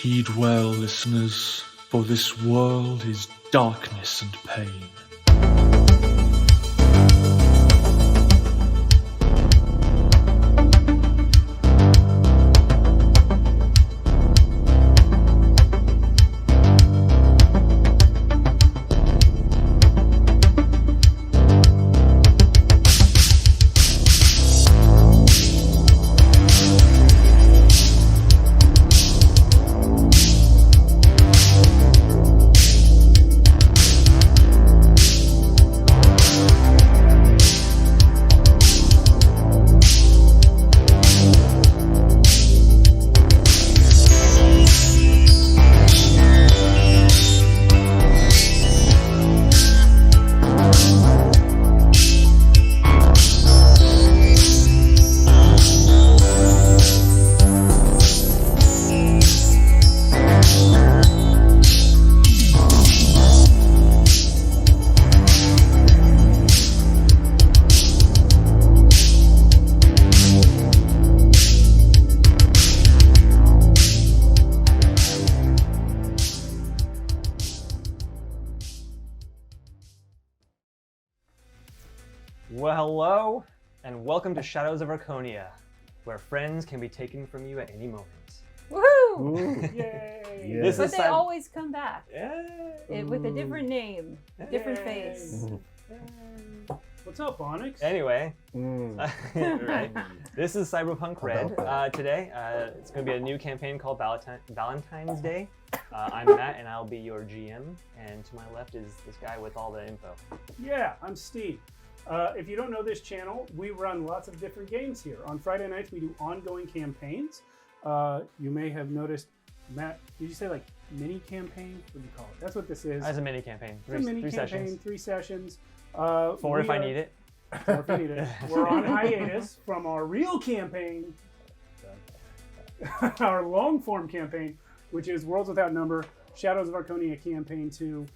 Heed well, listeners, for this world is darkness and pain. Well, hello, and welcome to Shadows of Archonia, where friends can be taken from you at any moment. Woohoo! Yay! Yeah. This But is they always come back with a Ooh. different name, different Yay. face. What's up, Onyx? Anyway, right. This is Cyberpunk Red. Today, it's going to be a new campaign called Valentine's Day. I'm Matt, and I'll be your GM. And to my left is this guy with all the info. Yeah, I'm Steve. If you don't know this channel, we run lots of different games here. On Friday nights, we do ongoing campaigns. You may have noticed, Matt, did you say like mini campaign? What do you call it? That's what this is. As a mini campaign. It's a mini three campaign, sessions. 3 sessions. 4 if I need it. 4 if you need it. We're on hiatus from our real campaign, our long form campaign, which is Worlds Without Number, Shadows of Archonia Campaign 2.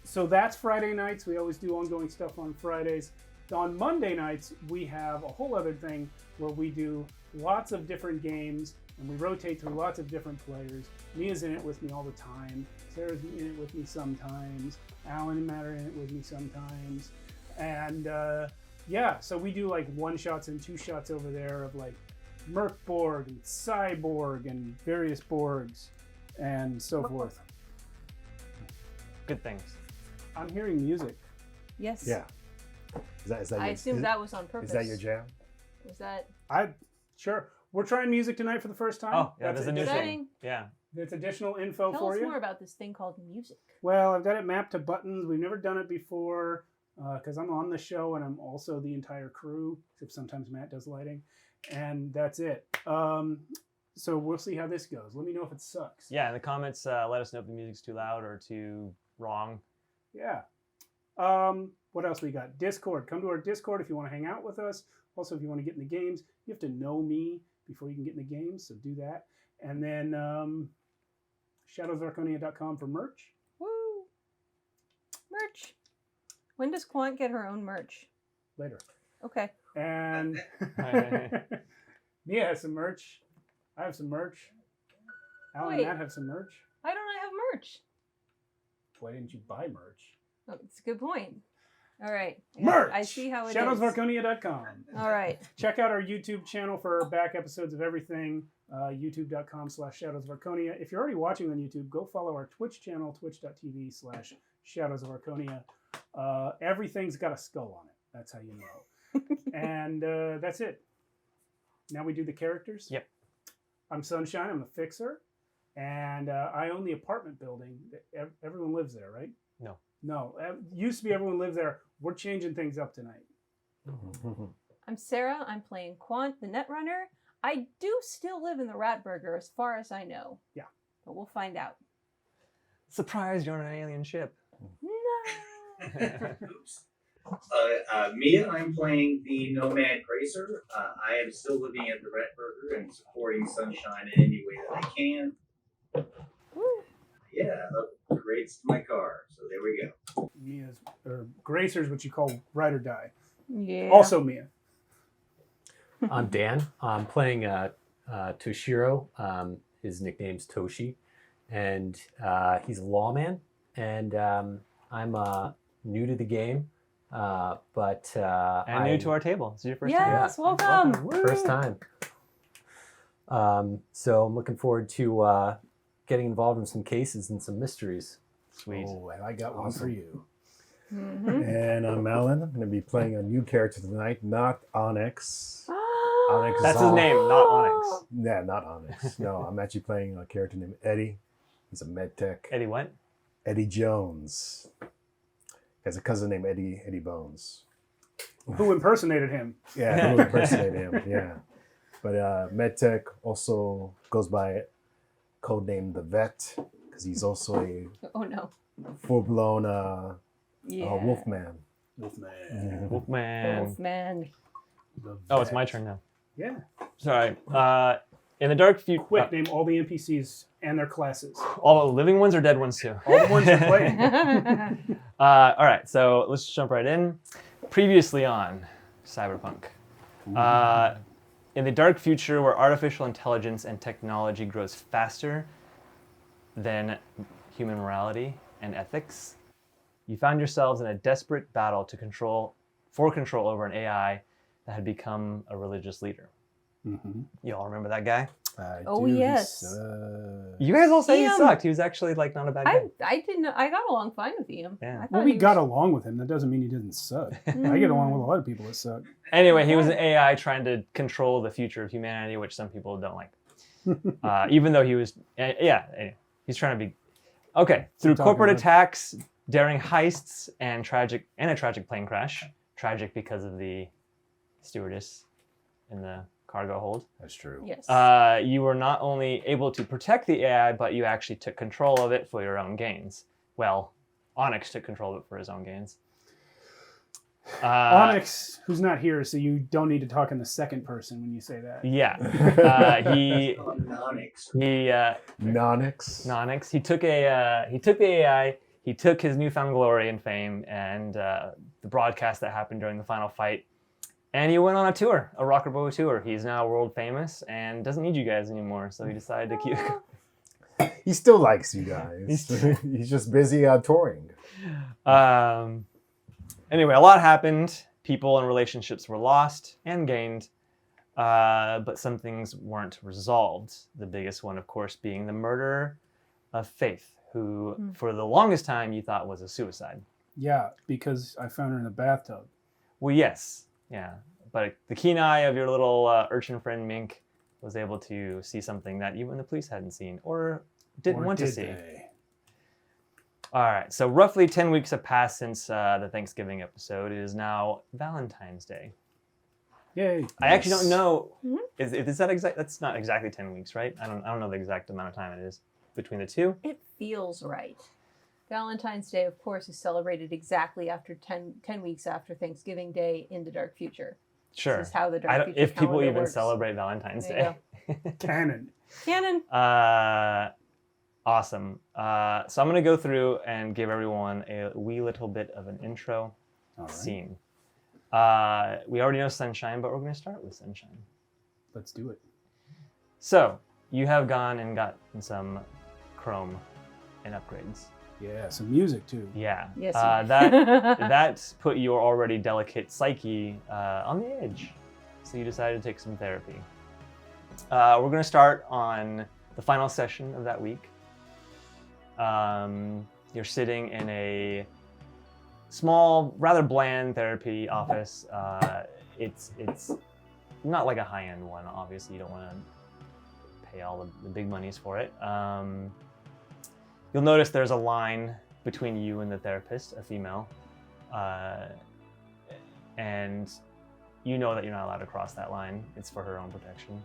So that's Friday nights. We always do ongoing stuff on Fridays. On Monday nights, we have a whole other thing where we do lots of different games and we rotate through lots of different players. Mia's in it with me all the time. Sarah's in it with me sometimes. Alan and Matt are in it with me sometimes. And yeah, so we do like 1-shots and 2-shots over there of like Mercborg and Cyborg and various Borgs and so forth. Good things. I'm hearing music. Yes. Yeah. Is that I assumed that was on purpose. Is that your jam? Was that? Sure. We're trying music tonight for the first time. Oh, yeah, there's a new exciting. thing. Yeah. That's additional info Tell for us you. more about this thing called music. Well, I've got it mapped to buttons. We've never done it before because I'm on the show and I'm also the entire crew, except sometimes Matt does lighting. And that's it. So we'll see how this goes. Let me know if it sucks. Yeah, in the comments, let us know if the music's too loud or too wrong. Yeah. What else we got? Discord. Come to our Discord if you want to hang out with us. Also, if you want to get in the games, you have to know me before you can get in the games, so do that. And then shadowsarchonia.com for merch. Woo! Merch. When does Quant get her own merch? Later. Okay. And Mia has some merch. I have some merch. Alan and Wait. Matt have some merch. Why don't I have merch? Why didn't you buy merch? Oh, it's a good point. All right. Merch! I see how it is. Shadowsarchonia.com. All right. Check out our YouTube channel for back episodes of everything. YouTube.com/shadowsofArchonia. If you're already watching on YouTube, go follow our Twitch channel, twitch.tv/shadowsofArchonia. Everything's got a skull on it. That's how you know. And that's it. Now we do the characters. Yep. I'm Sunshine. I'm the fixer. And I own the apartment building. Everyone lives there, right? No. No. Used to be everyone lived there. We're changing things up tonight. I'm Sarah. I'm playing Quant, the Netrunner. I do still live in the Ratburger, as far as I know. Yeah. But we'll find out. Surprise, you're on an alien ship. No. Oops. Mia, I'm playing the Nomad Gracer. I am still living at the Ratburger and supporting Sunshine in any way that I can. Woo. Yeah, upgrades to my car. So there we go. Mia's, or Gracer's what you call ride or die. Yeah. Also Mia. I'm Dan. I'm playing Toshiro. His nickname's Toshi, and he's a lawman. And I'm new to the game, but And new to our table. It's your first Yes, time. welcome. Woo! first time. So I'm looking forward to getting involved in some cases and some mysteries. Sweet. Oh, and I got one for you. Mm-hmm. And I'm Alan. I'm going to be playing a new character tonight, not Onyx. Onyx That's is his off. name, not Onyx. Yeah, not Onyx. No, I'm actually playing a character named Eddie. He's a med tech. Eddie what? Eddie Jones. He has a cousin named Eddie Bones. Who impersonated him? Yeah, who impersonated him. Yeah. But MedTech also goes by codename The Vet because he's also a Oh no. full-blown Yeah. wolfman. Wolfman. Wolfman. Wolfman. Oh, it's my turn now. Yeah. Sorry. In the dark future. Quick, name all the NPCs and their classes. All the living ones or dead ones too? All the ones you're playing. All right, so let's jump right in. Previously on Cyberpunk. In the dark future where artificial intelligence and technology grows faster than human morality and ethics, you found yourselves in a desperate battle for control over an AI that had become a religious leader. Mm-hmm. You all remember that guy? Oh, yes. You guys all say he Ian. sucked. He was actually like not a bad guy. I didn't know. I got along fine with Ian. Yeah. I thought Well, we he got was- along with him. That doesn't mean he didn't suck. I get along with a lot of people that suck. Anyway, he was an AI trying to control the future of humanity, which some people don't like. Even though he was, anyway, he's trying to be. Okay, through talking corporate about- attacks, daring heists, and a tragic plane crash. Tragic because of the stewardess in the cargo hold. That's true. Yes. You were not only able to protect the AI, but you actually took control of it for your own gains. Well, Onyx took control of it for his own gains. Onyx, who's not here, so you don't need to talk in the second person when you say that. Yeah. He Onyx. Nonix. He took the AI. He took his newfound glory and fame and the broadcast that happened during the final fight, and he went on a tour, a Rocker Boy tour. He's now world famous and doesn't need you guys anymore. So he decided to keep. He still likes you guys. He's just busy touring. Anyway, a lot happened. People and relationships were lost and gained, but some things weren't resolved. The biggest one, of course, being the murder of Faith, who for the longest time you thought was a suicide. Yeah, because I found her in the bathtub. Well, yes, yeah. But the keen eye of your little urchin friend Mink was able to see something that even the police hadn't seen or didn't want to did see. they? All right, so roughly 10 weeks have passed since the Thanksgiving episode. It is now Valentine's Day. Yay. I actually don't know. Mhm. Is that exact? That's not exactly 10 weeks, right? I don't know the exact amount of time it is between the two. It feels right. Valentine's Day, of course, is celebrated exactly after 10 weeks after Thanksgiving Day in the dark future. Sure. This is how the dark future if people calendar even works. celebrate Valentine's There you Day. Canon. Canon. Awesome. So I'm going to go through and give everyone a wee little bit of an intro All right. scene. We already know Sunshine, but we're going to start with Sunshine. Let's do it. So you have gone and gotten some chrome and upgrades. Yeah, some music too. Yeah. Yes. That put your already delicate psyche on the edge. So you decided to take some therapy. We're going to start on the final session of that week. You're sitting in a small, rather bland therapy office. It's not like a high-end one. Obviously, you don't want to pay all the big monies for it. You'll notice there's a line between you and the therapist, a female, and you know that you're not allowed to cross that line. It's for her own protection.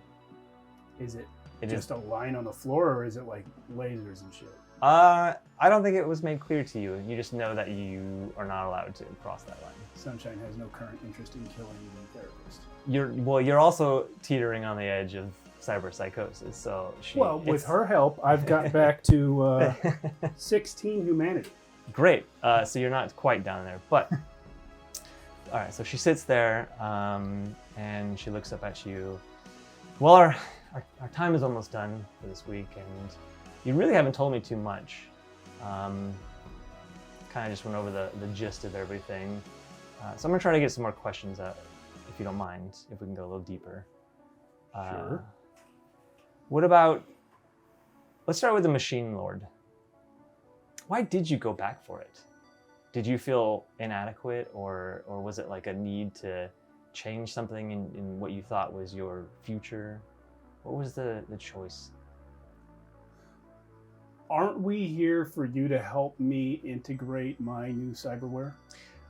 Is it It just is. a line on the floor, or is it like lasers and shit? I don't think it was made clear to you. You just know that you are not allowed to cross that line. Sunshine has no current interest in killing the therapist. You're also teetering on the edge of cyberpsychosis. So Well, with her help, I've got back to 16 humanity. Great. So you're not quite down there, but all right. So she sits there and she looks up at you, Well, our time is almost done for this week, and you really haven't told me too much. Kind of just went over the gist of everything. So I'm gonna try to get some more questions, if you don't mind, if we can go a little deeper. Sure. What about, let's start with the Machine Lord. Why did you go back for it? Did you feel inadequate, or was it like a need to change something in what you thought was your future? What was the choice? Aren't we here for you to help me integrate my new cyberware?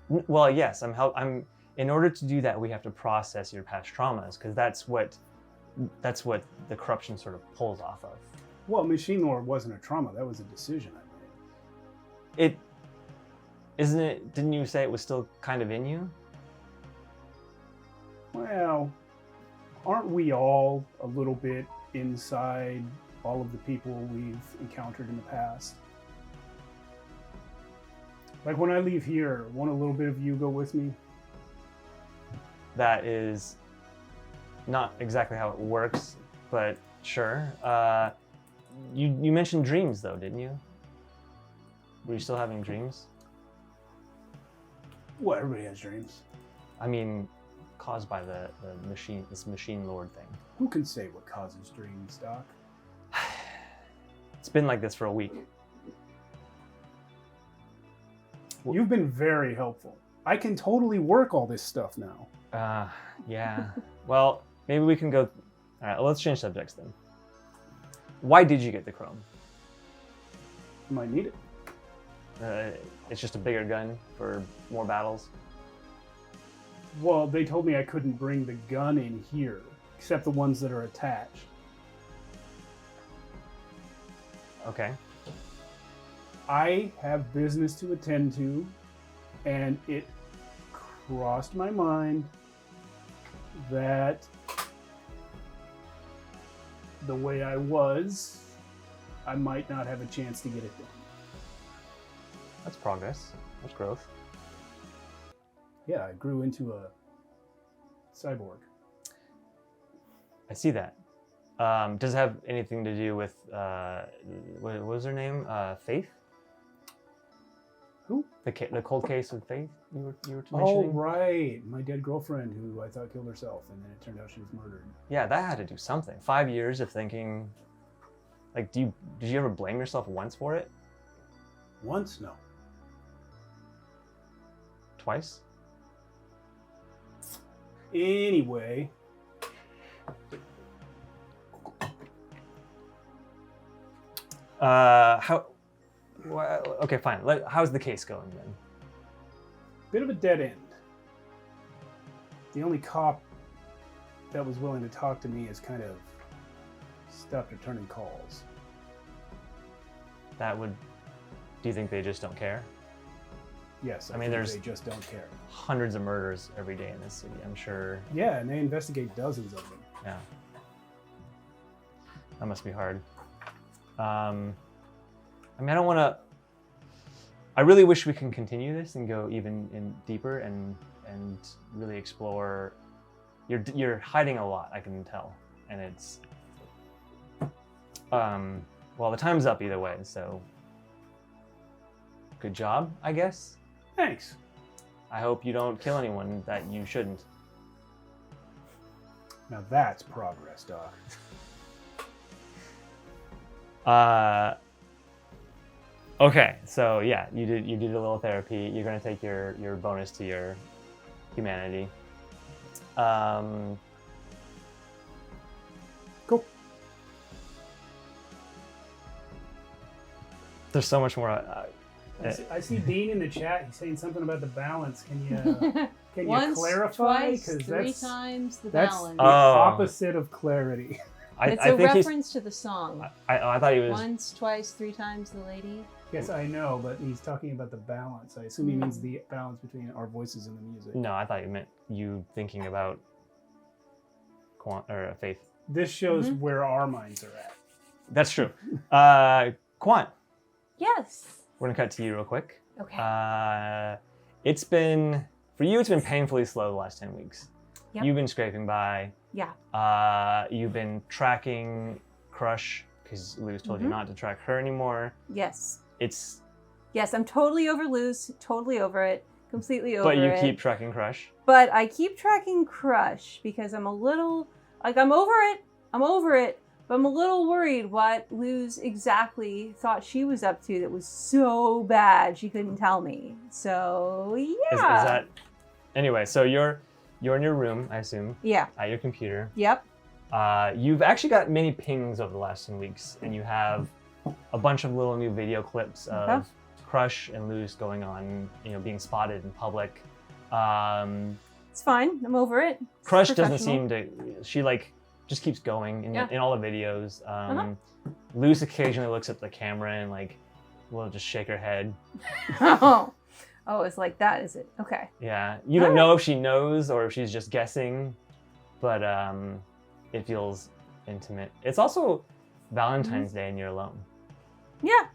Well, yes, I'm. In order to do that, we have to process your past traumas, because that's what the corruption sort of pulls off of. Well, Machine Lord wasn't a trauma. That was a decision I made. Isn't it? Didn't you say it was still kind of in you? Well, aren't we all a little bit inside all of the people we've encountered in the past? Like when I leave here, won't a little bit of you go with me? That is not exactly how it works, but sure. You mentioned dreams, though, didn't you? Were you still having dreams? Well, everybody has dreams. I mean, caused by this machine lord thing. Who can say what causes dreams, Doc? It's been like this for a week. You've been very helpful. I can totally work all this stuff now. Yeah. Well, maybe we can go. All right, let's change subjects then. Why did you get the Chrome? You might need it. It's just a bigger gun for more battles. Well, they told me I couldn't bring the gun in here, except the ones that are attached. Okay. I have business to attend to, and it crossed my mind that the way I was, I might not have a chance to get it done. That's progress. That's growth. Yeah, I grew into a cyborg. I see that. Does it have anything to do with what was her name? Faith? Who? The cold case with Faith you were Oh, mentioning? right. My dead girlfriend who I thought killed herself, and then it turned out she was murdered. Yeah, that had to do something. 5 years of thinking. Like, did you ever blame yourself once for it? Once? No. Twice? Anyway. Okay, fine. How's the case going then? Bit of a dead end. The only cop that was willing to talk to me has kind of stopped returning calls. Do you think they just don't care? Yes, I mean, think there's they just don't care. Hundreds of murders every day in this city, I'm sure. Yeah, and they investigate dozens of them. Yeah. That must be hard. I mean, I don't want to. I really wish we can continue this and go even deeper and really explore. You're hiding a lot, I can tell, and it's. Well, the time's up either way, so. Good job, I guess. Thanks. I hope you don't kill anyone that you shouldn't. Now that's progress, Doc. Okay, so yeah, you did a little therapy. You're gonna take your bonus to your humanity. Cool. There's so much more. I see Dean in the chat. He's saying something about the balance. Can you Once, clarify? twice, 'Cause three times the that's balance. the opposite of clarity. It's I a think reference to the song. I thought he was. Once, twice, three times the lady. Yes, I know, but he's talking about the balance. I assume he means the balance between our voices and the music. No, I thought you meant you thinking about Faith. This shows where our minds are at. That's true. Quant, Yes. we're gonna cut to you real quick. Okay. It's been painfully slow the last 10 weeks. Yep. You've been scraping by. Yeah. You've been tracking Crush because Luz told you not to track her anymore. Yes. Yes, I'm totally over Luz. Totally over it. Completely over it. But you keep tracking Crush. But I keep tracking Crush because I'm a little, like, I'm over it, but I'm a little worried what Luz exactly thought she was up to that was so bad she couldn't tell me. So, yeah. Is that... Anyway, so you're in your room, I assume. Yeah. At your computer. Yep. You've actually got many pings over the last 2 weeks, and you have a bunch of little new video clips of Crush and Luz going on, being spotted in public. It's fine. I'm over it. It's Crush doesn't seem to... She, just keeps going in all the videos. Luz occasionally looks at the camera and, will just shake her head. Oh, it's like that, is it? Okay. Yeah. You don't know if she knows or if she's just guessing, but it feels intimate. It's also Valentine's Day and you're alone. Yeah.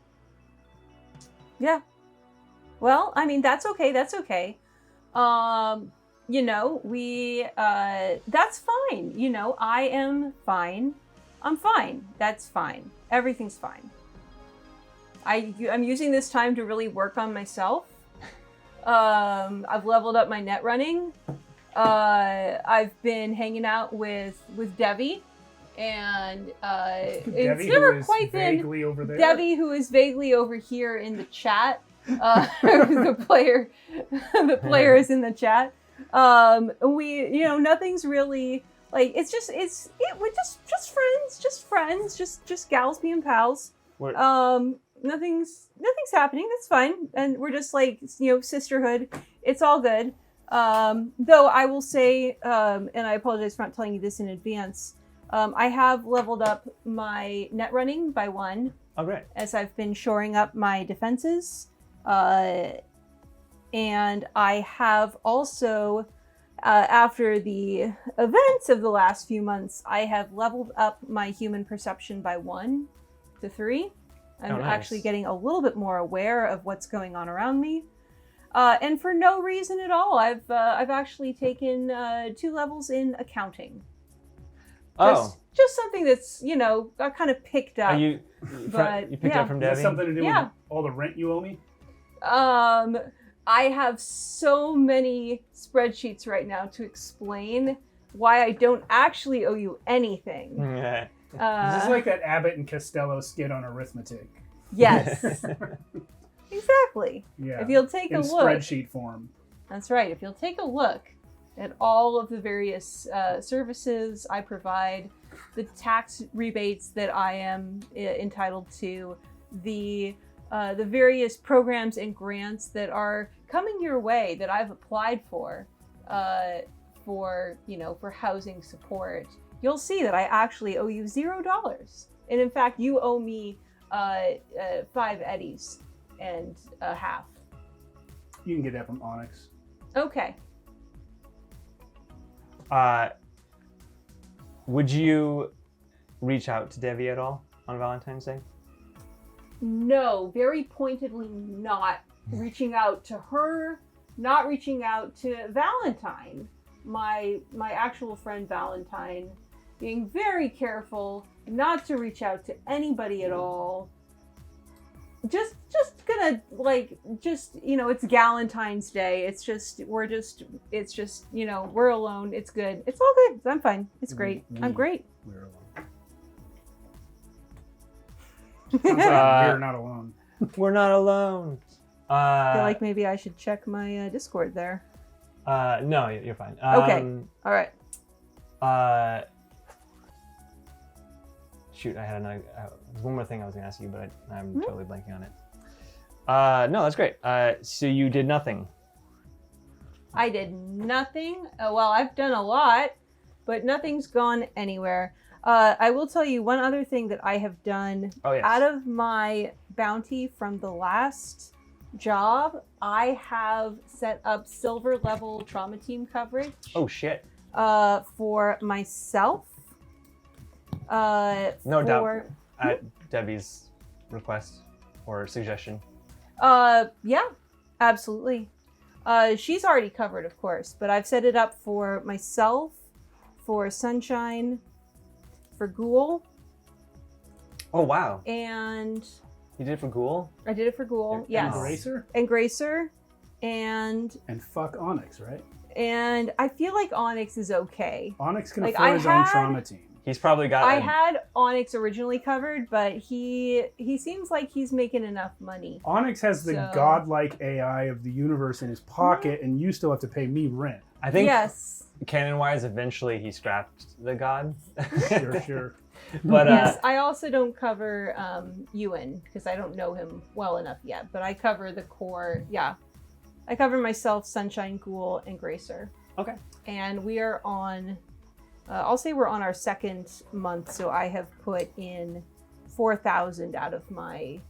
Yeah. Well, I mean, that's okay. That's okay. That's fine. I am fine. I'm fine. That's fine. Everything's fine. I'm using this time to really work on myself. I've leveled up my net running. I've been hanging out with Devi, and it's never quite been over there. Devi, who is vaguely over here in the chat. The player is in the chat. Nothing's really we're just friends, just gals being pals. Nothing's happening. That's fine, and we're just sisterhood. It's all good. Though I will say, and I apologize for not telling you this in advance. I have leveled up my net running by 1. Oh, great! As I've been shoring up my defenses, and I have also, after the events of the last few months, I have leveled up my human perception by 1 to 3. I'm actually getting a little bit more aware of what's going on around me. And for no reason at all, I've actually taken 2 levels in accounting. Just something that's, got kind of picked up. You picked up from Debbie? Has something to do with all the rent you owe me? I have so many spreadsheets right now to explain why I don't actually owe you anything. This is like that Abbott and Costello skit on arithmetic. Yes. Exactly. Yeah. If you'll take a look. In spreadsheet form. That's right. If you'll take a look at all of the various services I provide, the tax rebates that I am entitled to, the various programs and grants that are coming your way that I've applied for housing support, you'll see that I actually owe you $0. And in fact, you owe me 5 eddies and a half. You can get that from Onyx. Okay. Would you reach out to Devi at all on Valentine's Day? No, very pointedly not reaching out to her, not reaching out to Valentine, my actual friend Valentine, being very careful not to reach out to anybody at all. Just gonna it's Galentine's Day. We're alone. It's good. It's all good. I'm fine. It's great. I'm great. We're alone. Sounds like we're not alone. We're not alone. I feel like maybe I should check my Discord there. No, you're fine. Okay. All right. Shoot, I had one more thing I was going to ask you, but I'm totally blanking on it. No, that's great. So you did nothing. I did nothing. Well, I've done a lot, but nothing's gone anywhere. I will tell you one other thing that I have done. Oh, yes. Out of my bounty from the last job, I have set up silver level trauma team coverage. Oh, shit. For myself. No doubt. At Debbie's request or suggestion. Yeah, absolutely. She's already covered, of course, but I've set it up for myself, for Sunshine, for Ghoul, Oh wow, and you did it for Ghoul. I did it for Ghoul. Yes. And Gracer? And Gracer, and And fuck Onyx, right? I feel like Onyx is okay. Onyx can Like, afford I his own had- trauma team. He's probably got. I had Onyx originally covered, but he seems like he's making enough money. Onyx has the So- godlike AI of the universe in his pocket, and you still have to pay me rent. I think Yes. canon-wise, eventually he strapped the god. Sure. But Yes, I also don't cover Ewan because I don't know him well enough yet. But I cover the core. Yeah, I cover myself, Sunshine, Ghoul, and Gracer. Okay. And we are on. I'll say we're on our second month, so I have put in 4,000 out of my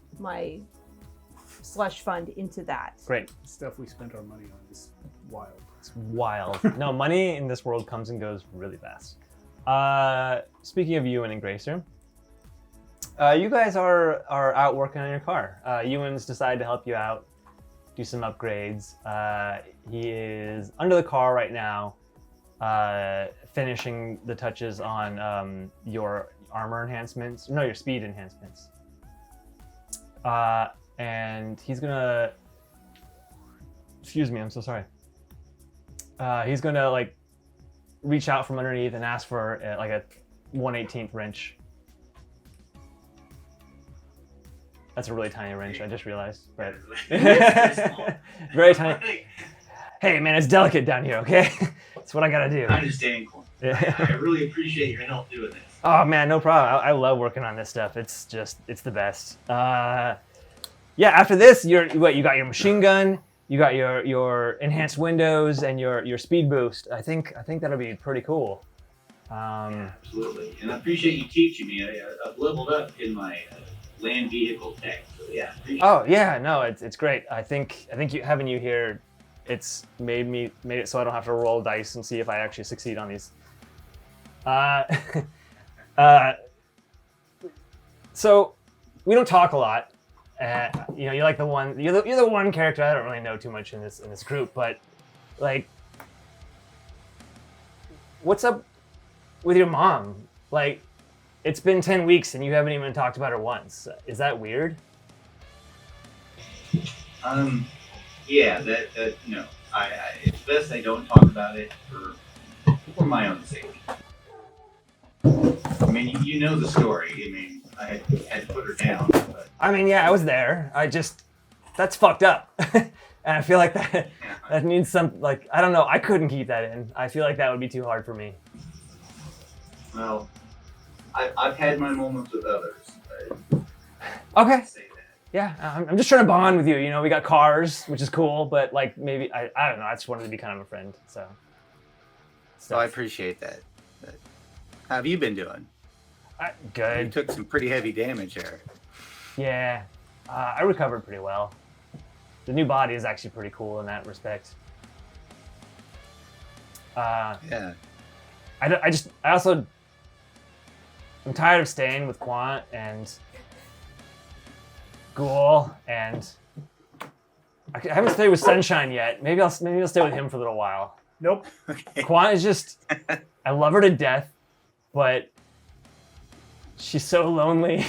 slush fund into that. great. The stuff we spent our money on is wild. It's wild. No, money in this world comes and goes really fast. Speaking of Ewan and Gracer, you guys are out working on your car. Ewan's decided to help you out, do some upgrades. He is under the car right now, finishing the touches on your armor enhancements. No, your speed enhancements. And he's gonna. Excuse me, I'm so sorry. He's gonna like reach out from underneath and ask for like a 1/18 wrench. That's a really tiny wrench, I just realized. But very tiny. Hey man, it's delicate down here, okay? That's what I gotta do. I understand, Corn. I really appreciate your help doing this. Oh man, no problem. I love working on this stuff. It's the best. Yeah, after this, you got your machine gun, you got your enhanced windows, and your speed boost. I think that'll be pretty cool. Absolutely, and I appreciate you teaching me. I've leveled up in my land vehicle tech. So yeah. Oh yeah, no, it's great. I think having you here, it's made it so I don't have to roll dice and see if I actually succeed on these. So we don't talk a lot. You're like you're the one character I don't really know too much in this group, but like, what's up with your mom? Like, it's been 10 weeks and you haven't even talked about her once. Is that weird? Yeah, that no. I it's best I don't talk about it for my own sake. I mean, you know the story. I mean, I had to put her down. But I mean, yeah, I was there. That's fucked up. And I feel like that needs some, like, I don't know. I couldn't keep that in. I feel like that would be too hard for me. well, I've had my moments with others. Okay. I'd say that. Yeah, I'm just trying to bond with you. You know, we got cars, which is cool, but like maybe I don't know. I just wanted to be kind of a friend. So. So I appreciate that. But how have you been doing? You Good. took some pretty heavy damage there. Yeah, I recovered pretty well. The new body is actually pretty cool in that respect. Yeah. I'm tired of staying with Quant and Ghoul, and I haven't stayed with Sunshine yet. Maybe I'll stay with him for a little while. Nope. Okay. Quant is just, I love her to death, but she's so lonely.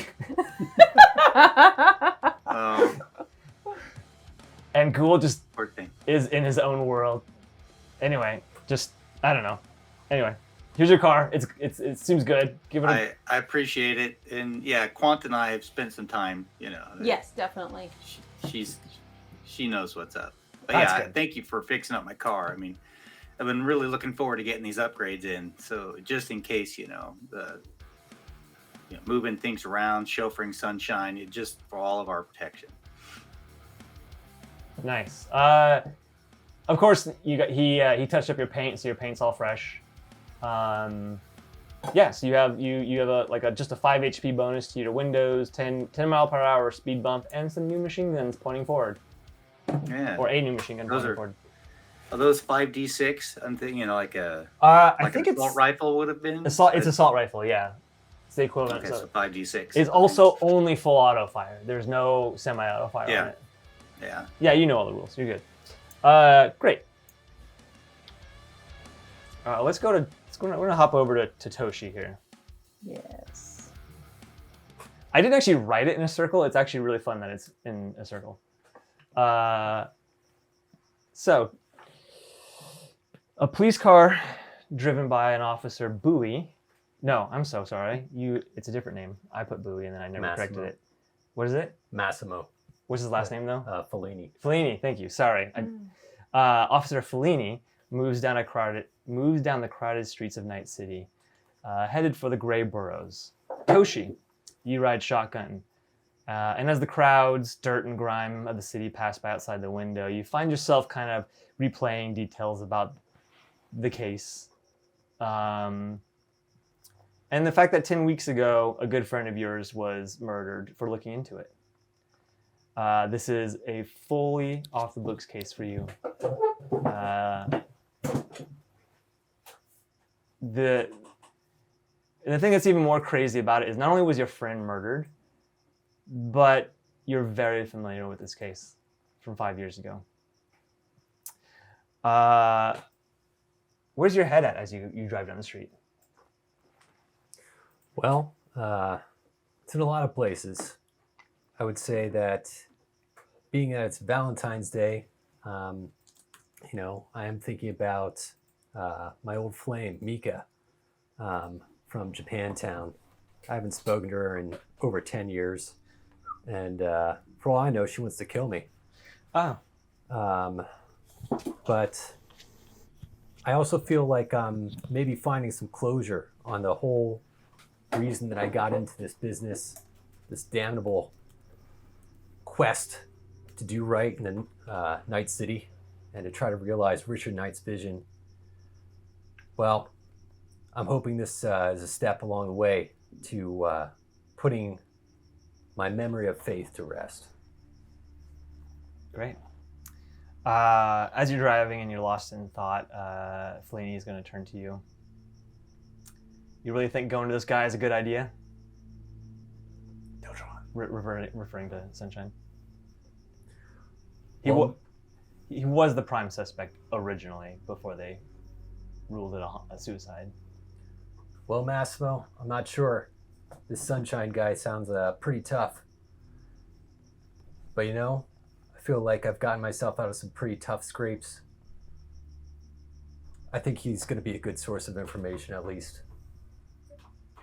And Ghoul just Poor thing. is in his own world. Anyway, just, I don't know. Anyway, here's your car. It seems good. Give it a... I appreciate it, and yeah, Quant and I have spent some time. Yes, definitely. She knows what's up. But That's yeah, good. thank you for fixing up my car. I mean, I've been really looking forward to getting these upgrades in. So just in case, moving things around, chauffeuring Sunshine, just for all of our protection. Nice. Of course, he touched up your paint, so your paint's all fresh. Yeah, so you have just a 5 HP bonus to your windows, 10 mile per hour speed bump, and some new machine guns pointing forward, Yeah. or a new machine gun Those pointing are- forward. Are those 5d6? I'm thinking, like a I think an it's assault rifle would have been. It's assault rifle. Yeah, it's the equivalent. Okay, so 5d6. It's also only full auto fire. There's no semi-auto fire Yeah. on it. Yeah. Yeah, you know all the rules. You're good. Great. Let's go to we're gonna hop over to Toshi here. Yes. I didn't actually write it in a circle. It's actually really fun that it's in a circle. So, a police car driven by an officer, Bowie. No, I'm so sorry. It's a different name. I put Bowie and then I never corrected it. What is it? Massimo. What's his last name though? Fellini. Fellini. Thank you. Sorry. Officer Fellini moves down the crowded streets of Night City, headed for the Gray Boroughs. Toshi, you ride shotgun. And as the crowds, dirt and grime of the city pass by outside the window, you find yourself kind of replaying details about the case. And the fact that 10 weeks ago, a good friend of yours was murdered for looking into it. This is a fully off-the-books case for you. The thing that's even more crazy about it is not only was your friend murdered, but you're very familiar with this case from 5 years ago. Where's your head at as you drive down the street? Well, it's in a lot of places. I would say that being that it's Valentine's Day, I am thinking about my old flame, Mika, from Japantown. I haven't spoken to her in over 10 years. And for all I know, she wants to kill me. Oh. But I also feel like I'm maybe finding some closure on the whole reason that I got into this business, this damnable quest to do right in the Night City and to try to realize Richard Knight's vision. Well, I'm hoping this is a step along the way to putting my memory of faith to rest. Great. As you're driving and you're lost in thought, Fellini is going to turn to you. You really think going to this guy is a good idea? Referring to Sunshine. He was the prime suspect originally before they ruled it a suicide. Well, Massimo, I'm not sure. This Sunshine guy sounds pretty tough. But I feel like I've gotten myself out of some pretty tough scrapes. I think he's going to be a good source of information, at least.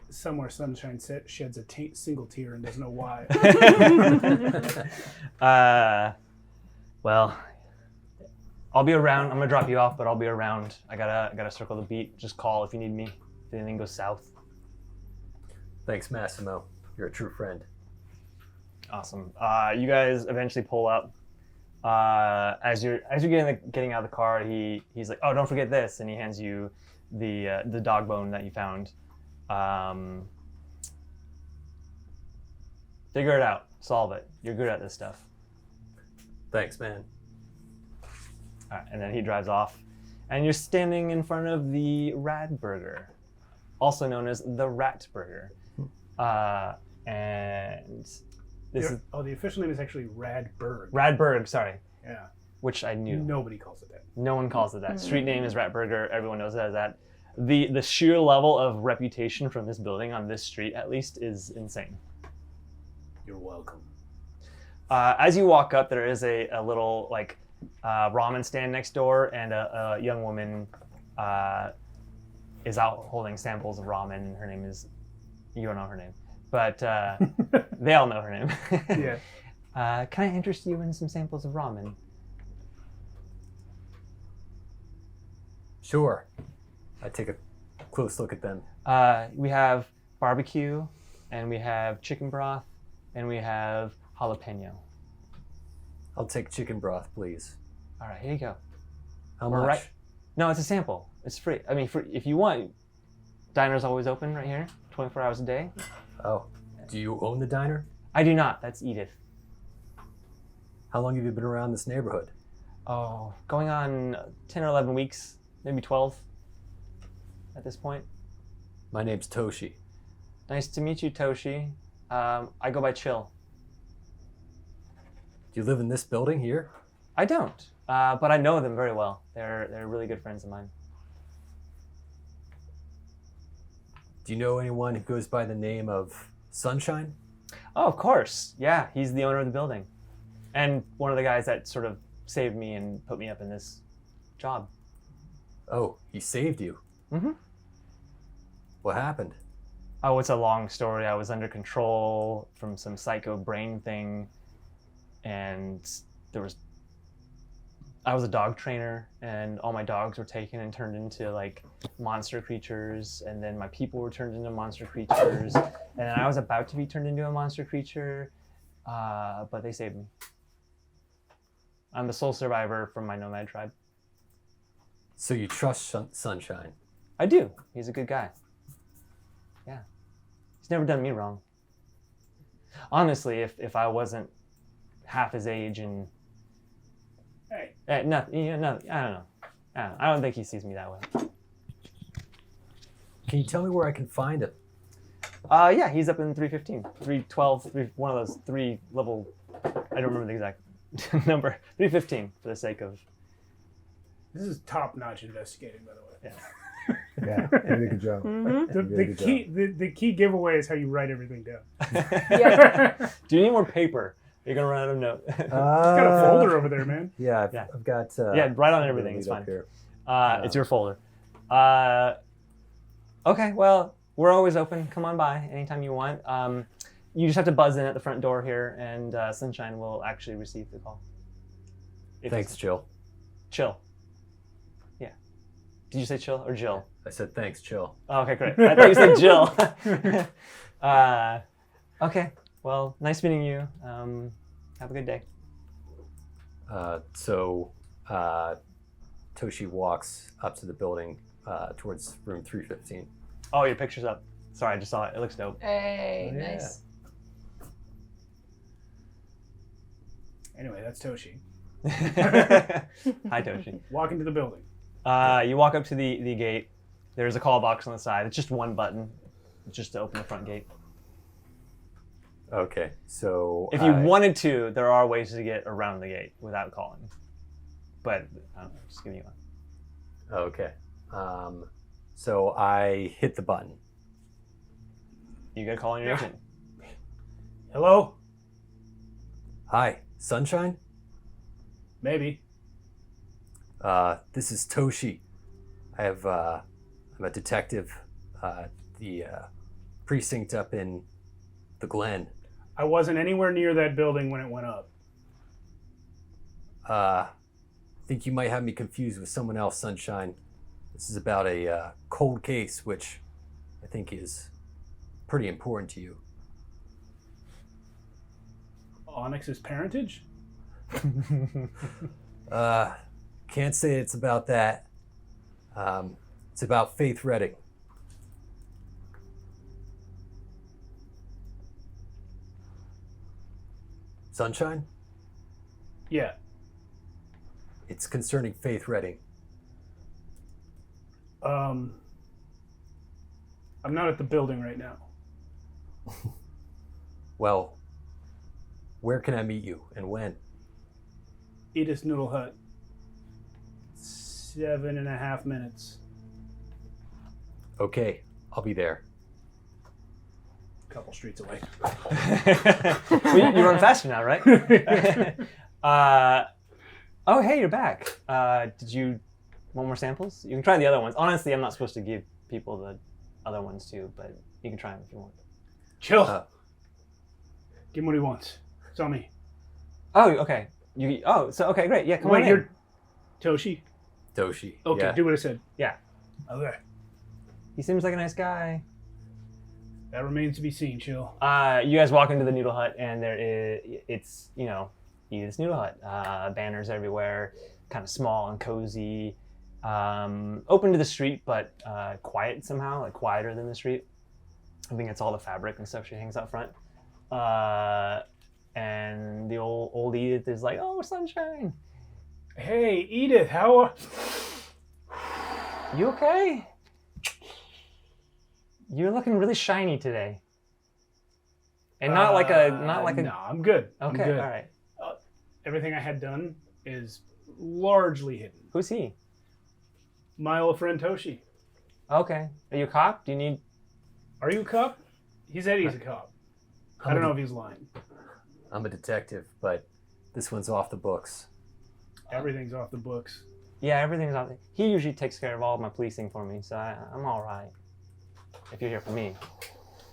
Somewhere Sunshine sheds a single tear and doesn't know why. Well, I'll be around. I'm gonna drop you off, but I'll be around. I gotta circle the beat. Just call if you need me. If anything goes south. Thanks, Massimo. You're a true friend. Awesome. You guys eventually pull up. As you're getting out of the car, he's like, "Oh, don't forget this," and he hands you the dog bone that you found. Figure it out. Solve it. You're good at this stuff. Thanks, man. All right, and then he drives off, and you're standing in front of the Rad Burger, also known as the Rat Burger, and this is the official name is actually Radburg. Radburg. Sorry. Yeah. Which I knew. Nobody calls it that. No one calls it that. Street name is Rat Burger. Everyone knows it as that. The sheer level of reputation from this building on this street, at least, is insane. You're welcome. As you walk up, there is a little ramen stand next door, and a young woman is out holding samples of ramen. And her name is, you don't know her name, but they all know her name. Yeah. Can I interest you in some samples of ramen? Sure. I take a close look at them. We have barbecue, and we have chicken broth, and we have jalapeno. I'll take chicken broth, please. All right, here you go. How We're much? right- No, it's a sample. It's free. I mean, if you want, diner's always open right here, 24 hours a day. Oh, do you own the diner? I do not. That's Edith. How long have you been around this neighborhood? Oh, going on 10 or 11 weeks, maybe 12 at this point. My name's Toshi. Nice to meet you, Toshi. I go by Chill. Do you live in this building here? I don't, but I know them very well. They're really good friends of mine. Do you know anyone who goes by the name of Sunshine? Oh, of course. Yeah, he's the owner of the building. And one of the guys that sort of saved me and put me up in this job. Oh, he saved you. Mm-hmm. What happened? Oh, it's a long story. I was under control from some psycho brain thing, and I was a dog trainer, and all my dogs were taken and turned into like monster creatures, and then my people were turned into monster creatures, and then I was about to be turned into a monster creature, but they saved me. I'm the sole survivor from my nomad tribe. So you trust Sunshine? I do. He's a good guy. Yeah. He's never done me wrong. Honestly, if I wasn't half his age and nothing, I don't know. I don't think he sees me that way. Can you tell me where I can find him? Yeah, he's up in 315, 312, one of those 3 level, I don't remember the exact number, 315 for the sake of... This is top-notch investigating, by the way. Yeah. Yeah, you did a good job. The key giveaway is how you write everything down. Yeah. Do you need more paper? You're going to run out of notes. Got a folder over there, man. Yeah, Yeah. I've got... Yeah, write on everything, it's up fine. here. It's your folder. Okay, well, we're always open. Come on by anytime you want. You just have to buzz in at the front door here, and Sunshine will actually receive the call. Thanks, Jill. Chill. Yeah. Did you say chill or Jill? I said thanks, Chill. Oh, okay, great. I thought you said Jill. Okay, well, nice meeting you. Have a good day. So Toshi walks up to the building towards room 315. Oh, your picture's up. Sorry, I just saw it. It looks dope. Hey, Oh, yeah. nice. Anyway, that's Toshi. Hi, Toshi. Walk into the building. You walk up to the gate. There's a call box on the side. It's just one button, just to open the front gate. Okay, so... If you wanted to, there are ways to get around the gate without calling. But, I don't know, just give you one. Okay. So I hit the button. You gotta call on your agent. Hello? Hi, Sunshine? Maybe. This is Toshi. I'm a detective, the precinct up in the Glen. I wasn't anywhere near that building when it went up. I think you might have me confused with someone else, Sunshine. This is about a cold case, which I think is pretty important to you. Onyx's parentage? Can't say it's about that. It's about Faith Redding. Sunshine? Yeah. It's concerning Faith Redding. I'm not at the building right now. Well, where can I meet you and when? Edith's Noodle Hut. 7.5 minutes. Okay, I'll be there. A couple streets away. Well, you run faster now, right? Oh, hey, you're back. Did you want more samples? You can try the other ones. Honestly, I'm not supposed to give people the other ones too, but you can try them if you want. Chill. Give him what he wants. It's on me. Oh, okay. Okay, great. Yeah, come on in. You're Toshi? Toshi. Okay, Yeah. do what I said. Yeah. Okay. He seems like a nice guy. That remains to be seen, Chill. You guys walk into the noodle hut, and it's Edith's Noodle Hut. Banners everywhere, kind of small and cozy. Open to the street, but quiet somehow, like quieter than the street. I think it's all the fabric and stuff she hangs out front. And the old Edith is like, "Oh, Sunshine. Hey, Edith, how are... You okay? You're looking really shiny today." And not like a. No, I'm good. Okay, I'm good. all right. Everything I had done is largely hidden. Who's he? My old friend Toshi. Okay. Are you a cop? Do you need Are you a cop? He said he's a cop. I don't know if he's lying. I'm a detective, but this one's off the books. Everything's off the books. Yeah, everything's on. He usually takes care of all of my policing for me, so I'm all right. If you're here for me.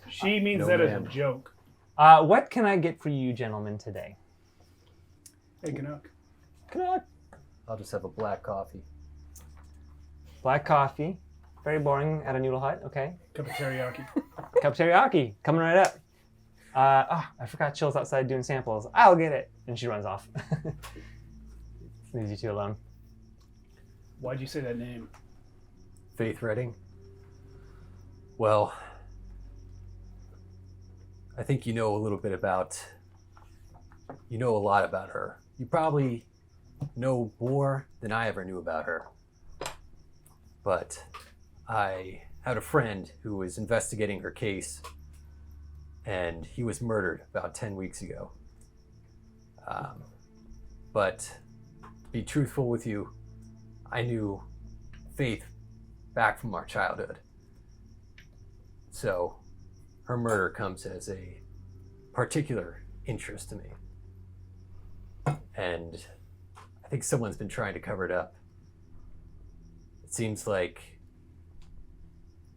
She means No, that as ma'am. a joke. What can I get for you gentlemen today? Hey, Canuck. Canuck. I'll just have a black coffee. Black coffee. Very boring at a noodle hut, okay. Cup of teriyaki. Cup of teriyaki, coming right up. I forgot Chill's outside doing samples. I'll get it. And she runs off. Leaves you two alone. Why'd you say that name? Faith Redding? Well, I think you know a lot about her. You probably know more than I ever knew about her. But I had a friend who was investigating her case, and he was murdered about 10 weeks ago. But to be truthful with you, I knew Faith back from our childhood. So her murder comes as a particular interest to me. And I think someone's been trying to cover it up. It seems like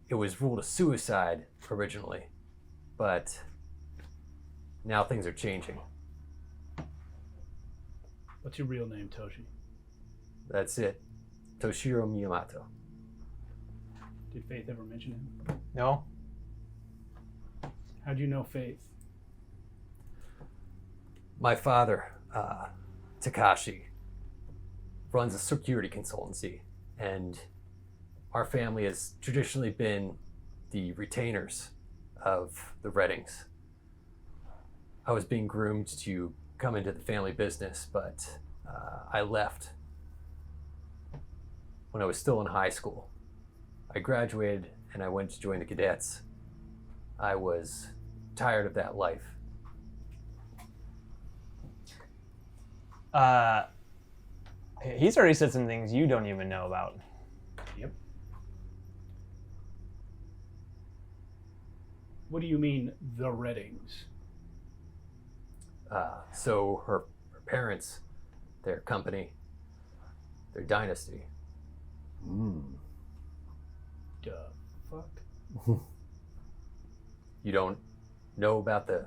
it was ruled a suicide originally, but now things are changing. What's your real name, Toshi? That's it. Toshiro Miyamoto. Did Faith ever mention him? No? How'd you know Faith? My father, Takashi, runs a security consultancy, and our family has traditionally been the retainers of the Reddings. I was being groomed to come into the family business, but I left when I was still in high school. I graduated and I went to join the cadets. I was tired of that life. He's already said some things you don't even know about. What do you mean, the Reddings? So her parents, their company, their dynasty. Duh. Fuck. You don't know about the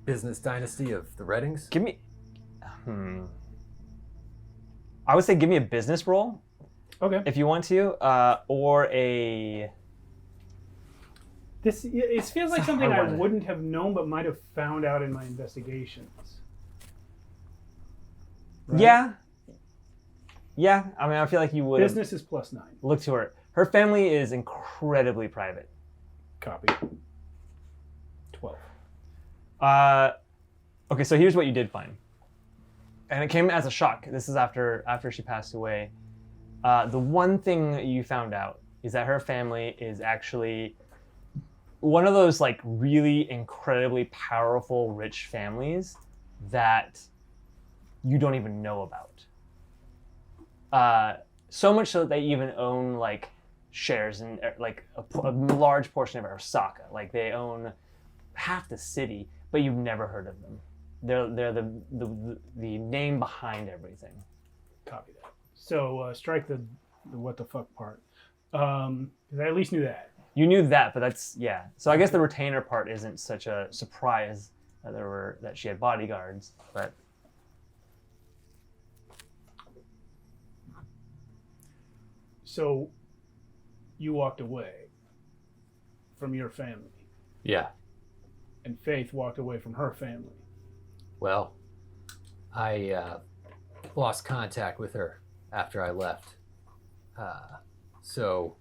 business dynasty of the Reddings? Give me... I would say give me a business role. Okay. If you want to, or a... It feels like It's a something hard I one. wouldn't have known but might have found out in my investigations. Right? Yeah. I mean, I feel like you would have Business is +9. looked to her. Her family is incredibly private. Copy. 12. Okay, so here's what you did find. And it came as a shock. This is after she passed away. The one thing that you found out is that her family is actually one of those like really incredibly powerful, rich families that you don't even know about. So much so that they even own like shares in like a large portion of Osaka. Like they own half the city, but you've never heard of them. They're the name behind everything. Copy that. So strike the what the fuck part. 'Cause I at least knew that. You knew that, but that's yeah. So I guess the retainer part isn't such a surprise that she had bodyguards, but So you walked away from your family, Yeah. and Faith walked away from her family. Well, I lost contact with her after I left. So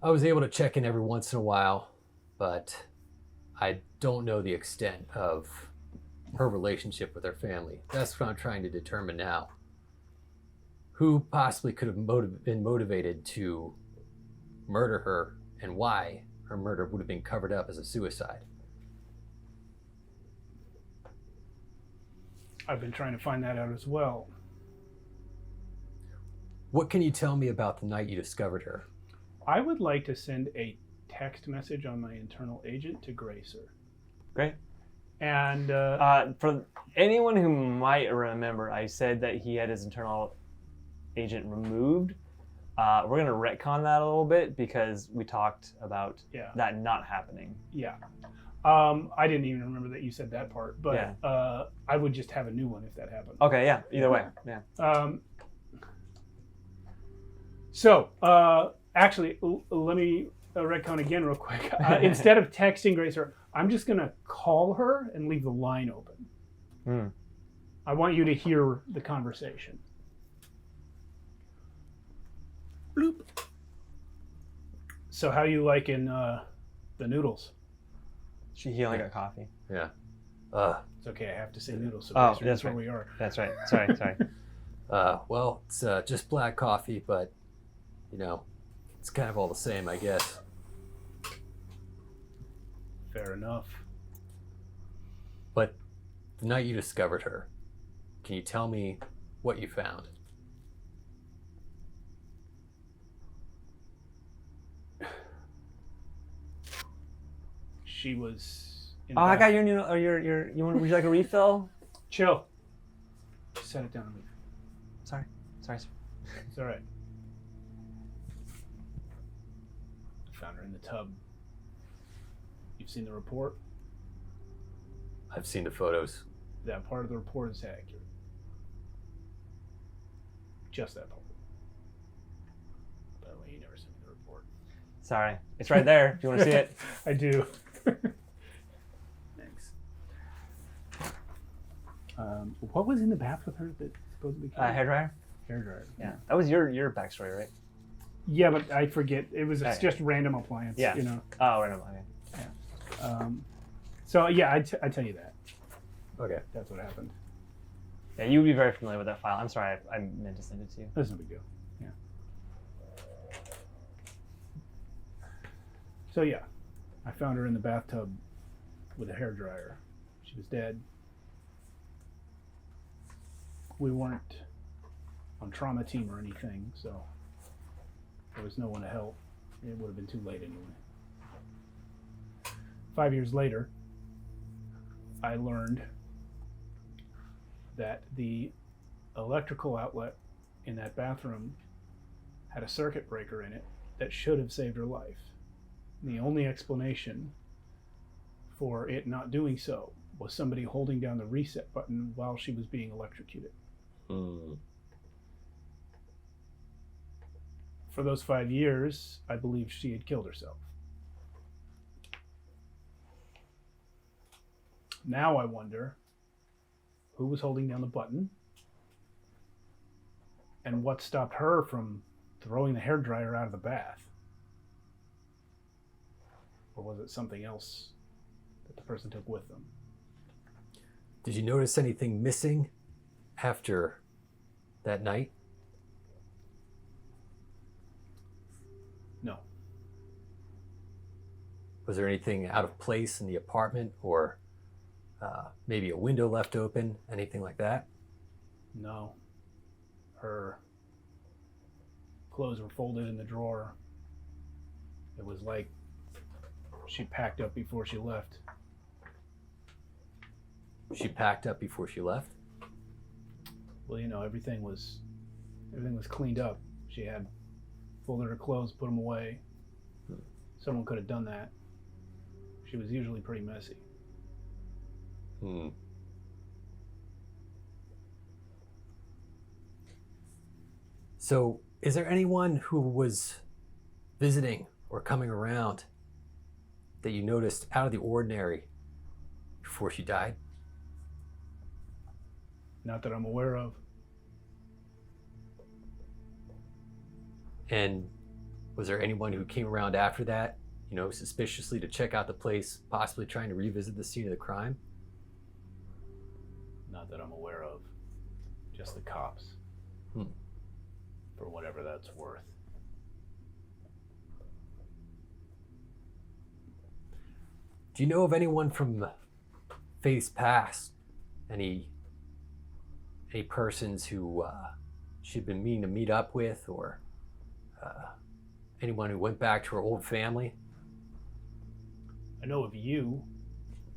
I was able to check in every once in a while, but I don't know the extent of her relationship with her family. That's what I'm trying to determine now. Who possibly could have been motivated to murder her, and why her murder would have been covered up as a suicide? I've been trying to find that out as well. What can you tell me about the night you discovered her? I would like to send a text message on my internal agent to Gracer. Great. And For anyone who might remember, I said that he had his internal agent removed. We're going to retcon that a little bit because we talked about that not happening. Yeah. I didn't even remember that you said that part, but I would just have a new one if that happened. Okay, yeah, either way. Yeah. Actually, let me retcon again real quick. Instead of texting Gracer, I'm just going to call her and leave the line open. I want you to hear the conversation. Bloop. So how you liking the noodles? He only got coffee. Yeah. It's okay, I have to say noodles. So Oh, that's where we are. That's right. Sorry. Well, it's just black coffee, but, you know, it's kind of all the same, I guess. Fair enough. But the night you discovered her, can you tell me what you found? She was in I got your noodle. Or your. Would you like a refill? Chill. Just set it down and leave. Sorry. It's all right. I found her in the tub. You've seen the report? I've seen the photos. That part of the report is accurate. Just that part. By the way, you never sent me the report. Sorry. It's right there if you want to see it. I do. Thanks. What was in the bath with her that supposedly killed her? Hairdryer? Hairdryer. Yeah. That was your backstory, right? Yeah, but I forget. It was just random appliance. Yeah. You know. Oh, random. Okay. So yeah, I tell you that. Okay. That's what happened. Yeah, you would be very familiar with that file. I'm sorry, I meant to send it to you. That's no big deal. Yeah. So yeah, I found her in the bathtub with a hairdryer. She was dead. We weren't on trauma team or anything, so there was no one to help. It would have been too late anyway. 5 years later, I learned that the electrical outlet in that bathroom had a circuit breaker in it that should have saved her life. And the only explanation for it not doing so was somebody holding down the reset button while she was being electrocuted. For those 5 years, I believed she had killed herself. Now I wonder who was holding down the button and what stopped her from throwing the hairdryer out of the bath. Or was it something else that the person took with them? Did you notice anything missing after that night? No. Was there anything out of place in the apartment, or maybe a window left open, anything like that? No. Her clothes were folded in the drawer. It was like she packed up before she left. She packed up before she left? Well, you know, everything was cleaned up. She had folded her clothes, put them away. Someone could have done that. She was usually pretty messy. So, is there anyone who was visiting or coming around that you noticed out of the ordinary before she died? Not that I'm aware of. And was there anyone who came around after that, you know, suspiciously to check out the place, possibly trying to revisit the scene of the crime? Not that I'm aware of. Just the cops. For whatever that's worth. Do you know of anyone from Faith's past? Any persons who she'd been meaning to meet up with, or anyone who went back to her old family? I know of you,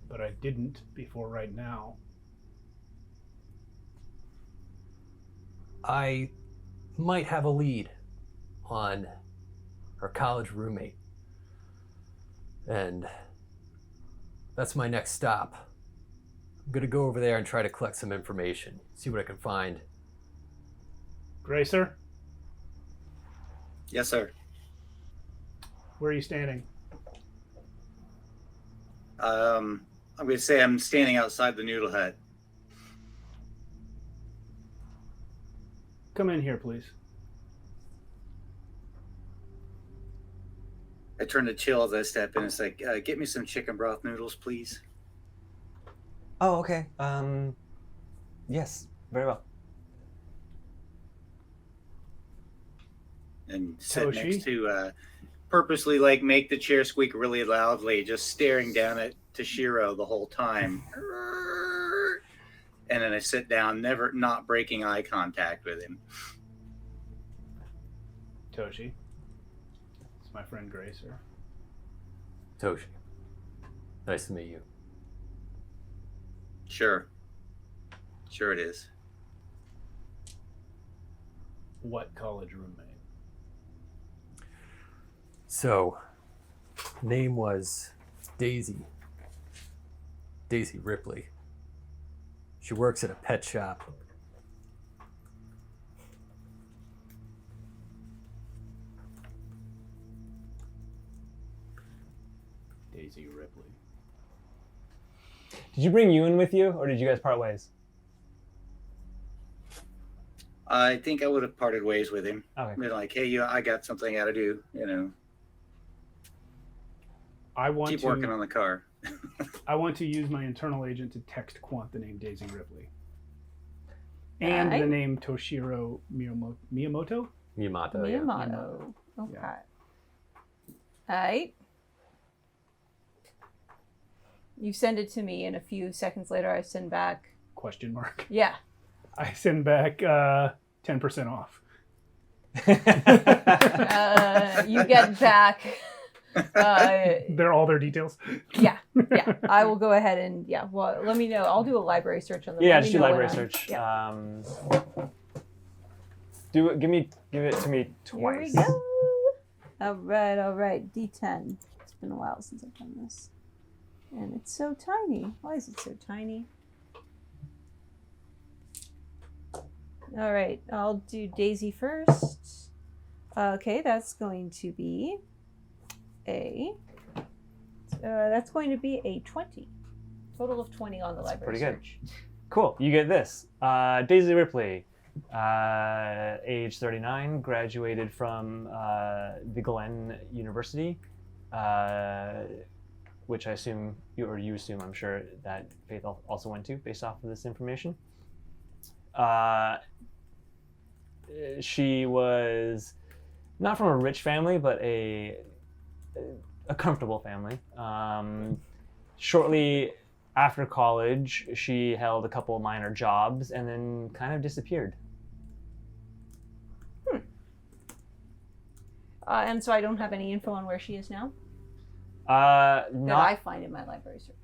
but I didn't before right now. I might have a lead on her college roommate. And that's my next stop. I'm gonna go over there and try to collect some information, see what I can find. Gracer, Yes, sir. where are you standing? I'm going to say I'm standing outside the noodle hut. Come in here, please. I turn to Chill as I step in. It's like, get me some chicken broth noodles, please. Oh, okay. Yes, very well. And sit Toshi? next to, purposely like make the chair squeak really loudly, just staring down at Toshiro the whole time. And then I sit down, never not breaking eye contact with him. Toshi. It's my friend Gracer. Toshi, nice to meet you. Sure it is. What college roommate? So, name was Daisy Ripley. She works at a pet shop. Daisy Ripley. Did you bring Ewan with you, or did you guys part ways? I think I would have parted ways with him. Okay. Been like, hey, I got something I got to do. I want Keep to working on the car. I want to use my internal agent to text Quant the name Daisy Ripley. And the name Toshiro Miyamoto? Miyamoto, yeah. Miyamoto. Okay. Yeah. Alright. You send it to me, and a few seconds later I send back. Question mark. Yeah. I send back 10% off. You get back. They're all their details. Yeah. I will go ahead and well, let me know. I'll do a library search on them. Yeah, Let just me do know library when search. Yeah. Give it to me twice. Here we go. All right. D10. It's been a while since I've done this, and it's so tiny. Why is it so tiny? All right, I'll do Daisy first. Okay, that's going to be a 20. Total of 20 on the library pretty good. search. Cool. You get this. Daisy Ripley, age 39, graduated from the Glen University, which I assume you assume, I'm sure, that Faith also went to, based off of this information. She was not from a rich family, but a comfortable family. Shortly after college, she held a couple of minor jobs and then kind of disappeared. And so I don't have any info on where she is now Not that I find in my library search.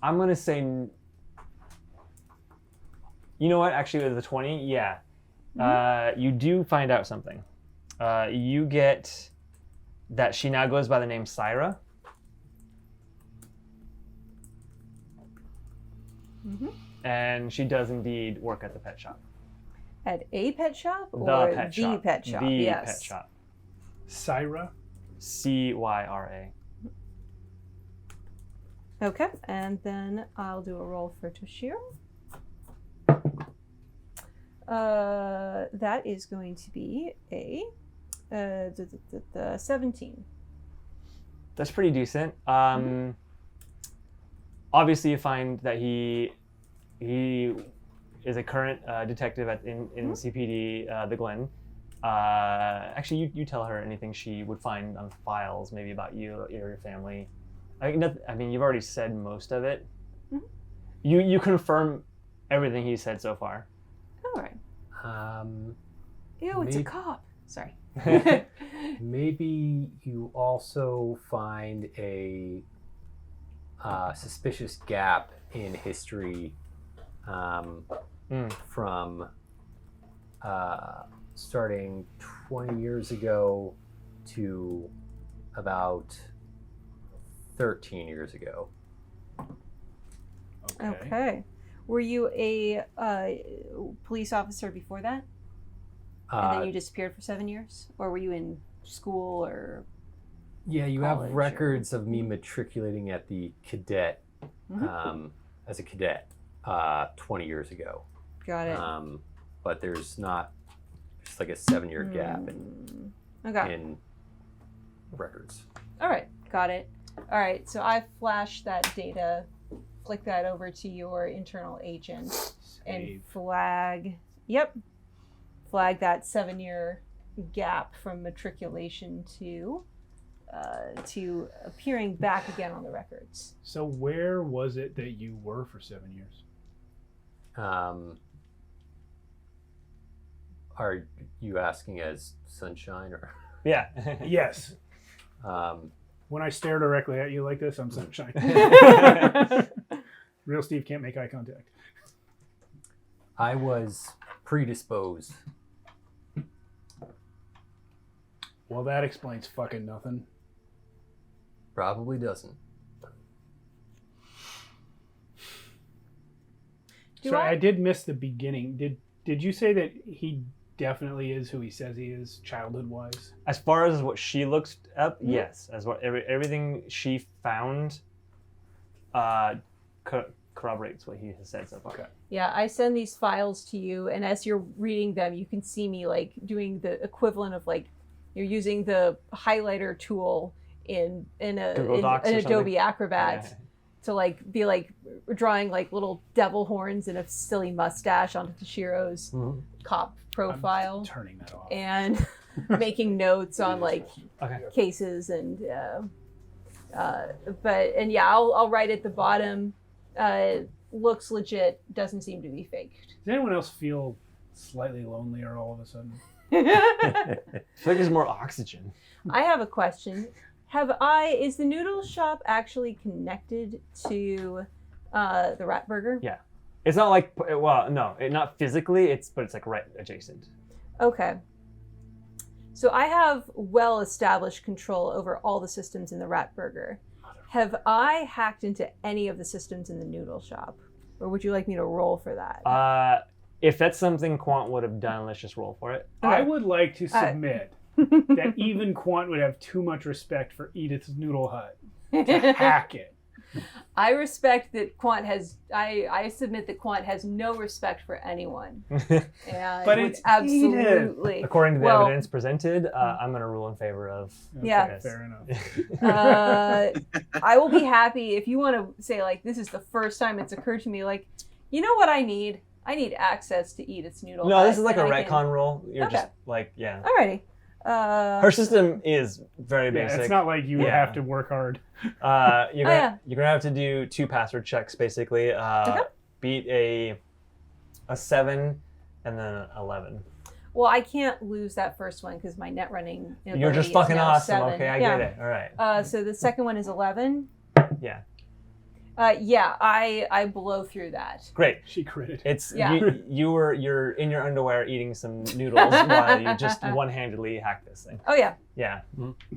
I'm gonna say, you know what? Actually, with the 20, yeah, you do find out something. You get that she now goes by the name Syra. Mm-hmm. And she does indeed work at the pet shop. At a pet shop or The pet the shop. pet shop? The Yes. pet shop. Syra. Cyra. Okay, and then I'll do a roll for Toshiro. That is going to be a 17. That's pretty decent. Obviously, you find that he is a current detective in CPD, the Glen. Actually, you tell her anything she would find on files, maybe about you or your family. I mean, you've already said most of it. Mm-hmm. You confirm everything he said so far. All right. Um, Ew, it's a Maybe- cop. Sorry. Maybe you also find a suspicious gap in history from starting 20 years ago to about 13 years ago. Okay. Were you a police officer before that? And then you disappeared for 7 years? Or were you in school or Yeah, you college have records of me matriculating at the cadet as a cadet 20 years ago. Got it. But there's not just like a 7-year gap in records. All right, got it. All right, so I flash that data, flick that over to your internal agent, and flag that 7-year gap from matriculation to appearing back again on the records. So where was it that you were for 7 years? Are you asking as Sunshine or? Yeah. Yes. When I stare directly at you like this, I'm Sunshine. Real Steve can't make eye contact. I was predisposed. Well, that explains fucking nothing. Probably doesn't. I did miss the beginning. Did you say that he definitely is who he says he is, childhood-wise? As far as what she looks up, yes. As what everything she found corroborates what he has said so far. Okay. Yeah, I send these files to you, and as you're reading them, you can see me like doing the equivalent of like you're using the highlighter tool in an Adobe Acrobat to like be like drawing like little devil horns and a silly mustache onto Tashiro's cop profile. I'm turning that off. And making notes on like cases and I'll write at the bottom. Looks legit. Doesn't seem to be faked. Does anyone else feel slightly lonelier all of a sudden? I feel like there's more oxygen. I have a question. Is the noodle shop actually connected to the Rat Burger? Yeah. It's not like, well, no, not physically, but it's like right adjacent. Okay. So I have well-established control over all the systems in the Rat Burger. Have I hacked into any of the systems in the noodle shop? Or would you like me to roll for that? If that's something Quant would have done, let's just roll for it. I would like to submit that even Quant would have too much respect for Edith's Noodle Hut to hack it. I respect that Quant has. I submit that Quant has no respect for anyone. And but it's absolutely Edith. According to the evidence presented, I'm going to rule in favor of. Yeah, fair enough. I will be happy if you want to say like this is the first time it's occurred to me. Like, you know what I need? I need access to Edith's Noodle. No, this is like a retcon roll. You're just like Alrighty. Her system is very basic. It's not like you have to work hard. You're gonna have to do 2 password checks basically. Beat a 7 and then an 11. Well, I can't lose that first one because my net running. You're just fucking awesome. 7. Okay, I get it. All right. So the second one is 11. Yeah. I blow through that. Great. She critted. It's you're in your underwear eating some noodles while you just one-handedly hack this thing. Oh yeah. Yeah. Mm-hmm.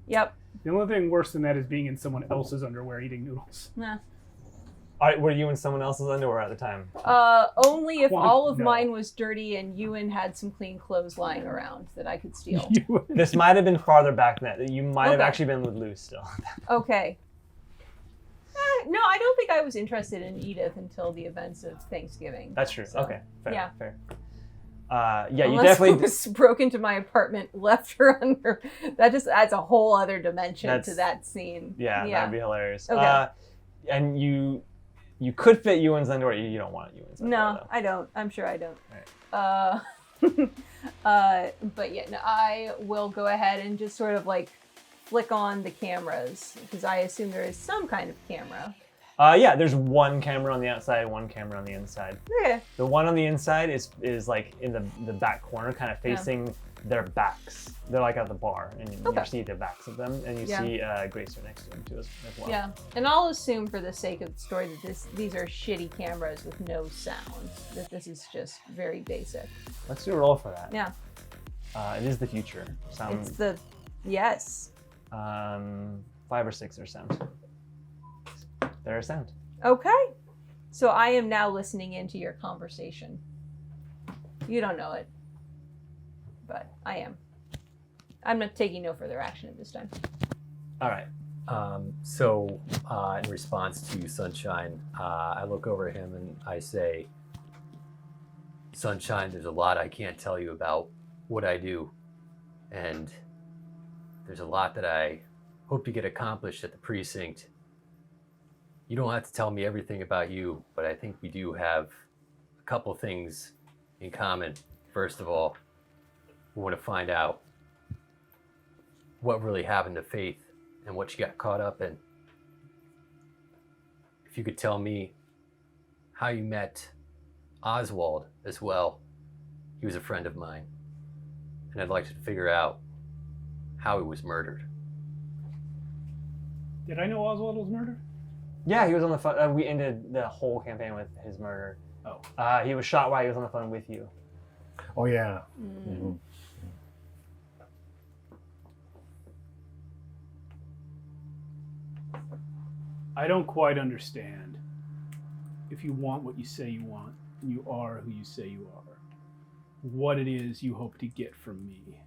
Yep. The only thing worse than that is being in someone else's underwear eating noodles. Nah. Were you in someone else's underwear at the time? Only if all of mine was dirty and Ewan had some clean clothes lying around that I could steal. This might have been farther back than that. You might have actually been with Lou still. Okay. No, I don't think I was interested in Edith until the events of Thanksgiving. That's true. So, okay. Fair. Yeah. Fair. Unless you definitely Lewis broke into my apartment, left her under. That just adds a whole other dimension to that scene. Yeah, that'd be hilarious. Okay. And you could fit Ewan's underwear. You don't want Ewan's underwear. No, though. I don't. I'm sure I don't. Right. But yeah, no, I will go ahead and just sort of like flick on the cameras because I assume there is some kind of camera. Yeah, there's one camera on the outside, one camera on the inside. Okay. The one on the inside is like in the back corner, kind of facing their backs. They're like at the bar, and Okay. you see the backs of them, and you Yeah. see Gracer next to them too as well. Yeah, and I'll assume for the sake of the story that these are shitty cameras with no sound. That this is just very basic. Let's do a roll for that. Yeah, It is the future. Sound. it's the yes. 5 or 6 are sound. They're a sound. Okay, so I am now listening into your conversation. You don't know it, but I am. I'm not taking no further action at this time. All right. So, in response to Sunshine, I look over at him and I say, Sunshine, there's a lot I can't tell you about what I do. And there's a lot that I hope to get accomplished at the precinct. You don't have to tell me everything about you, but I think we do have a couple things in common. First of all, we want to find out what really happened to Faith and what she got caught up in. If you could tell me how you met Oswald as well. He was a friend of mine. And I'd like to figure out how he was murdered. Did I know Oswald was murdered? Yeah, he was on the phone. We ended the whole campaign with his murder. Oh. He was shot while he was on the phone with you. Oh yeah. Mm. I don't quite understand. If you want what you say you want, and you are who you say you are, what it is you hope to get from me.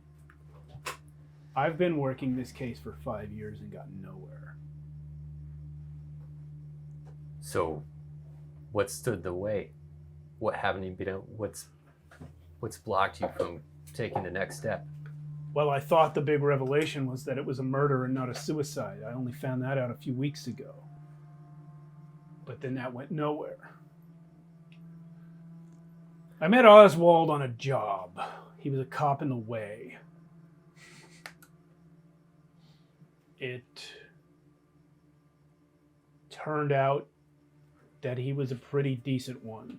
I've been working this case for 5 years and gotten nowhere. So, what stood the way? What haven't you been? What's blocked you from taking the next step? Well, I thought the big revelation was that it was a murder and not a suicide. I only found that out a few weeks ago. But then that went nowhere. I met Oswald on a job. He was a cop in the way. It turned out that he was a pretty decent one.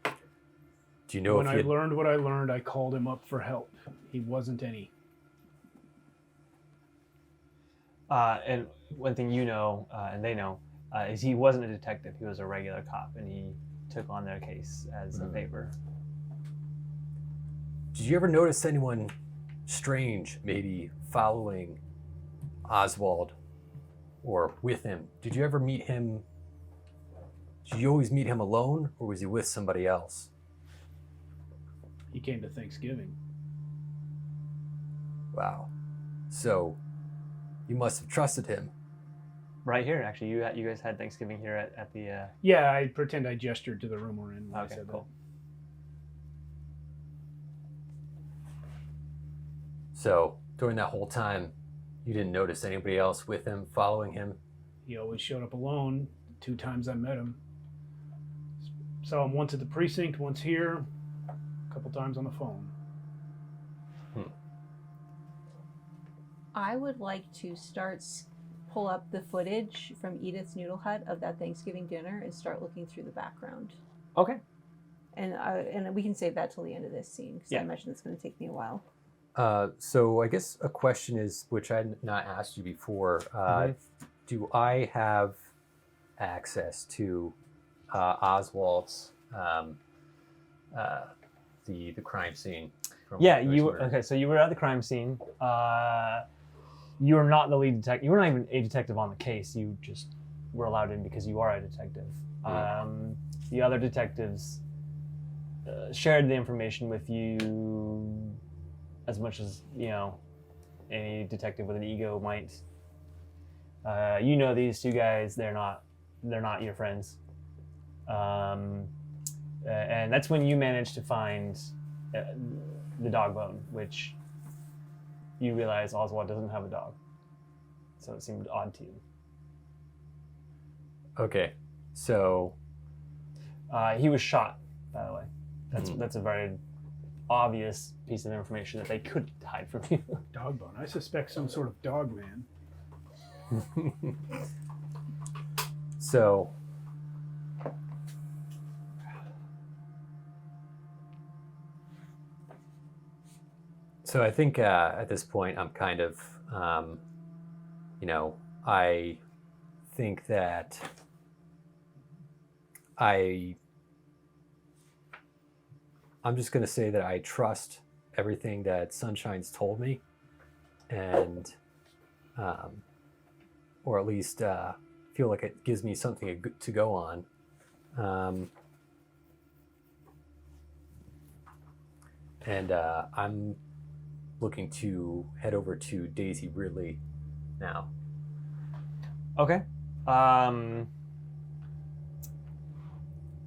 Do you know When if I you learned what I learned, I called him up for help. He wasn't any. And one thing you know, and they know, is he wasn't a detective. He was a regular cop, and he took on their case as a favor. Did you ever notice anyone strange maybe following Oswald or with him? Did you ever meet him? Did you always meet him alone, or was he with somebody else? He came to Thanksgiving. Wow. So, you must have trusted him. Right here, actually, you guys had Thanksgiving here at the. Yeah, I pretend I gestured to the room we're in when I Okay, said cool. So, during that whole time, you didn't notice anybody else with him, following him? that. He always showed up alone. 2 times I met him. Saw him once at the precinct, once here, a couple times on the phone. I would like to pull up the footage from Edith's Noodle Hut of that Thanksgiving dinner and start looking through the background. Okay. And we can save that till the end of this scene because Yeah. I imagine it's going to take me a while. So I guess a question is, which I had not asked you before, do I have access to Oswald's the crime scene? From Yeah, where he was you murdered? okay? So you were at the crime scene. You are not the lead detective. You were not even a detective on the case. You just were allowed in because you are a detective. The other detectives shared the information with you as much as any detective with an ego might. You know these 2 guys. They're not your friends. And that's when you managed to find the dog bone, which you realize Oswald doesn't have a dog. So it seemed odd to you. Okay, so He was shot, by the way. That's a very obvious piece of information that they could hide from you. Dog bone. I suspect some sort of dog man. So, So I think at this point I'm kind of, I think that I'm just going to say that I trust everything that Sunshine's told me, and or at least feel like it gives me something to go on. And I'm looking to head over to Daisy Ridley now. Okay.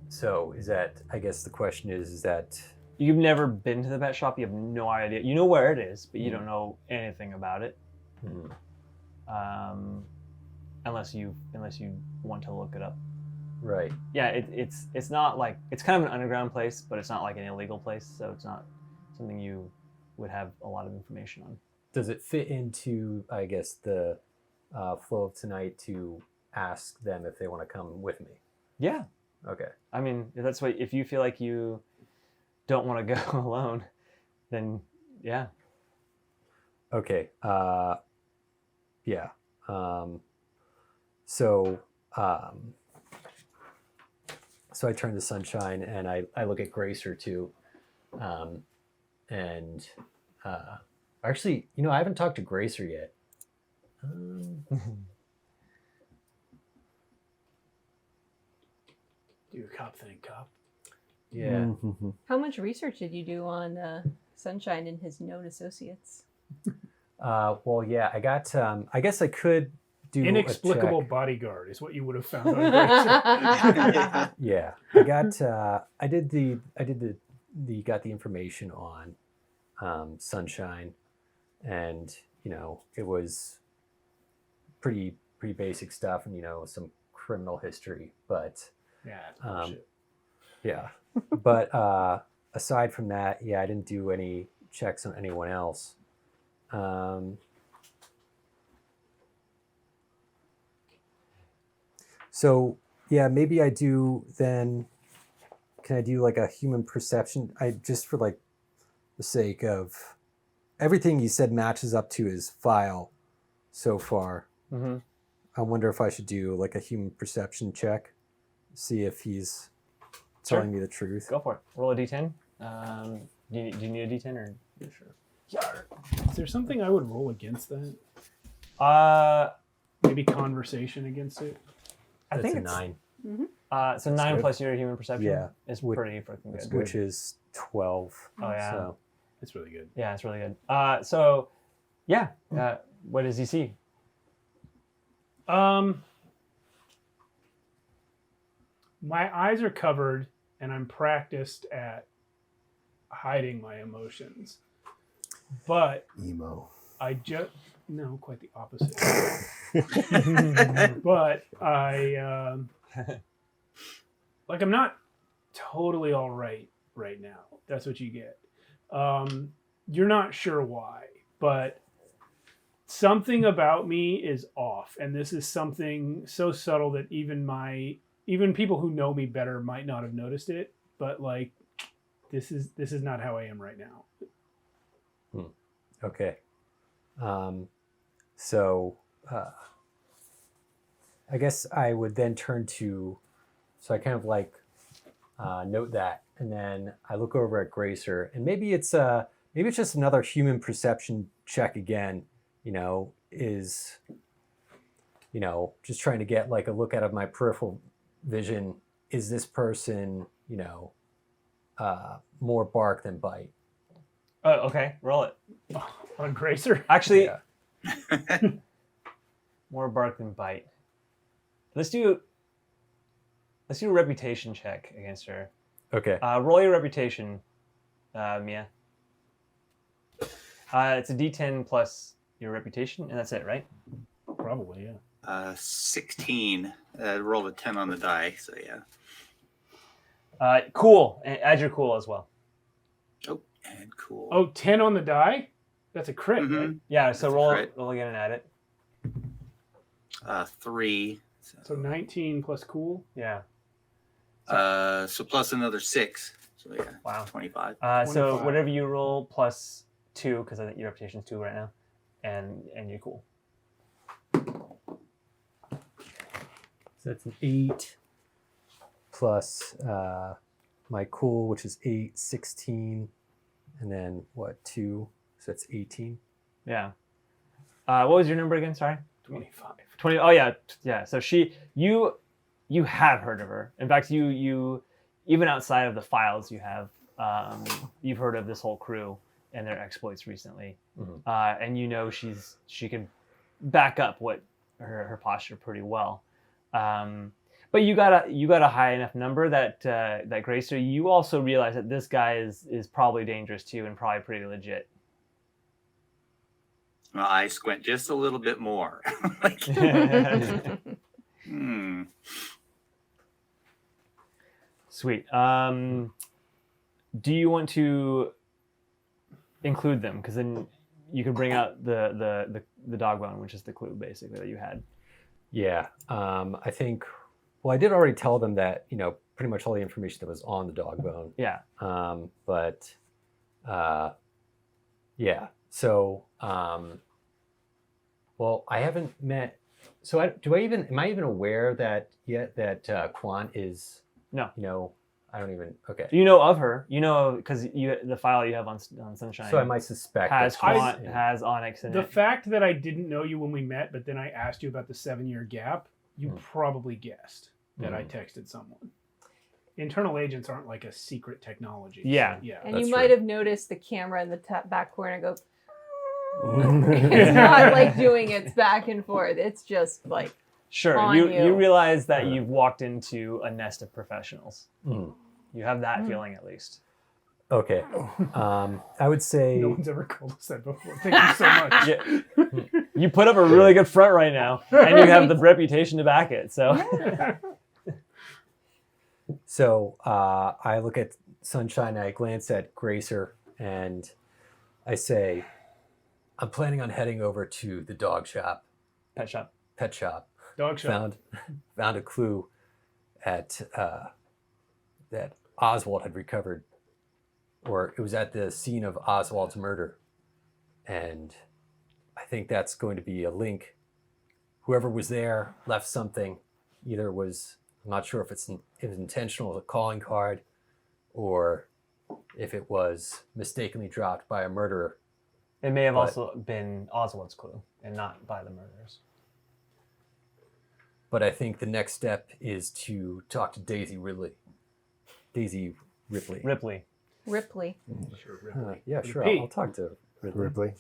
So is that, I guess the question is that... You've never been to the pet shop, you have no idea. You know where it is, but you don't know anything about it. Unless you want to look it up. Right. Yeah, it's not like, it's kind of an underground place, but it's not like an illegal place, so it's not something you would have a lot of information on. Does it fit into, I guess, the flow of tonight to ask them if they want to come with me? Yeah. Okay. I mean, that's what, if you feel like you don't want to go alone, then yeah. Okay. Yeah. So I turn to Sunshine and I look at Gracer too. Actually, I haven't talked to Gracer yet. Do a cop thing, cop. Yeah. How much research did you do on Sunshine and his known associates? Well, yeah, I got. I guess I could do Inexplicable bodyguard is what you would have found on Gracer. Yeah, I got. Got the information on Sunshine, and it was pretty basic stuff, and some criminal history, but Yeah, that's bullshit. yeah. But aside from that, yeah, I didn't do any checks on anyone else. So yeah, maybe I do then. Can I do like a human perception? I just for like the sake of everything you said matches up to his file so far. Mm-hmm. I wonder if I should do like a human perception check, see if he's telling me the truth. Go for it. Roll a d10. Do you need a d10 or? Sure. Is there something I would roll against that? Maybe conversation against it? I think a it's 9. So 9 good. plus your human perception. Yeah. Is pretty freaking good. Which is 12. Oh yeah. So. It's really good. Yeah, it's really good. So yeah. What does he see? My eyes are covered and I'm practiced at hiding my emotions. But Emo. no, quite the opposite. But I'm not totally all right now. That's what you get. You're not sure why, but something about me is off, and this is something so subtle that even people who know me better might not have noticed it. But like, this is not how I am right now. Okay. So I guess I would then turn to, so I kind of like note that, and then I look over at Gracer, and maybe it's just another human perception check again. Is just trying to get like a look out of my peripheral vision. Is this person more bark than bite? Oh, okay. Roll it. On Gracer? Actually, Yeah. more bark than bite. Let's do a reputation check against her. Okay. Roll your reputation, Mia. It's a D10 plus your reputation, and that's it, right? Probably, yeah. 16. Rolled a 10 on the die, so yeah. Cool. And add your cool as well. Oh, and cool. Oh, 10 on the die? That's a crit, Mhm. right? Yeah, so That's roll correct. roll again and add it. 3. So 19 plus cool. Yeah. So plus another 6. So yeah. Wow. 25. So 25. whatever you roll plus 2 because I think your reputation's 2 right now, and you're cool. So that's an 8 plus my cool, which is 8, 16, and then what, 2? So that's 18. Yeah. What was your number again? Sorry. 25. 20. Oh yeah, yeah. So you have heard of her. In fact, you even outside of the files you have, you've heard of this whole crew and their exploits recently, and you know she can back up what her posture pretty well. But you got a high enough number that Gracer, you also realize that this guy is probably dangerous too and probably pretty legit. Well, I squint just a little bit more. Like, Sweet. Do you want to include them? Because then you can bring out the dog bone, which is the clue basically that you had. Yeah. I think. Well, I did already tell them that pretty much all the information that was on the dog bone. Yeah. Yeah. So. Well, I haven't met. So am I even aware that yet that Quan is? No. I don't even. Okay. You know of her. You know because the file you have on Sunshine. So I might suspect has that Quan, has Onyx in The it. fact that I didn't know you when we met, but then I asked you about the 7-year gap, you probably guessed that I texted someone. Internal agents aren't like a secret technology. Yeah. So, yeah. And That's you true. might have noticed the camera in the back corner go. It's not like doing its back and forth. It's just like Sure. on You you. realize that you've walked into a nest of professionals. Mm. You have that feeling at least. Okay. I would say. No one's ever called us that before. Thank you so much. Yeah. You put up a really good front right now, and you have the reputation to back it. So. So I look at Sunshine, I glance at Gracer, and I say, I'm planning on heading over to the dog shop. Pet shop. Pet shop. Dog shop. Found a clue at that Oswald had recovered, or it was at the scene of Oswald's murder. And I think that's going to be a link. Whoever was there left something, either was, I'm not sure if it was intentional as a calling card or if it was mistakenly dropped by a murderer. It may have also been Oswald's clue and not by the murderers. But I think the next step is to talk to Daisy Ripley. Ripley. Sure, Ripley. Yeah, sure. P. I'll talk to Ripley.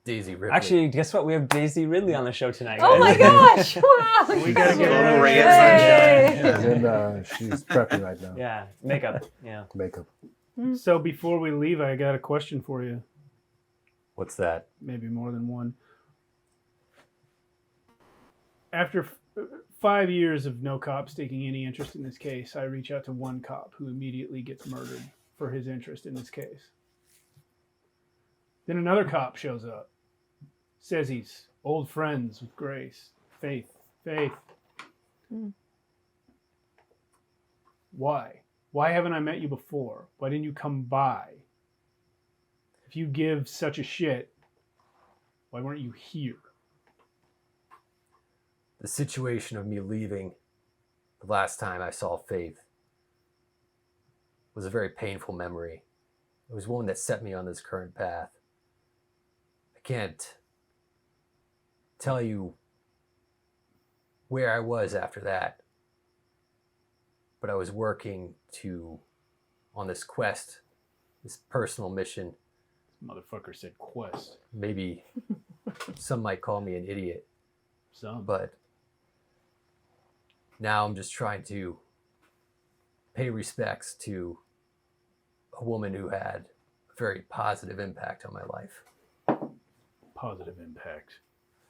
Daisy Ripley. Actually, guess what? We have Daisy Ridley on the show tonight. Oh my gosh! Wow. We gotta get Little her. ray of Yay. She's prepping right now. Yeah, makeup. Yeah. Makeup. So before we leave, I got a question for you. What's that? Maybe more than one. After 5 years of no cops taking any interest in this case, I reach out to one cop who immediately gets murdered for his interest in this case. Then another cop shows up, says he's old friends with Grace. Faith. Why? Why haven't I met you before? Why didn't you come by? If you give such a shit, why weren't you here? The situation of me leaving the last time I saw Faith was a very painful memory. It was one that set me on this current path. I can't tell you where I was after that, but I was working on this quest, this personal mission. Motherfucker said quest. Maybe some might call me an idiot, Some. but now I'm just trying to pay respects to a woman who had a very positive impact on my life. Positive impact.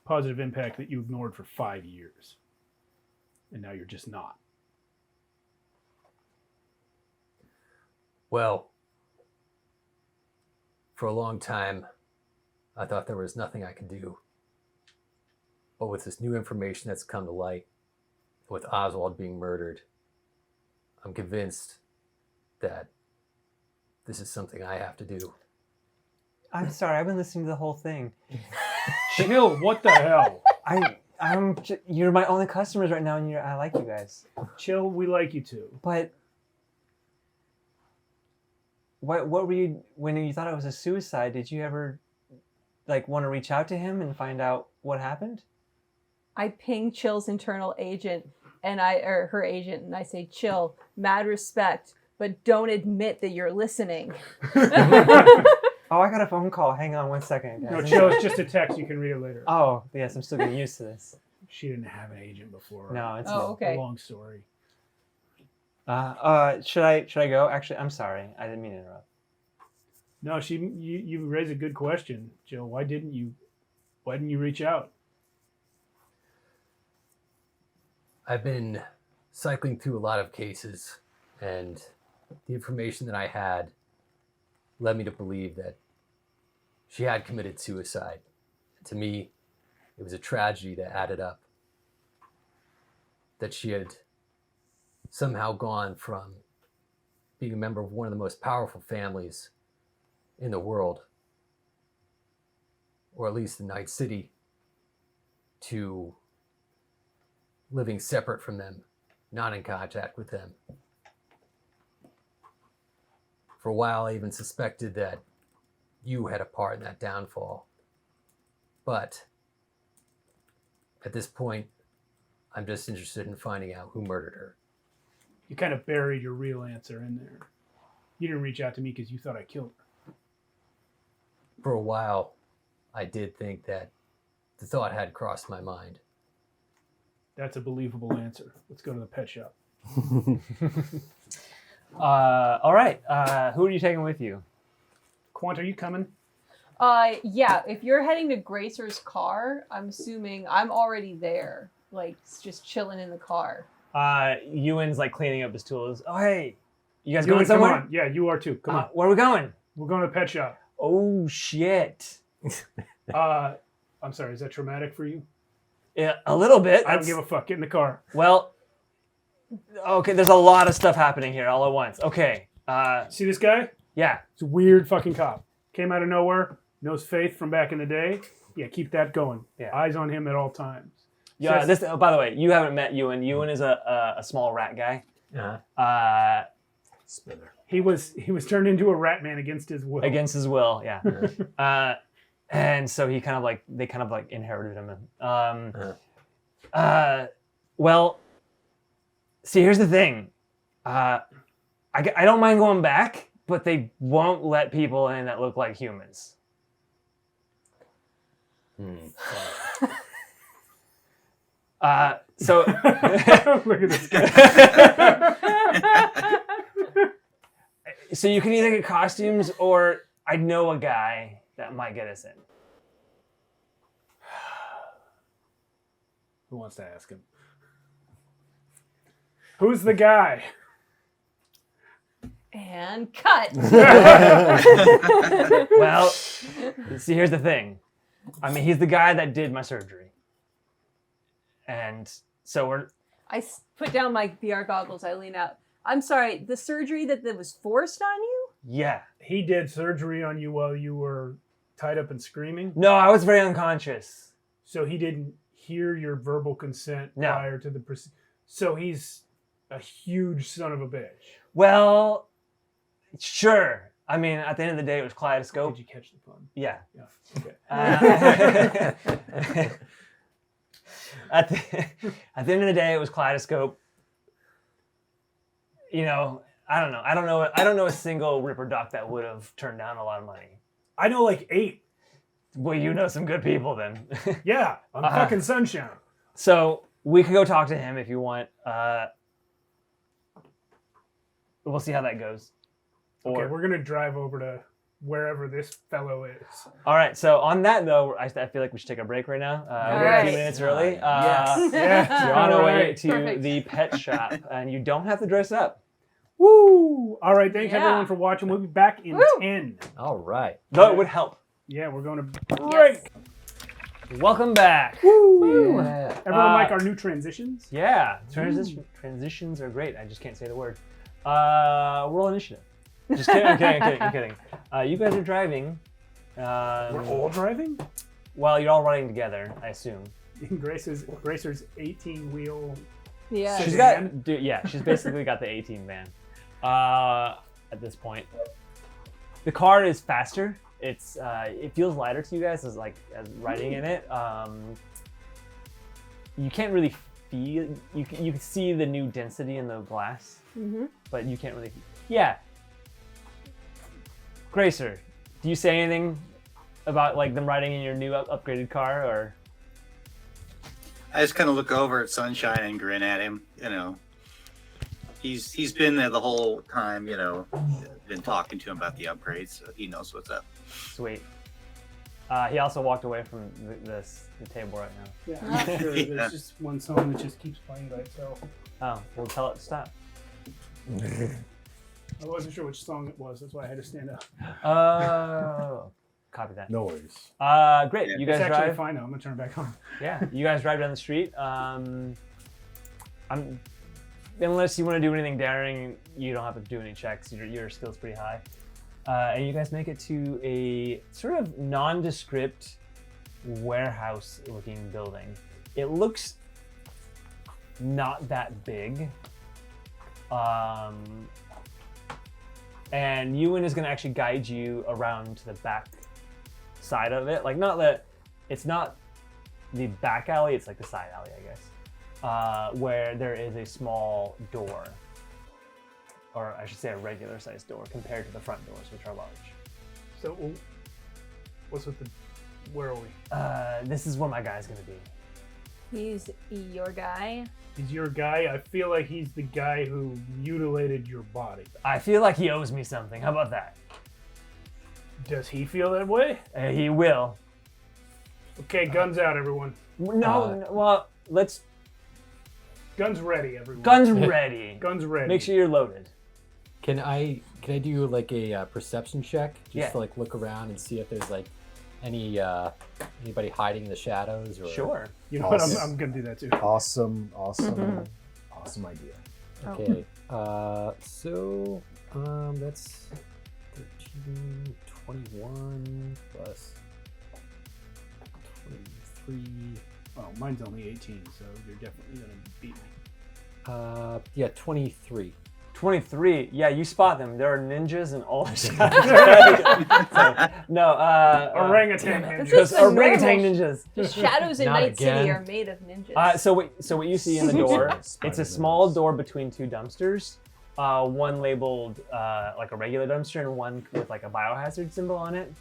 Positive impact that you ignored for 5 years. And now you're just not. Well, for a long time, I thought there was nothing I could do. But with this new information that's come to light, with Oswald being murdered, I'm convinced that this is something I have to do. I'm sorry. I've been listening to the whole thing. Chill. What the hell? You're my only customers right now, and I like you guys. Chill. We like you too. But what were you when you thought it was a suicide? Did you ever want to reach out to him and find out what happened? I ping Chill's internal agent or her agent, and I say, Chill, mad respect, but don't admit that you're listening. Oh, I got a phone call. Hang on 1 second, guys. No, Chill. It's just a text. You can read it later. Oh, yes, I'm still getting used to this. She didn't have an agent before. No, it's okay. a long story. Should I go? Actually, I'm sorry. I didn't mean to interrupt. No, you raised a good question, Jill. Why didn't you reach out? I've been cycling through a lot of cases, and the information that I had led me to believe that she had committed suicide. To me, it was a tragedy that added up. That she had somehow gone from being a member of one of the most powerful families in the world, or at least in Night City, to living separate from them, not in contact with them. For a while, I even suspected that you had a part in that downfall. But at this point, I'm just interested in finding out who murdered her. You kind of buried your real answer in there. You didn't reach out to me because you thought I killed her. For a while, I did think that the thought had crossed my mind. That's a believable answer. Let's go to the pet shop. All right. Who are you taking with you? Quant, are you coming? Yeah, if you're heading to Gracer's car, I'm assuming I'm already there, just chilling in the car. Ewan's cleaning up his tools. Oh, hey, you guys Ewan, going somewhere? come on. Yeah, you are too. Come on. Where are we going? We're going to the pet shop. Oh, shit. I'm sorry, is that traumatic for you? Yeah, a little bit. I don't give a fuck. Get in the car. Well, okay, there's a lot of stuff happening here all at once. Okay. See this guy? Yeah. It's a weird fucking cop. Came out of nowhere. Knows Faith from back in the day. Yeah, keep that going. Yeah. Eyes on him at all times. Yeah. By the way, you haven't met Ewan. Ewan is a small rat guy. Uh-huh. Spinner. He was turned into a rat man against his will. Against his will, yeah. And so they kind of inherited him. Well, see, here's the thing. I don't mind going back, but they won't let people in that look like humans. So look at this guy. So you can either get costumes, or I know a guy that might get us in. Who wants to ask him? Who's the guy? And cut. Well, see, here's the thing. I mean, he's the guy that did my surgery. And so I put down my VR goggles. I lean out. I'm sorry, the surgery that was forced on you? Yeah. He did surgery on you while you were tied up and screaming? No, I was very unconscious. So he didn't hear your verbal consent prior to the So he's a huge son of a bitch. Well, sure. I mean, at the end of the day, it was Kaleidoscope. Did you catch the pun? Yeah. Okay. At the end of the day, it was Kaleidoscope. You know, I don't know. I don't know a single Ripper Duck that would have turned down a lot of money. I know like 8. Well, you know some good people then. Yeah, I'm fucking Sunshine. So we could go talk to him if you want. We'll see how that goes. Okay, we're gonna drive over to wherever this fellow is. All right. So on that though, I feel like we should take a break right now. We're a few minutes early. Yes. You're on our way Alright. to the pet shop, and you don't have to dress up. Woo! All right, thanks Yeah. everyone for watching. We'll be back in Woo! 10. All right. Though it would help. Yeah, we're going to break. Welcome back. Woo! Yeah. Everyone like our new transitions? Yeah, transitions are great. I just can't say the word. Roll initiative. Just kidding. I'm kidding. You guys are driving We're all driving? Well, you're all running together, I assume. Gracer's 18-wheel. Yeah. She's Sedan? got, she's basically got the 18 van. At this point, the car is faster. It's it feels lighter to you guys as riding in it. You can't really feel. You can see the new density in the glass, but you can't really. Yeah. Gracer, do you say anything about them riding in your new upgraded car, or? I just kind of look over at Sunshine and grin at him. You know, he's been there the whole time. You know, been talking to him about the upgrades, so he knows what's up. Sweet. He also walked away from the table right now. Yeah, I'm sure. There's just one song that just keeps playing by itself. Oh, we'll tell it to stop. I wasn't sure which song it was. That's why I had to stand up. Copy that. No worries. Great. You It's guys actually drive. fine now. I'm gonna turn it back on. Yeah, you guys drive down the street. Unless you want to do anything daring, you don't have to do any checks. Your skill's pretty high. And you guys make it to a sort of nondescript warehouse-looking building. It looks not that big. And Ewan is going to actually guide you around to the back side of it. It's not the back alley, it's like the side alley, I guess. Where there is a small door. Or I should say a regular sized door compared to the front doors, which are large. So, what's with the? Where are we? This is where my guy's gonna be. He's your guy. He's your guy. I feel like he's the guy who mutilated your body. I feel like he owes me something. How about that? Does he feel that way? He will. Okay, guns out, everyone. Well, let's. Guns ready, everyone. Guns ready. Guns ready. Make sure you're loaded. Can I do like a perception check just Yeah. to look around and see if there's anybody hiding in the shadows? Or Sure. You know what? Awesome. I'm gonna do that too. Awesome idea. Okay. So that's 13, 21 plus 23. Oh, mine's only 18, so you're definitely gonna beat me. Yeah, 23. 23. Yeah, you spot them. There are ninjas in all the shadows. Orangutan This ninjas. is the Orangutan normal- ninjas. The shadows in Not Night City again. are made of ninjas. So what you see in the door, it's a Spider-Man. small door between two dumpsters. One labeled like a regular dumpster and one with like a biohazard symbol on it.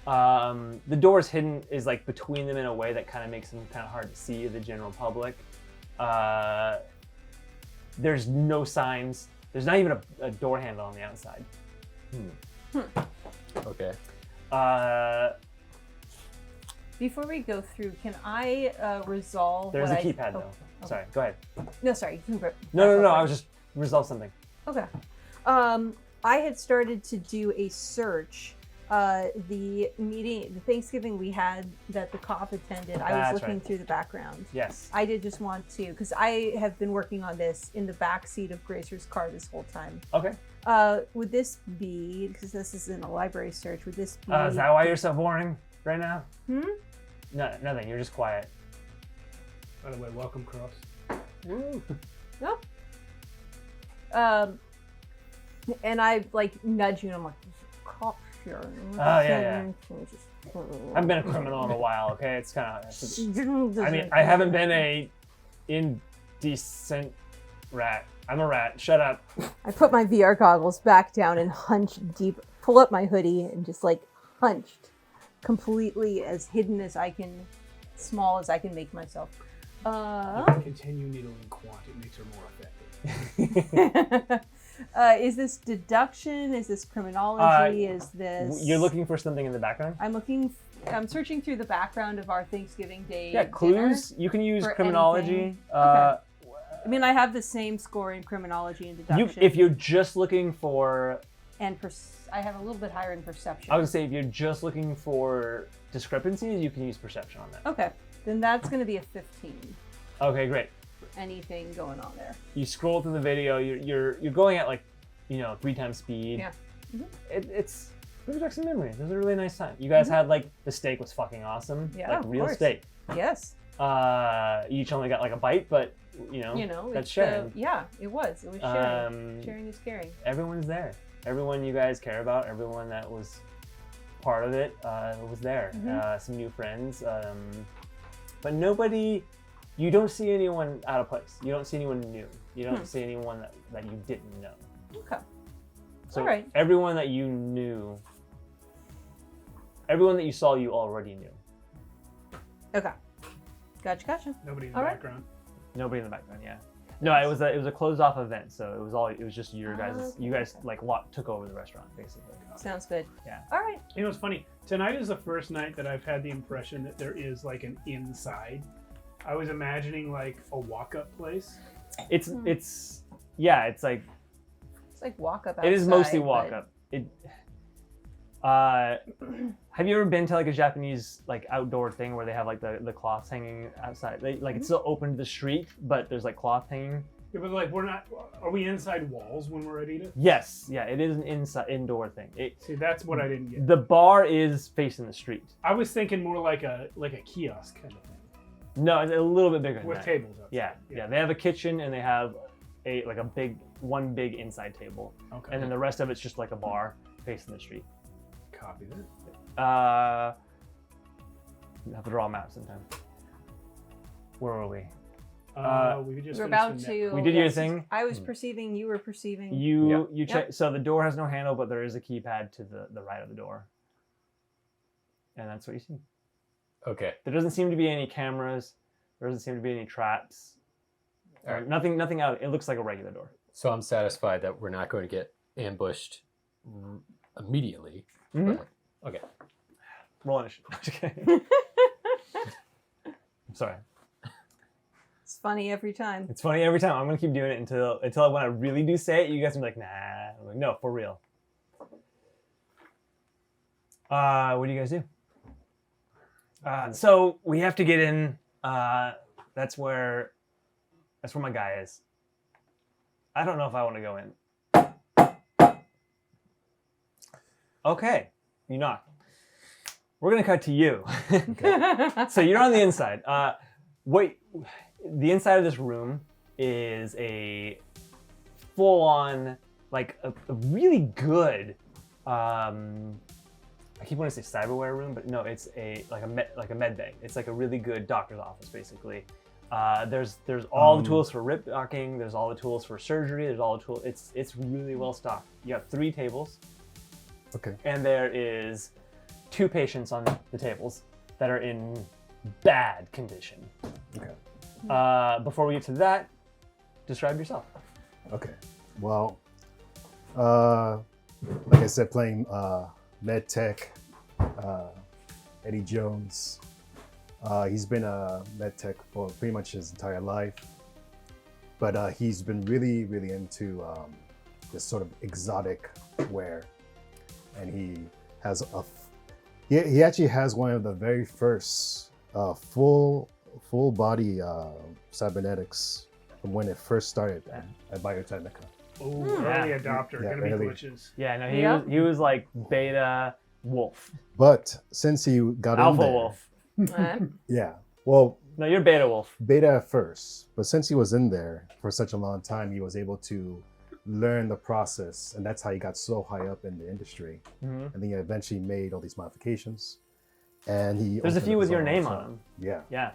The door is hidden, is like between them in a way that kind of makes them kind of hard to see the general public. There's no signs. There's not even a door handle on the outside. Okay. Before we go through, can I resolve? There's what a keypad though. okay. Sorry, go ahead. No, sorry. You can No. I was just resolve something. Okay. I had started to do a search. The Thanksgiving we had that the cop attended, I was That's looking right. through the background. Yes. I did just want to, because I have been working on this in the back seat of Gracer's car this whole time. Okay. Would this be, because this is in a library search, would this be... Is that why you're so boring right now? Hmm? No, nothing. You're just quiet. By the way, welcome, Cross. Woo. No. And I nudge you and I'm like, cop here. Oh, yeah. I've been a criminal in a while, okay? It's kind of... I mean, I haven't been a indecent rat. I'm a rat. Shut up. I put my VR goggles back down and hunched deep, pull up my hoodie and just hunched, completely as hidden as I can, small as I can make myself. You can continue needling Quant. It makes her more effective. Is this deduction? Is this criminology? Is this... You're looking for something in the background? I'm searching through the background of our Thanksgiving Day Yeah, clues. dinner You can use for criminology. anything. Okay. I mean, I have the same score in criminology and deduction. If you're just looking for... And I have a little bit higher in perception. I would say if you're just looking for discrepancies, you can use perception on that. Okay, then that's going to be a 15. Okay, great. Anything going on there? You scroll through the video. You're going at 3 times speed. Yeah. It's Those are some memories. It was a really nice time. You guys had like the steak was fucking awesome. Yeah, like of real course. steak. Yes. You each only got like a bite, but that's it's, sharing. yeah, it was. It was sharing. Sharing is caring. Everyone's there. Everyone you guys care about, everyone that was part of it was there. Some new friends, but nobody. You don't see anyone out of place. You don't see anyone new. You don't see anyone that you didn't know. Okay. So All right. everyone that you knew, everyone that you saw, you already knew. Okay. Gotcha. Nobody in the All right. background. Nobody in the background, yeah. No, it was a closed off event, so it was just your guys. You guys like took over the restaurant basically. Sounds good. Yeah. All right. You know, it's funny. Tonight is the first night that I've had the impression that there is like an inside. I was imagining like a walk-up place. It's like It's like walk up. it is mostly outside, walk but- up. Have you ever been to like a Japanese like outdoor thing where they have like the cloths hanging outside? It's still open to the street, but there's like cloth hanging. Yeah, but like are we inside walls when we're at Edith? Yes, yeah, it is an indoor thing. See, that's what I didn't get. The bar is facing the street. I was thinking more like a kiosk kind of thing. No, it's a little bit bigger than With that. tables outside. Yeah. They have a kitchen and they have one big inside table, Okay. and then the rest of it's just like a bar facing the street. Copy that. You have to draw a map sometime. Where were we? We just We're finished about the to. We did your yes, thing? I was perceiving. You were perceiving. You Yep. check. So the door has no handle, but there is a keypad to the right of the door, and that's what you see. Okay. There doesn't seem to be any cameras. There doesn't seem to be any traps. All right. Nothing out. It looks like a regular door. So I'm satisfied that we're not going to get ambushed immediately. Mhm. But- okay. Roll initiative. Just kidding. I'm sorry. It's funny every time. It's funny every time. I'm gonna keep doing it until when I really do say it, you guys are like, nah. I'm like, no, for real. What do you guys do? So we have to get in. That's where my guy is. I don't know if I want to go in. Okay, you knock. We're gonna cut to you. So you're on the inside. The inside of this room is a full-on, like a really good. I keep wanting to say cyberware room, but no, it's like a med bay. It's like a really good doctor's office, basically. There's all the tools for rip docking. There's all the tools for surgery. There's all the tools. It's really well stocked. You have 3 tables. Okay. And there is 2 patients on the tables that are in bad condition. Okay. Before we get to that, describe yourself. Okay. Well, like I said, playing med tech, Eddie Jones. He's been a med tech for pretty much his entire life, but he's been really, really into this sort of exotic wear, and he has he actually has one of the very first full body cybernetics from when it first started at Biotechnica. Oh, Yeah. early adopter. Yeah, Gonna be early. glitches. Yeah, no, Yep. he was like beta wolf, But since he got in alpha there, wolf. yeah, well, No, you're beta wolf. beta at first, but since he was in there for such a long time, he was able to learn the process, and that's how he got so high up in the industry. Mhm. And then he eventually made all these modifications. And he There's a opened few up with his your own name shop. on them. Yeah, Yeah.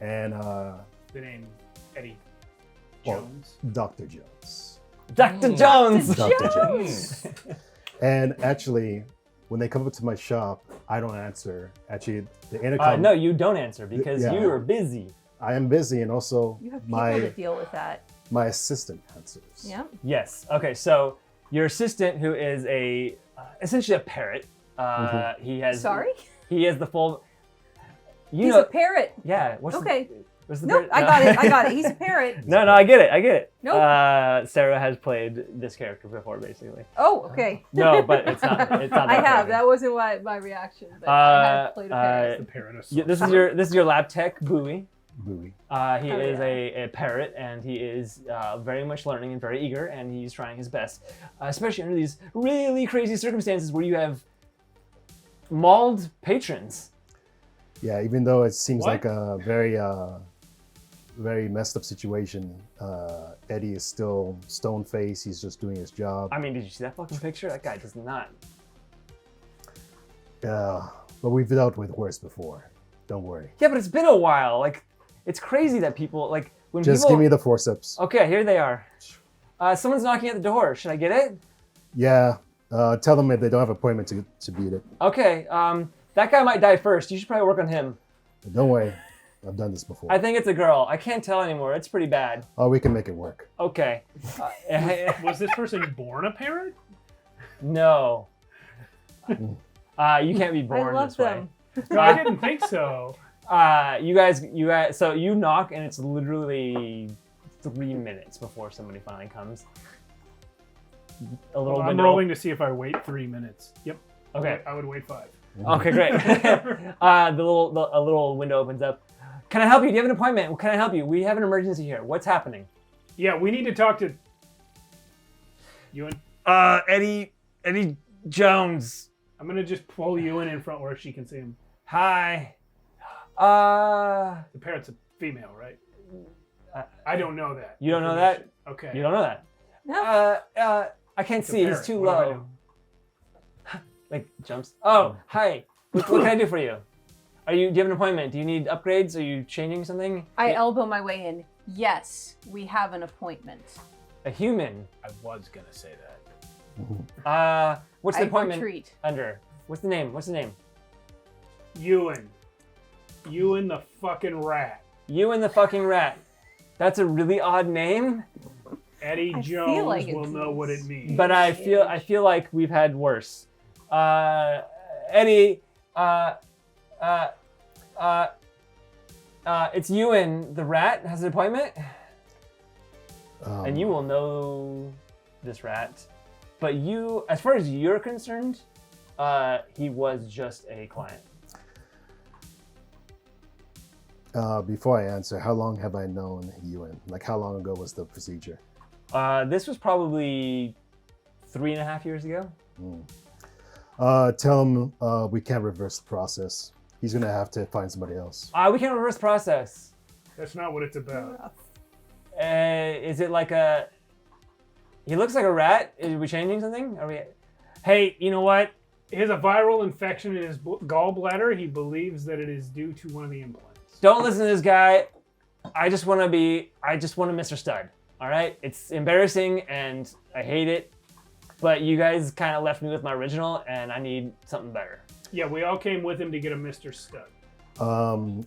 and The name Eddie Well, Jones. Dr. Jones. Dr. Jones. Dr. Jones. And actually, when they come up to my shop, I don't answer. Actually, the intercom. No, you don't answer because Yeah. you are busy. I am busy, and also You have people to my deal with that. my assistant answers. Yeah. Yes. Okay. So your assistant, who is essentially a parrot, he has. Sorry? He has the full. You He's know. a parrot. Yeah. What's Okay. what's the Nope, parrot? I No. got it. I got it. He's a parrot. No, I get it. Nope. Sarah has played this character before, basically. Oh, okay. No, but it's not. It's not. I that have. crazy. That wasn't my reaction, but I have played a parrot. The parrot. Yeah, this is your lab tech, Bowie. Buoy. He is a parrot, and he is very much learning and very eager, and he's trying his best, especially under these really crazy circumstances where you have mauled patrons. Yeah, even though it seems What? like a very messed up situation, Eddie is still stone-faced. He's just doing his job. I mean, did you see that fucking picture? That guy does not. Yeah, but we've dealt with worse before. Don't worry. Yeah, but it's been a while. Like, it's crazy that people, like, when Just people... give me the forceps. Okay, here they are. Someone's knocking at the door. Should I get it? Yeah, tell them if they don't have an appointment to beat it. Okay, that guy might die first. You should probably work on him. Don't worry, I've done this before. I think it's a girl. I can't tell anymore. It's pretty bad. Oh, we can make it work. Okay. Was this person born a parrot? No. You can't be I born love this them. No, I didn't think so. way. You guys, so you knock and it's literally 3 minutes before somebody finally comes. A little I'm window. rolling to see if I wait 3 minutes. Yep. Okay. I would wait 5. Okay, great. A little window opens up. Can I help you? Do you have an appointment? Can I help you? We have an emergency here. What's happening? Yeah, we need to talk to Ewan. Eddie Jones. I'm gonna just pull Ewan in front where she can see him. Hi. The parrot's a female, right? I don't know that. You don't know that? Okay. You don't know that? No. I can't It's a see. He's parrot. too What do I low. do? Like jumps. Oh, hi. What can I do for you? Do you have an appointment? Do you need upgrades? Are you changing something? I elbow my way in. Yes, we have an appointment. A human. I was gonna say that. What's the I appointment retreat. under? What's the name? Ewan. Ewan the fucking rat. You and the fucking rat. That's a really odd name, Eddie I feel Jones like will it's- know what it means. but I feel like we've had worse. Eddie, it's Ewan the rat has an appointment, and you will know this rat. But you, as far as you're concerned, he was just a client. Before I answer, how long have I known Ewan? Like, how long ago was the procedure? This was probably 3.5 years ago. Tell him we can't reverse the process. He's gonna have to find somebody else. We can't reverse process. That's not what it's about. Is it like a... He looks like a rat. Are we changing something? Are we... Hey, you know what? He has a viral infection in his gallbladder. He believes that it is due to one of the implants. Don't listen to this guy. I just want to Mr. Stud. All right? It's embarrassing and I hate it. But you guys kind of left me with my original and I need something better. Yeah, we all came with him to get a Mr. Stud.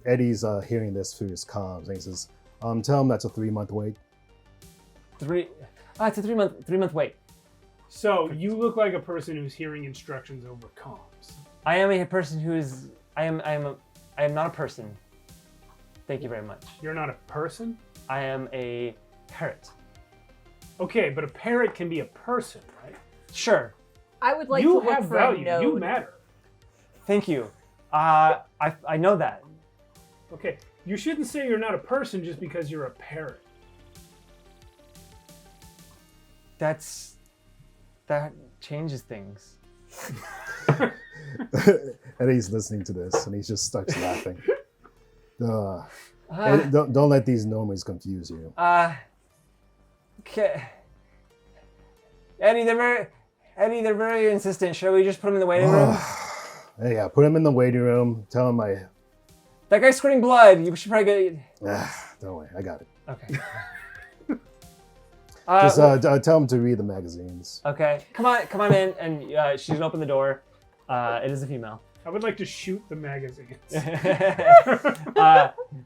Eddie's hearing this through his comms, and he says, "Tell him that's a 3-month wait." It's a 3-month wait. So you look like a person who's hearing instructions over comms. I am a person who is... I am not a person. Thank you very much. You're not a person? I am a parrot. Okay, but a parrot can be a person, right? Sure. I would like You to look have for value. a node. You matter. Thank you. I know that. Okay, you shouldn't say you're not a person just because you're a parrot. That changes things. Eddie's listening to this, and he just starts laughing. Eddie, don't let these normies confuse you. Okay. Eddie, they're very insistent. Shall we just put him in the waiting room? Yeah, put him in the waiting room. Tell him That guy's squirting blood. You should probably get... don't worry, I got it. Okay. Just tell him to read the magazines. Okay. Come on in. And she's gonna open the door. It is a female. I would like to shoot the magazines.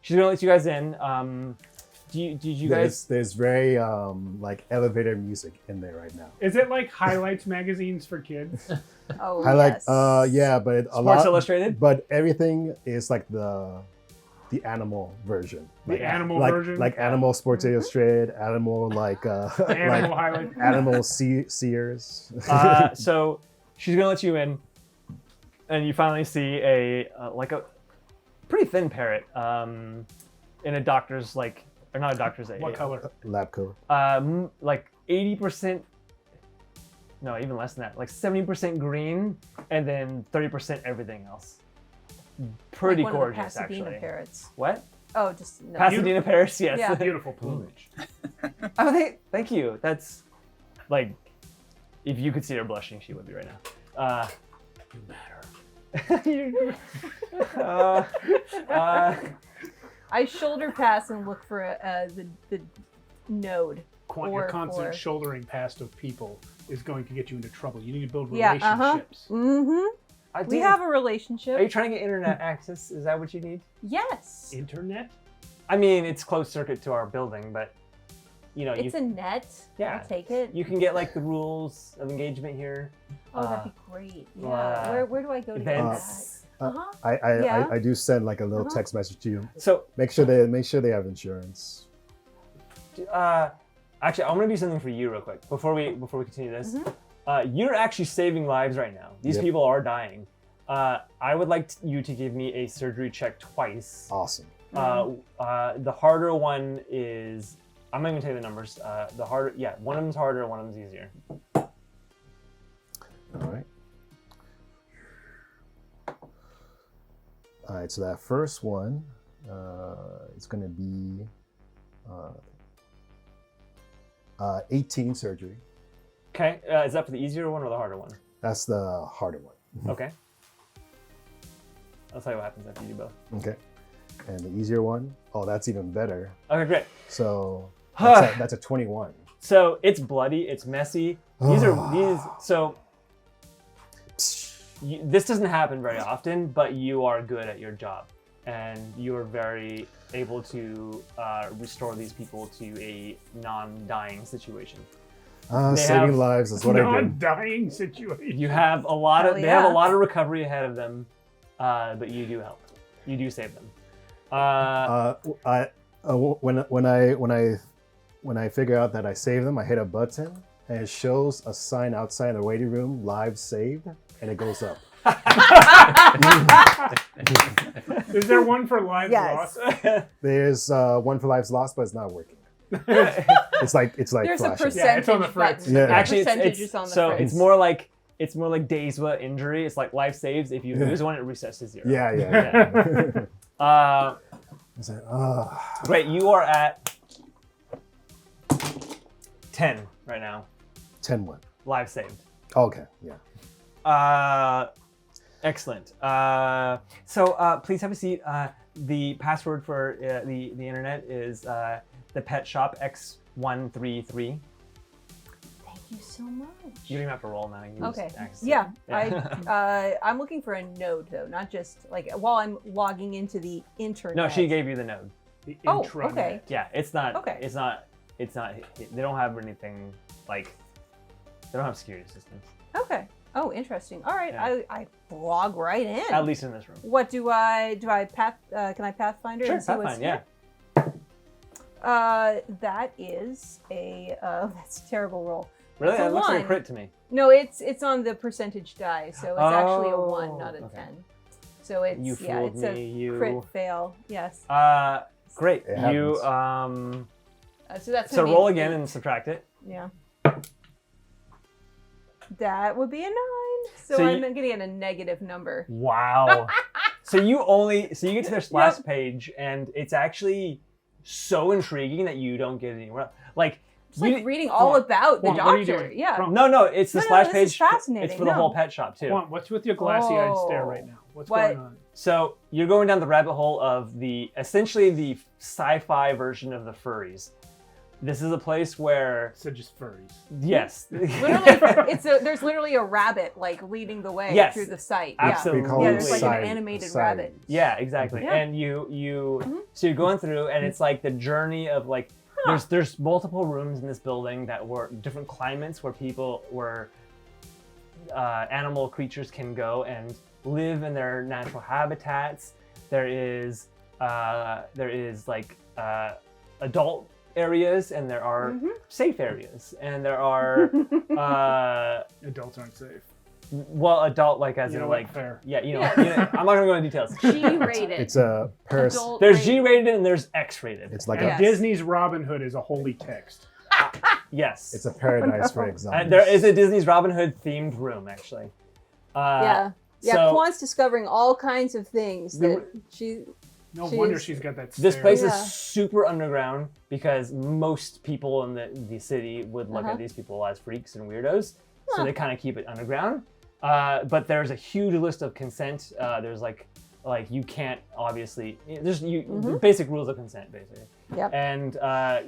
She's gonna let you guys in. Did you guys? There's very like elevator music in there right now. Is it like highlights magazines for kids? Oh, Highlight, yes. yeah, but Sports Illustrated. But everything is like the animal version. The Like, animal like, version? like Animal Sports Illustrated, Animal like Animal highlight. Animal Sears. So she's gonna let you in, and you finally see a like a pretty thin parrot. in a doctor's or not a doctor's. What color? Lab coat. Like 80%. No, even less than that. Like 70% green, and then 30% everything else. Pretty like one gorgeous, of the Pasadena actually. parrots. What? Oh, just no. Pasadena parrots, yes. Yeah. Beautiful plumage. Oh, thank you. That's like, if you could see her blushing, she would be right now. You matter. I shoulder pass and look for the node. Your Or constant for- shouldering past of people is going to get you into trouble. You need to build Yeah, relationships. Mm-hmm. We have a relationship. Are you trying to get internet access? Is that what you need? Yes. Internet? I mean, it's closed circuit to our building, but you know, It's a net. Yeah. I'll take it. you can get like the rules of engagement here. Oh, that'd be great. Yeah. uh, Where do I go to get that? Events. Uh-huh. I Yeah. do send like a little Uh-huh. text message to you. So, Make sure they have insurance. actually, I'm gonna do something for you real quick before we continue this. You're actually saving lives right now. These Yep. people are dying. I would like you to give me a surgery check twice. Awesome. The harder one is, I'm not even tell you the numbers. The harder, yeah, one of them's harder, one of them's easier. All right. All right. So that first one, it's going to be 18 surgery. Okay, is that for the easier one or the harder one? That's the harder one. Okay. I'll tell you what happens after you do both. Okay. And the easier one, oh, that's even better. Okay, great. So that's a 21. So it's bloody, it's messy. So this doesn't happen very often, but you are good at your job, and you are very able to restore these people to a non-dying situation. Saving lives is what I do. Non-dying situation. You have a lot of Hell they have a yeah. lot of recovery ahead of them, but you do help. You do save them. When I figure out that I saved them, I hit a button and it shows a sign outside the waiting room, lives saved, and it goes up. Is there one for lives Yes. lost? There's one for lives lost, but it's not working. It's like There's flashing. a percentage Yeah, it's on the fritz. button. Yeah. The Actually, percentage it's is on the so fritz. it's more like days without injury. It's like life saves. If you lose one, it resets to 0. Yeah. It's like, Great, you are at 10 right now. 10 what? Live saved. Okay, yeah. Excellent. Please have a seat. The password for the internet is the pet shop X133. Thank you so much. You don't even have to roll now. You just Okay. access Yeah. it. I'm looking for a node though, not just like while I'm logging into the internet. No, she gave you the node. The Oh, intranet. okay. Yeah, it's not. Okay. It's not. They don't have anything like. They don't have security systems. Okay. Oh, interesting. All right. Yeah. I log right in. At least in this room. What do I path? Can I Pathfinder Sure, and see what's Pathfind, yeah. here? That is a that's a terrible roll. Really, It's a that looks like a 1. crit to me. No, it's on the percentage die, so it's actually a 1, not a okay. 10. So it's You yeah, fooled it's me, a you- crit fail. Yes. Great. It You happens. So that's so gonna be roll an again 8. and subtract it. Yeah. That would be a 9. So, So I'm you- getting a negative number. Wow. so you get to their splash page, and it's actually so intriguing that you don't get it anywhere else. Like It's like you, reading all about the Juan, what are you doctor. doing? Yeah. Juan, no, it's the No, splash this page. is fascinating. It's for the No. whole pet shop too. Juan, what's with your glassy-eyed stare Oh. right now? What's What? going on? So you're going down the rabbit hole of essentially the sci-fi version of the furries. This is a place where So just furries. yes, Literally, there's literally a rabbit like leading the way Yes. through the site. Absolutely. We call Yeah, it there's like side- an animated side. rabbit. Yeah, exactly. Yeah. And so you're going through, and it's like the journey of like there's multiple rooms in this building that were different climates where animal creatures can go and live in their natural habitats. There is like adult areas, and there are safe areas, and there are Adults aren't safe. Well, adult, like as You in know like what? Fair. Yeah, you know, Yeah. I'm not gonna go into details. G-rated. It's a Paris. Adult There's rated. G-rated and there's X-rated. It's like And Yes. Disney's Robin Hood is a holy text. Yes. it's a paradise for exiles. There is a Disney's Robin Hood themed room actually. Yeah. Yeah, so Quant's discovering all kinds of things that she... No She's- wonder she's got that. this stare. place Yeah. is super underground because most people in the city would look Uh-huh. at these people as freaks and weirdos, so Huh. they kind of keep it underground. But there's a huge list of consent. There's like you can't obviously. There's the basic rules of consent basically. Yep. And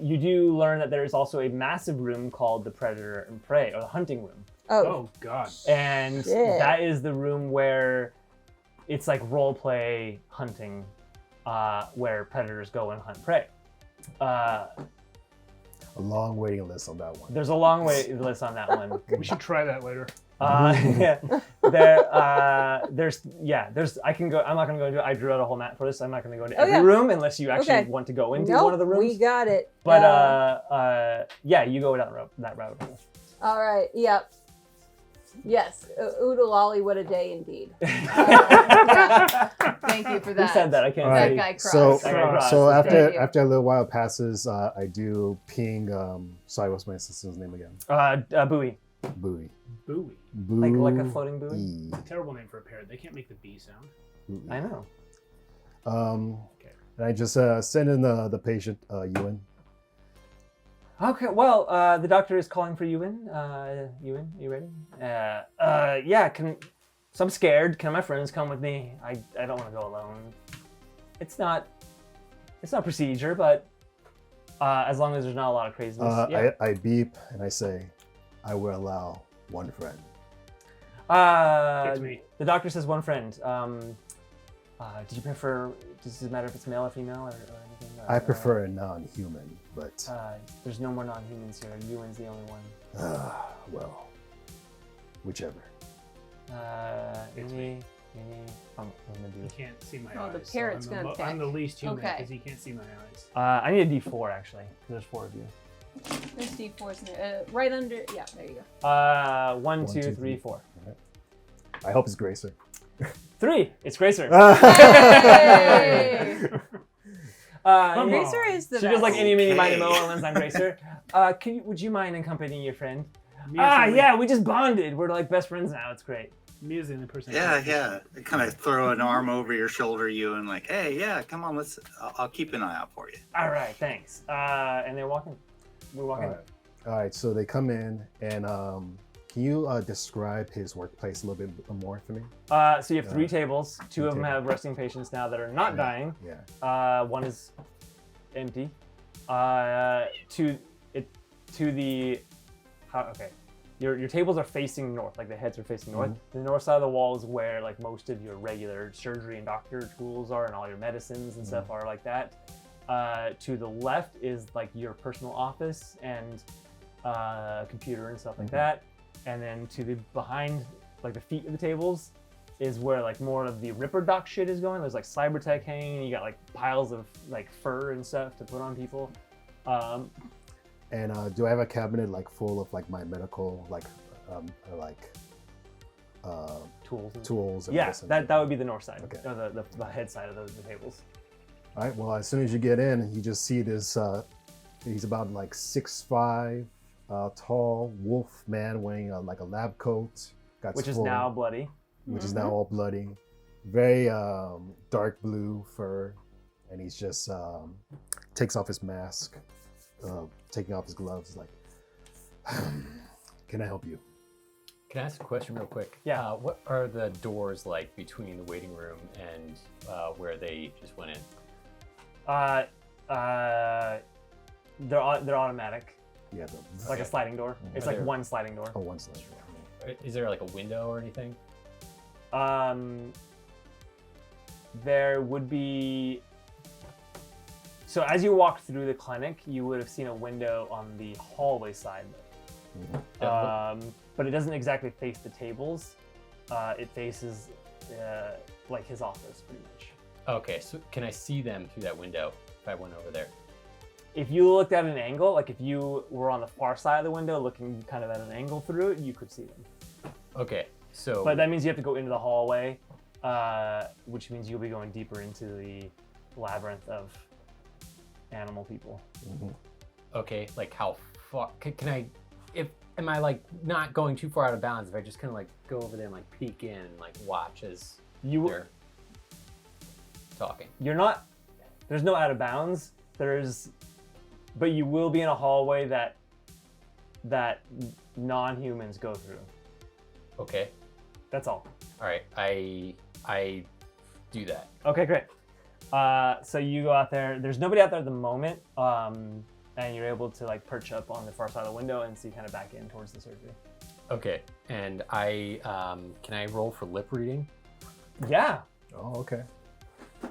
you do learn that there is also a massive room called the Predator and Prey, or the hunting room. Oh God. And Shit. that is the room where it's like role play hunting, where predators go and hunt prey. A long waiting list on that one. There's a long wait list on that one. We should try that later. Yeah, there's. I can go. I'm not gonna go into it. I drew out a whole map for this. I'm not gonna go into Oh, every yeah. room unless you actually Okay. want to go into Nope, one of the rooms. we got it. But yeah, you go down that route. All right, yep. Yes, Oodalolly, what a day indeed. Thank you for Who that. said that? I can't All That say. guy So, crossed. That guy crossed. so Thank you. after a little while passes, I do ping. Sorry, what's my assistant's name again? Buoy, Buoy. Bowie. like a floating buoy. Buoy. Terrible name for a parrot. They can't make the B sound. I know. Okay. And I just send in the patient, Ewan. Okay, well, the doctor is calling for Ewan. Ewan, you ready? Yeah, so I'm scared. Can my friends come with me? I don't want to go alone. It's not procedure, but as long as there's not a lot of craziness. Yeah. I beep and I say, I will allow one friend. It's me. The doctor says one friend. Do you prefer? Does it matter if it's male or female or anything? I prefer a non-human, but There's no more non-humans here. Ewan's the only one. well, whichever. Any. I'm gonna You do. can't see my Oh, eyes. the parrot's I'm gonna I'm the pick. least human Okay. because he can't see my eyes. I need a D4 actually. 'Cause there's 4 of you. There's D4's in there. Right under, yeah, there you go. 1, 2, 3, 3. 4. I hope it's Gracer. 3. It's Gracer. Hey! Come Gracer on. is the She best. goes like any, mini, miny, Okay. mo, unless I'm Gracer. Would you mind accompanying your friend? Mia's the only- Yeah, we just bonded. We're like best friends now. It's great. Mia's the only person. Yeah. I kind of throw an arm over your shoulder, you, and like, hey, yeah, come on, I'll keep an eye out for you. All right, thanks. And they're walking. We're walking. All right, so they come in, and can you describe his workplace a little bit more for me? So you have 3 tables. 2 of them tables. have resting patients now that are not dying. Yeah. One is empty. Your tables are facing north, like the heads are facing north. The north side of the wall is where like most of your regular surgery and doctor tools are, and all your medicines and stuff are like that. To the left is like your personal office and computer and stuff like that. And then to the behind, like the feet of the tables, is where like more of the Ripper Doc shit is going. There's like Cybertech hanging, and you got like piles of like fur and stuff to put on people. And do I have a cabinet like full of like my medical Tools. tools? And Yeah, medicine? that would be the north side, Okay. or the head side of the tables. All right. Well, as soon as you get in, you just see this. He's about like 6'5", tall wolf man wearing like a lab coat, Which is now bloody. which is now all bloody, very dark blue fur, and he's just takes off his mask, taking off his gloves, like, can I help you? Can I ask a question real quick? Yeah. What are the doors like between the waiting room and where they just went in? They're automatic, Yeah, like a sliding door. It's Are like there- one sliding door. one slide. Is there like a window or anything? There would be. So as you walked through the clinic, you would have seen a window on the hallway side, but it doesn't exactly face the tables. It faces like his office, pretty much. Okay, so can I see them through that window if I went over there? If you looked at an angle, like if you were on the far side of the window looking kind of at an angle through it, you could see them. Okay, So, But that means you have to go into the hallway, which means you'll be going deeper into the labyrinth of animal people. okay, like how far can I? Am I like not going too far out of bounds if I just kind of like go over there and like peek in and like watch as they're talking? You're not. There's no out of bounds. But you will be in a hallway that non-humans go through. Okay. That's all. All right. I do that. Okay, great. So you go out there. There's nobody out there at the moment, and you're able to like perch up on the far side of the window and see kind of back in towards the surgery. Okay. And I can I roll for lip reading? Yeah. Oh, okay.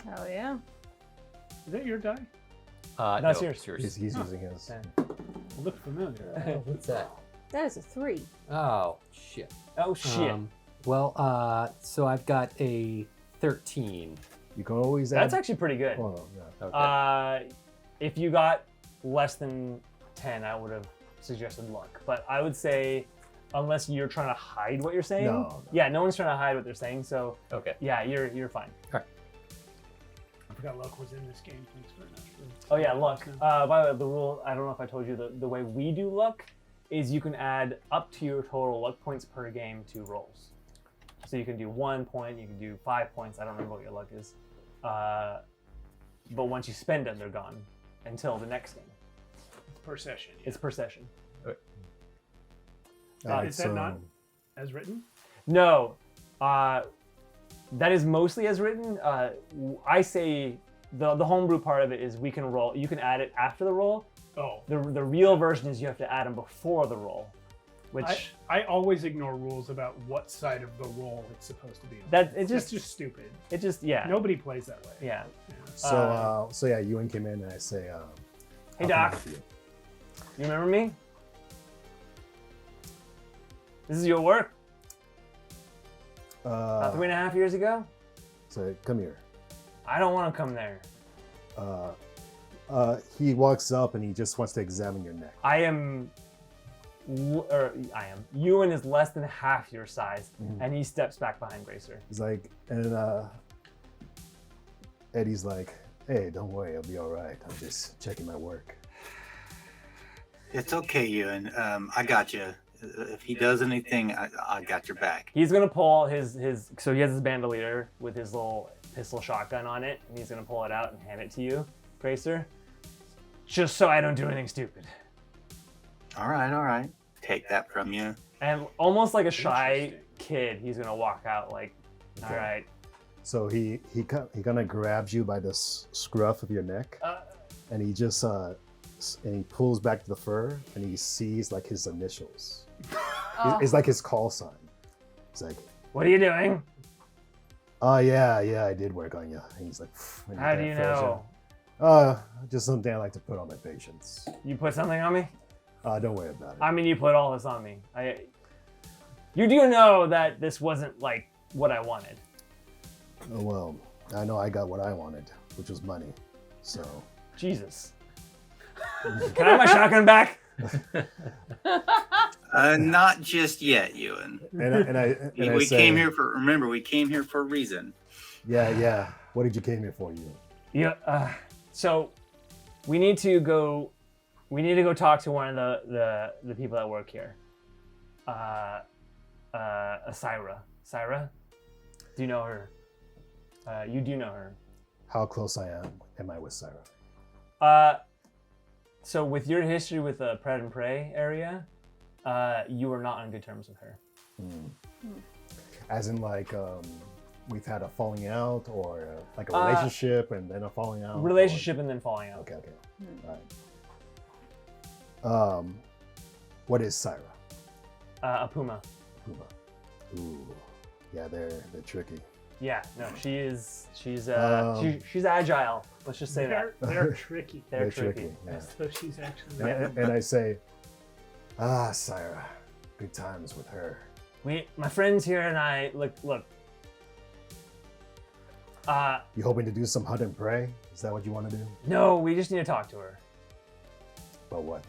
Hell yeah. Is that your die? That's no, yours. yours. He's using his. Okay. Look familiar. Oh, what's that? That is a 3. Oh shit. Oh shit. So I've got a 13. You can always add. That's actually pretty good. Oh, yeah. Okay. If you got less than 10, I would have suggested luck. But I would say, unless you're trying to hide what you're saying. No. Yeah, no one's trying to hide what they're saying. So Okay. yeah, you're fine. I forgot luck was in this game. Thanks very much. Oh yeah, luck. By the way, the rule, I don't know if I told you, the way we do luck is you can add up to your total luck points per game to rolls. So you can do 1 point, you can do 5 points. I don't remember what your luck is. But once you spend it, they're gone until the next game. It's per session. Yeah. It's per session. Alright, Is that not as written? No, that is mostly as written. I say the homebrew part of it is we can roll. You can add it after the roll. Oh. The real version is you have to add them before the roll, which I always ignore rules about what side of the roll it's supposed to be on. That's just stupid. it just yeah Nobody plays that way. yeah. So yeah, Ewan came in and I say, Hey how can I Doc, help you? you remember me? This is your work. About 3.5 years ago. So come here. I don't want to come there. He walks up and he just wants to examine your neck. I am. Ewan is less than half your size, and he steps back behind Gracer. He's like, and Eddie's like, hey, don't worry, I'll be all right. I'm just checking my work. It's okay, Ewan. I got you. If he does anything, I got your back. He's gonna pull his. So he has his bandolier with his little pistol shotgun on it, and he's gonna pull it out and hand it to you, Gracer. Just so I don't do anything stupid. All right. Take that from you. And almost like a shy kid, he's gonna walk out like, Okay. all right. So he kind of grabs you by the scruff of your neck, and he just and he pulls back the fur, and he sees like his initials. Oh. It's like his call sign. It's like, What are you doing? oh yeah, I did work on you. And he's like, and he How do kinda you fills know? just something I like to put on my patients. You put something on me? Don't worry about it. I mean, you put all this on me. You do know that this wasn't like what I wanted. Oh, well, I know I got what I wanted, which was money. So Jesus. Can I have my shotgun back? Not just yet, Ewan. and I We say, came here for. Remember, we came here for a reason. Yeah. What did you came here for, you? Yeah. So we need to go. We need to go talk to one of the people that work here. Syra. Syra? Do you know her? You do know her. How close am I with Syra? So with your history with the Pred and Prey area, you are not on good terms with her. As in, like, we've had a falling out, or like a relationship and then a falling out? Relationship and then falling out. Okay. All right. What is Syra? A puma. Puma. Ooh. Yeah, they're tricky. Yeah, no, she's agile. Let's just say that. They're tricky. They're tricky. Yeah. So she's actually. And I say, Syra, good times with her. My friends here and I look. You hoping to do some hunt and pray? Is that what you want to do? No, we just need to talk to her. About what?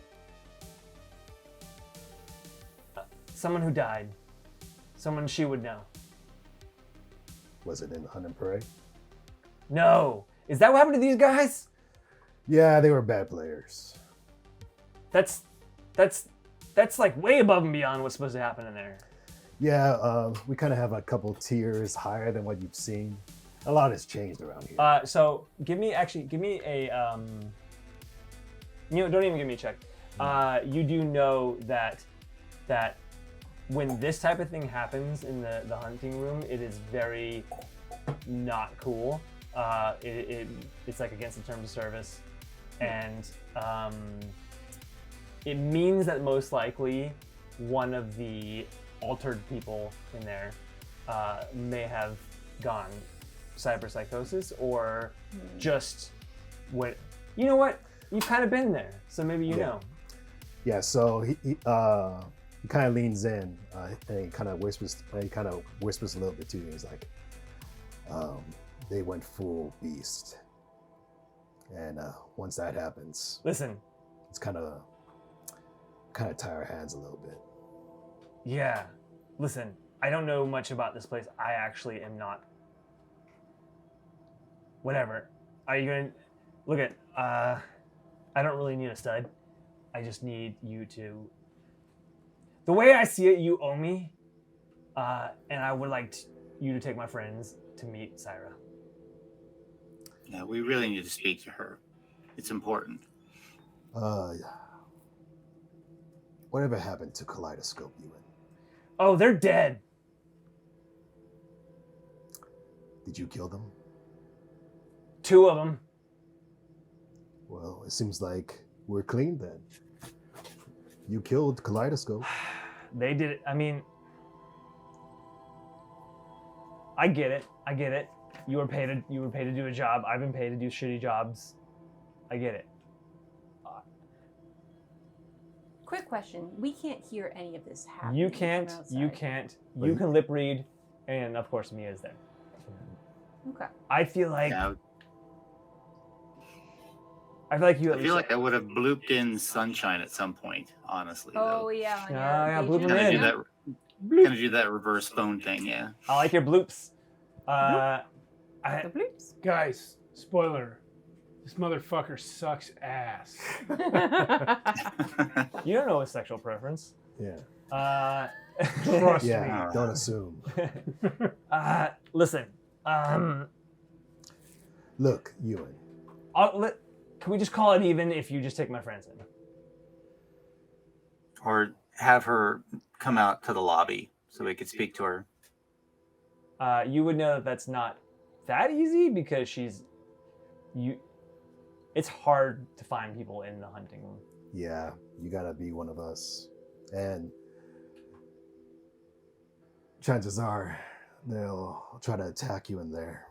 Someone who died. Someone she would know. Was it in Hunt and Prey? No. Is that what happened to these guys? Yeah, they were bad players. That's like way above and beyond what's supposed to happen in there. Yeah, we kind of have a couple tiers higher than what you've seen. A lot has changed around here. So give me a don't even give me a check. You do know that when this type of thing happens in the hunting room, it is very not cool. It's like against the terms of service, and it means that most likely one of the altered people in there may have gone cyberpsychosis or just what you know what you've kind of been there, so maybe you know. Yeah, so he kind of leans in and he kind of whispers a little bit too. He's like, they went full beast, and once that happens, Listen, it's kind of tie our hands a little bit. yeah, listen, I don't know much about this place. I actually am not. Whatever. Are you gonna look at? I don't really need a stud. I just need you to. The way I see it, you owe me, and I would like you to take my friends to meet Syra. Yeah, we really need to speak to her. It's important. Whatever happened to Kaleidoscope, Ewan? Oh, they're dead. Did you kill them? 2 of them. Well, it seems like we're clean then. You killed Kaleidoscope. They did it. I mean, I get it. You were paid to do a job. I've been paid to do shitty jobs. I get it. Quick question. We can't hear any of this happening. You can't. from You outside. can't. You can lip read, and of course Mia's there. Okay. I feel like Yeah, you I at feel least. like I would have blooped in Sunshine at some point, honestly. Oh though. yeah. Yeah, they bloop 'em just- in. Kind of do that reverse phone thing, yeah. I like your bloops. The bloops. Guys, spoiler. This motherfucker sucks ass. You don't know his sexual preference. Yeah. Trust Yeah, me. don't assume. Listen. Look, Ewan. Can we just call it even if you just take my friends in? Or have her come out to the lobby so we could speak to her. You would know that that's not that easy because it's hard to find people in the hunting room. Yeah, you gotta be one of us. And chances are they'll try to attack you in there.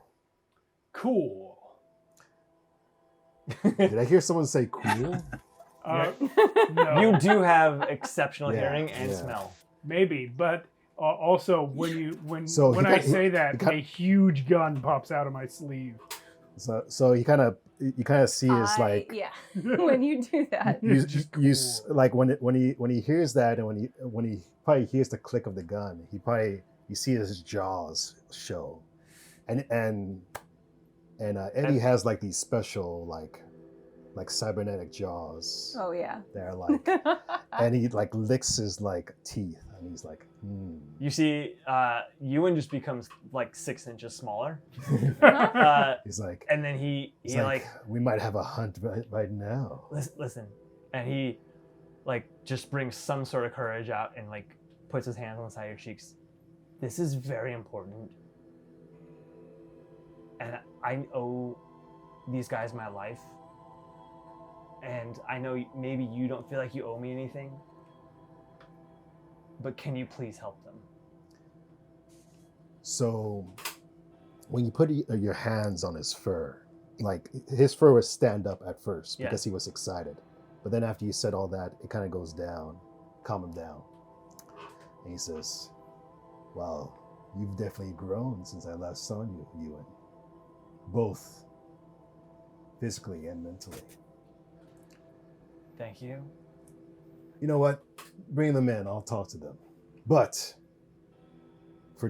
Cool. Did I hear someone say cool? No. You do have exceptional Yeah, hearing and yeah. smell. Maybe, but also when So when he I got- say he that, got- a huge gun pops out of my sleeve. So you kind of see his like yeah. When you do that. It's just cool. like when he hears that and when he probably hears the click of the gun, you see his jaws show, and Eddie has like these special like cybernetic jaws. Oh yeah. They're like, and he like licks his like teeth, and he's like, You see, Ewan just becomes like 6 inches smaller. He's like, And then he like we might have a hunt right now. listen, and he like just brings some sort of courage out and like puts his hands on the side of your cheeks. This is very important, and I owe these guys my life. And I know maybe you don't feel like you owe me anything, but can you please help them? So when you put your hands on his fur, like his fur would stand up at first Yeah. because he was excited. But then after you said all that, it kind of goes down, calm him down. And he says, "Wow, you've definitely grown since I last saw you, Ewan. Both physically and mentally. Thank you. You know what? Bring them in. I'll talk to them. But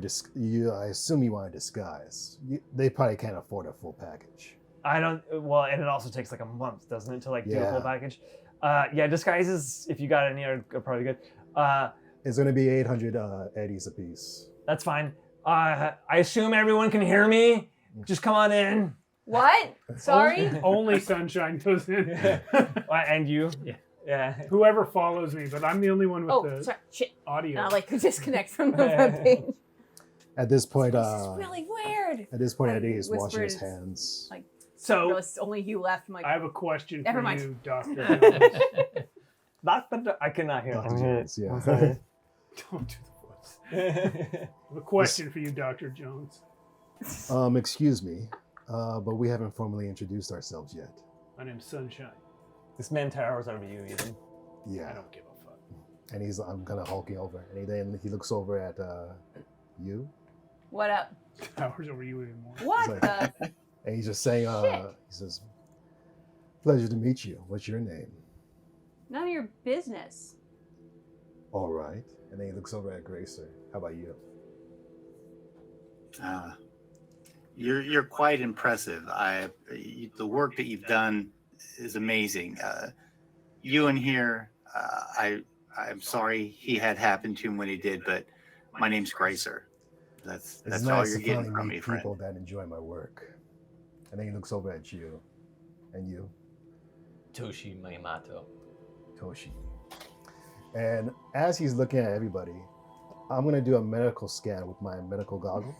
for I assume you want a disguise. They probably can't afford a full package. I don't. Well, and it also takes like a month, doesn't it, to like do a full Yeah. package? Yeah, disguises. If you got any, are probably good. It's gonna be 800 eddies apiece. That's fine. I assume everyone can hear me. Just come on in. What? Sorry? Only Sunshine goes in. And you. Yeah. Whoever follows me, but I'm the only one with Oh, the sorry. Shit. audio. I like to disconnect from the webpage. At this point, This is really weird. at this point, I Eddie is washing whispered his it's hands. like- So No, it's only you left. I'm like, I have a question Never for mind. you, Dr. Jones. I cannot hear. Dr. it. Jones, yeah. Don't do the voice. I have a question for you, Dr. Jones. Excuse me, but we haven't formally introduced ourselves yet. My name's Sunshine. This man towers over you, Ethan. I Yeah, don't give a fuck. and I'm kind of hulking over, and then he looks over at you, what up? Towers over you even more. What like- the? and he's just saying, Shit. he says, "Pleasure to meet you. What's your name?" None of your business. All right. And then he looks over at Gracer. How about you? You're quite impressive. The work that you've done is amazing. Ewan here, I'm sorry he had happened to him when he did, but my name's Gracer. That's It's all nice you're to getting finally from me, meet friend. people that enjoy my work. And then he looks over at you. And you, Toshi Mayamato. Toshi. And as he's looking at everybody, I'm going to do a medical scan with my medical goggles.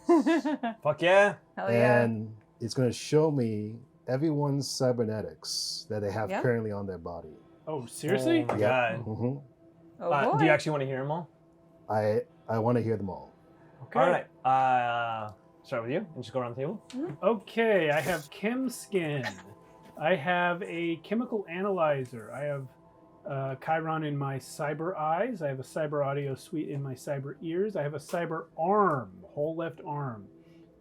Fuck yeah. Hell yeah. And it's going to show me everyone's cybernetics that they have Yeah. currently on their body. Oh, seriously? Oh my Yep. god. hmm Oh, boy. Do you actually want to hear them all? I want to hear them all. Okay. All right. Start with you and just go around the table. Okay, I have Chem Skin. I have a chemical analyzer. I have Chiron in my cyber eyes. I have a cyber audio suite in my cyber ears. I have a cyber arm, whole left arm,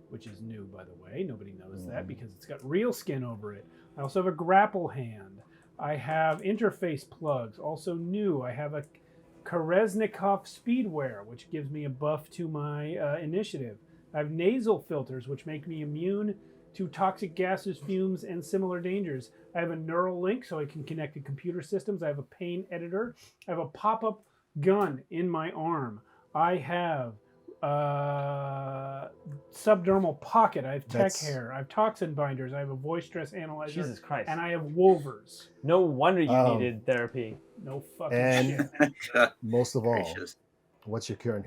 which is new, by the way. Nobody knows that because it's got real skin over it. I also have a grapple hand. I have interface plugs, also new. I have a Kareznikov speedwear, which gives me a buff to my initiative. I have nasal filters, which make me immune to toxic gases, fumes, and similar dangers. I have a neural link, so I can connect to computer systems. I have a pain editor. I have a pop-up gun in my arm. I have subdermal pocket. I have tech That's- hair. I have toxin binders. I have a voice stress analyzer. Jesus Christ. And I have wolvers. No wonder you Um, needed therapy. No fucking And shit. most of all, Gracious. what's your current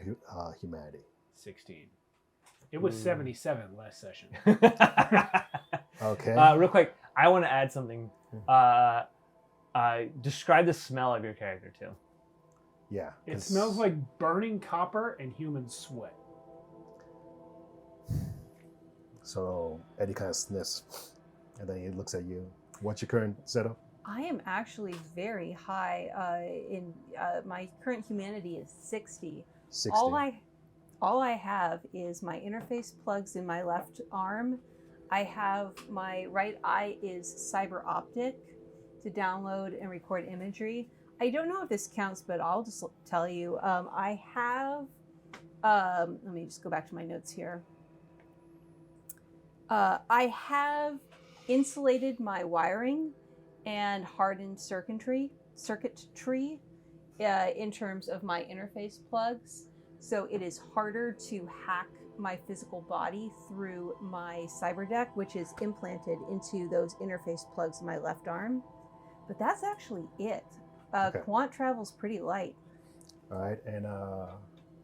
humanity? 16. It was 77 last session. Okay. Real quick, I want to add something. Describe the smell of your character too. Yeah. It 'cause- smells like burning copper and human sweat. So Eddie kind of sniffs, and then he looks at you. What's your current setup? I am actually very high in my current humanity is 60. 60. All I have is my interface plugs in my left arm. I have my right eye is cyber optic to download and record imagery. I don't know if this counts, but I'll just tell you. I have. Let me just go back to my notes here. I have insulated my wiring and hardened circuitry in terms of my interface plugs. So it is harder to hack my physical body through my cyber deck, which is implanted into those interface plugs in my left arm. But that's actually it. Okay. Quant travel's pretty light. All right, and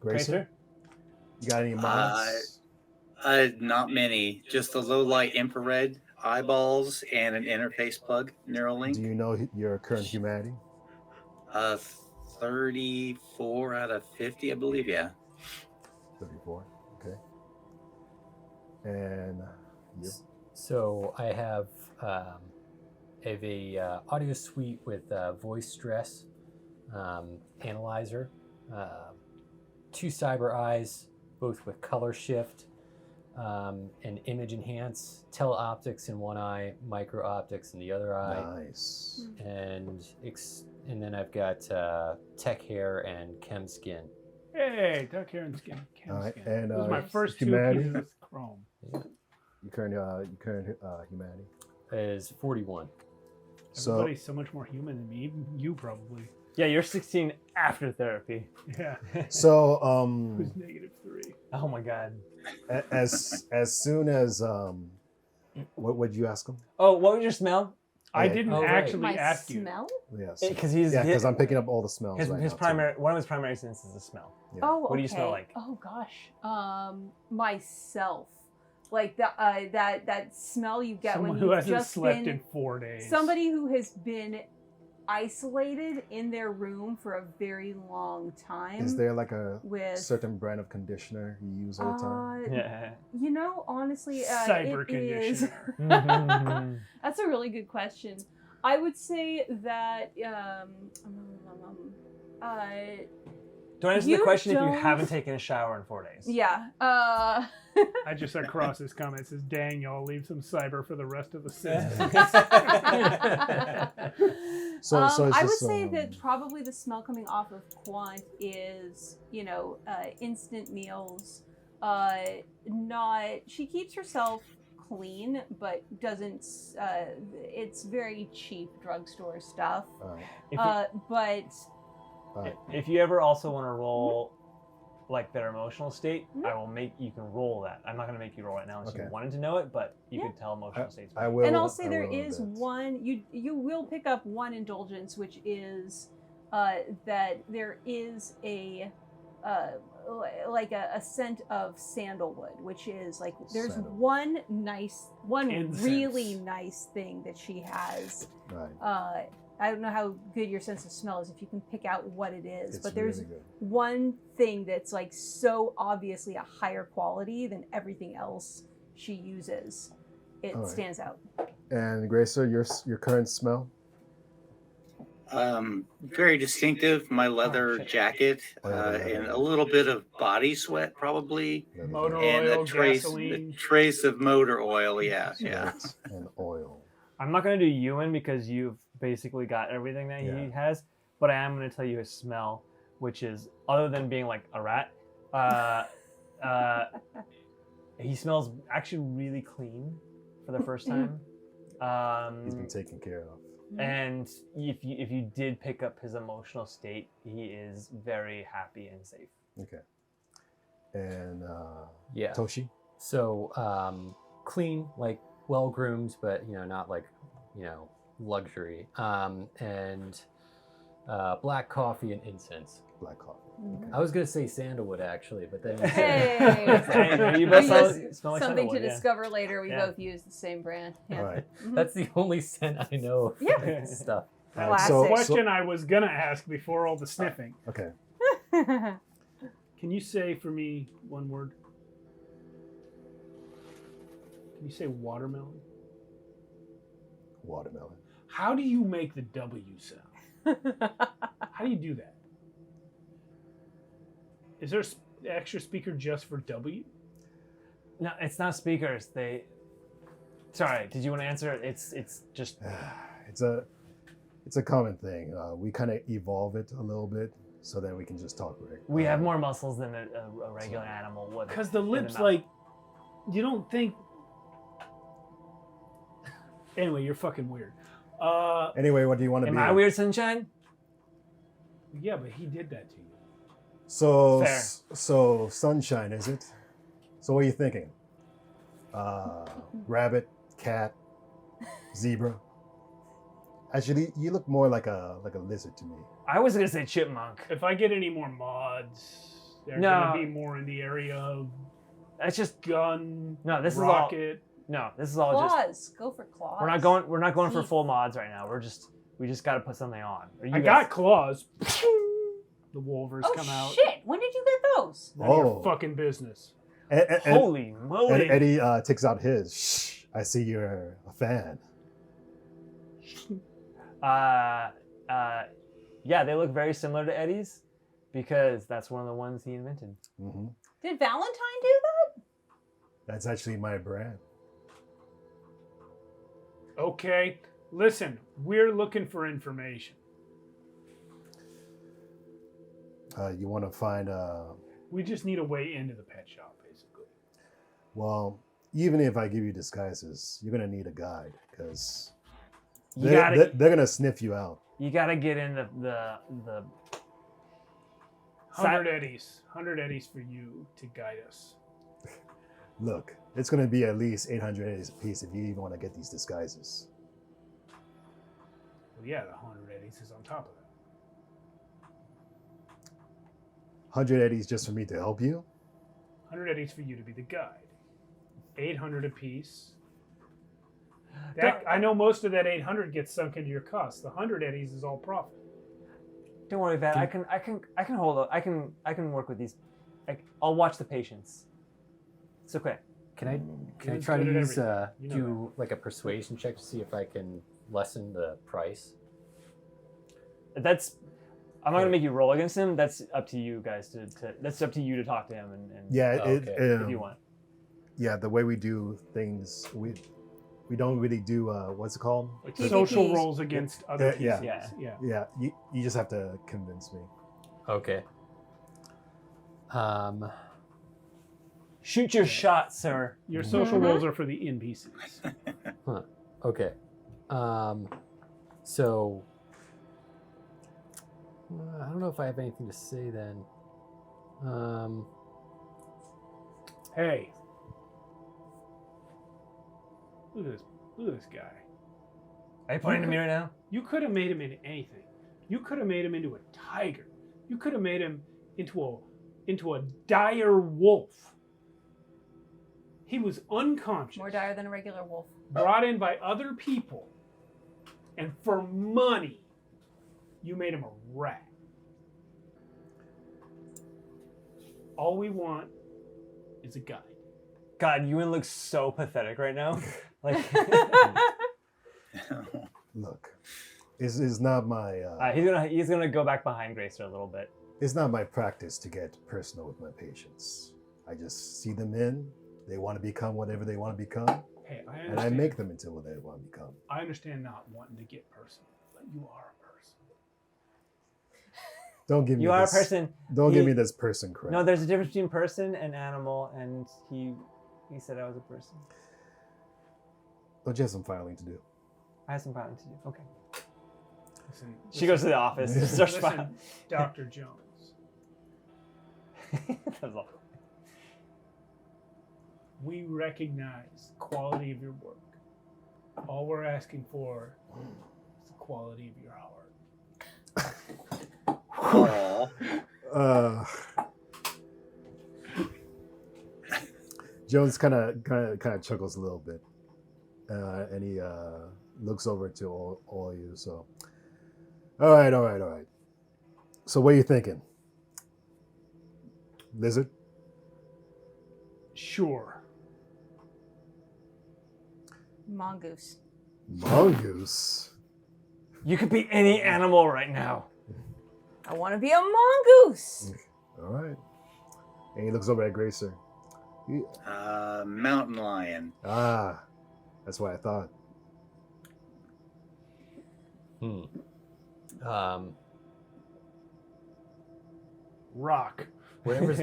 Gracer? Gracer, you got any mods? Not many. Just a low light infrared, eyeballs, and an interface plug, Neuralink. Do you know your current humanity? 34 out of 50, I believe. Yeah. 34. Okay. And you? So I have a audio suite with voice stress analyzer, 2 cyber eyes, both with color shift, and image enhance, teleoptics in one eye, micro optics in the other eye, Nice. and then I've got tech hair and chem skin Hey, dark hair and skin. All right, Skin. and It was my first humanity. 2 pieces of chrome. Your current humanity. Is 41. So Everybody's so much more human than me. Even you probably. Yeah, you're 16 after therapy. Yeah. so Who's -3? Oh my god. as soon as what would you ask him? Oh, what was your smell? I Yeah. didn't Oh, right. actually My ask you. smell? Yes. Because he's Yeah, because I'm picking up all the smells his, right his now, too. primary one of his primary senses is the smell. Yeah. Oh, What do you smell okay. like? Oh gosh, myself. Like that smell you get Someone when who you've hasn't just slept been in 4 days. somebody who has been isolated in their room for a very long time. Is there like a with certain brand of conditioner you use all the time? Yeah. You know, honestly, Cyber it is. conditioner. That's a really good question. I would say that Don't answer the You question if you don't- haven't taken a shower in 4 days. yeah. I just said Cross's comment says, "Dang, y'all leave some cyber for the rest of the season." So it's I would just, say that probably the smell coming off of Quant is, instant meals. She keeps herself clean, but doesn't. It's very cheap drugstore stuff. If you, But if you ever also want to roll like their emotional state, Mhm. I will make you can roll that. I'm not going to make you roll it now unless Okay. you wanted to know it, but you Yeah. can tell emotional states. I will. and I'll say I there will is a bit. one you will pick up one indulgence, which is that there is a like a scent of sandalwood, which is like there's Sandalwood. one Incense. really nice thing that she has. Right. I don't know how good your sense of smell is if you can pick out what it is, It's but there's really good. one thing that's like so obviously a higher quality than everything else she uses. It All right. stands out. And Gracer, your current smell? Very distinctive. My leather shit. jacket and a little bit of body sweat, probably, Motor and oil, a trace gasoline. of motor oil. Yeah, yeah. Sweat and oil. I'm not going to do Ewan because you've basically got everything that Yeah. he has, but I am going to tell you his smell, which is other than being like a rat. He smells actually really clean for the first time. He's been taken care of. And if you did pick up his emotional state, he is very happy and safe. Okay. And Yeah. Toshi? So clean, like well groomed, but not like luxury. And black coffee and incense. Black coffee. I was gonna say sandalwood actually, but then you said Hey, you both We smell, use smell like something to sandalwood, yeah. discover later. We Yeah. both use the same brand. Yeah. All right. Mhm. that's the only scent I know of Yeah. this stuff. All right, so- Classic. Question I was gonna ask before all the sniffing. Okay. Can you say for me one word? Can you say watermelon? Watermelon. How do you make the W sound? How do you do that? Is there an extra speaker just for W? No, it's not speakers. Sorry, did you want to answer it? It's just It's a common thing. We kind of evolve it a little bit so then we can just talk right. we have more muscles than a regular animal would. Because the in lips, mouth. like, you don't think. Anyway, you're fucking weird. Anyway, what do you want to Am be? I weird, Sunshine? Yeah, but he did that to you. So, Fair. so Sunshine, is it? So what are you thinking? Rabbit, cat, zebra? Actually, you look more like a lizard to me. I was gonna say chipmunk. If I get any more mods, they're No. gonna be more in the area of That's just gun, no. This rocket. this is all just. Claws. Go for claws. We're not going for Teeth. full mods right now. We just got to put something on. Or you I guys- got claws. The Wolvers Oh come out. shit! When did you get those? None of your Oh. fucking business. Holy moly! And Eddie takes out his. Shh, I see you're a fan. Yeah, they look very similar to Eddie's because that's one of the ones he invented. Hmm Did Valentine do that? That's actually my brand. Okay, listen, we're looking for information. You want to find We just need a way into the pet shop, basically. well, even if I give you disguises, you're gonna need a guide because You they're gotta, gonna sniff you out. you gotta get in the 100 eddies. 100 eddies for you to guide us. Look, it's gonna be at least 800 eddies a piece if you even want to get these disguises. Well, yeah, the 100 eddies is on top of that. 100 eddies just for me to help you? 100 eddies for you to be the guide. 800 apiece. That, I know most of that 800 gets sunk into your cost. The 100 eddies is all profit. Don't worry about it. I can hold up. I can work with these. I'll watch the patients. It's okay. Can I You're try to good at use everything. You know do like a persuasion check to see if I can lessen the price? I'm not gonna make you roll against him. That's up to you guys to that's up to you to talk to him and Yeah, Okay. if you want. Yeah, the way we do things, we don't really do what's it called? Like PvPs. social roles against other Yeah. PCs. Yeah. Yeah, you just have to convince me. Okay. Shoot your shot, sir. Your social Mhm. roles are for the NPCs. Okay. So I don't know if I have anything to say then. Hey. Look at this. Look at this guy. Are you pointing to me right now? You could have made him into anything. You could have made him into a tiger. You could have made him into a dire wolf. He was unconscious, More dire than a regular wolf. brought in by other people, and for money, you made him a rat. All we want is a guide. God, Ewan looks so pathetic right now. Like Look, it's not my he's gonna go back behind Gracer a little bit. it's not my practice to get personal with my patients. I just see them in. They want to become whatever they want to become, Hey, I and understand. I make them into what they want to become. I understand not wanting to get personal, but you are a person. Don't give me You are a this, person. Don't He- give me this person crap. No, there's a difference between person and animal, and he said I was a person. Don't you have some filing to do? I have some filing to do. Okay. Listen, She goes to the office and starts listen, filing. Dr. Jones. That's all. We recognize the quality of your work. All we're asking for is the quality of your heart. Aw. Jones kind of chuckles a little bit, and he looks over to all of you. So, all right. So, what are you thinking? Lizard? Sure. Mongoose. Mongoose? You could be any animal right now. I want to be a mongoose. All right. And he looks over at Gracer. Mountain lion. Ah, that's what I thought. Rock. Whatever's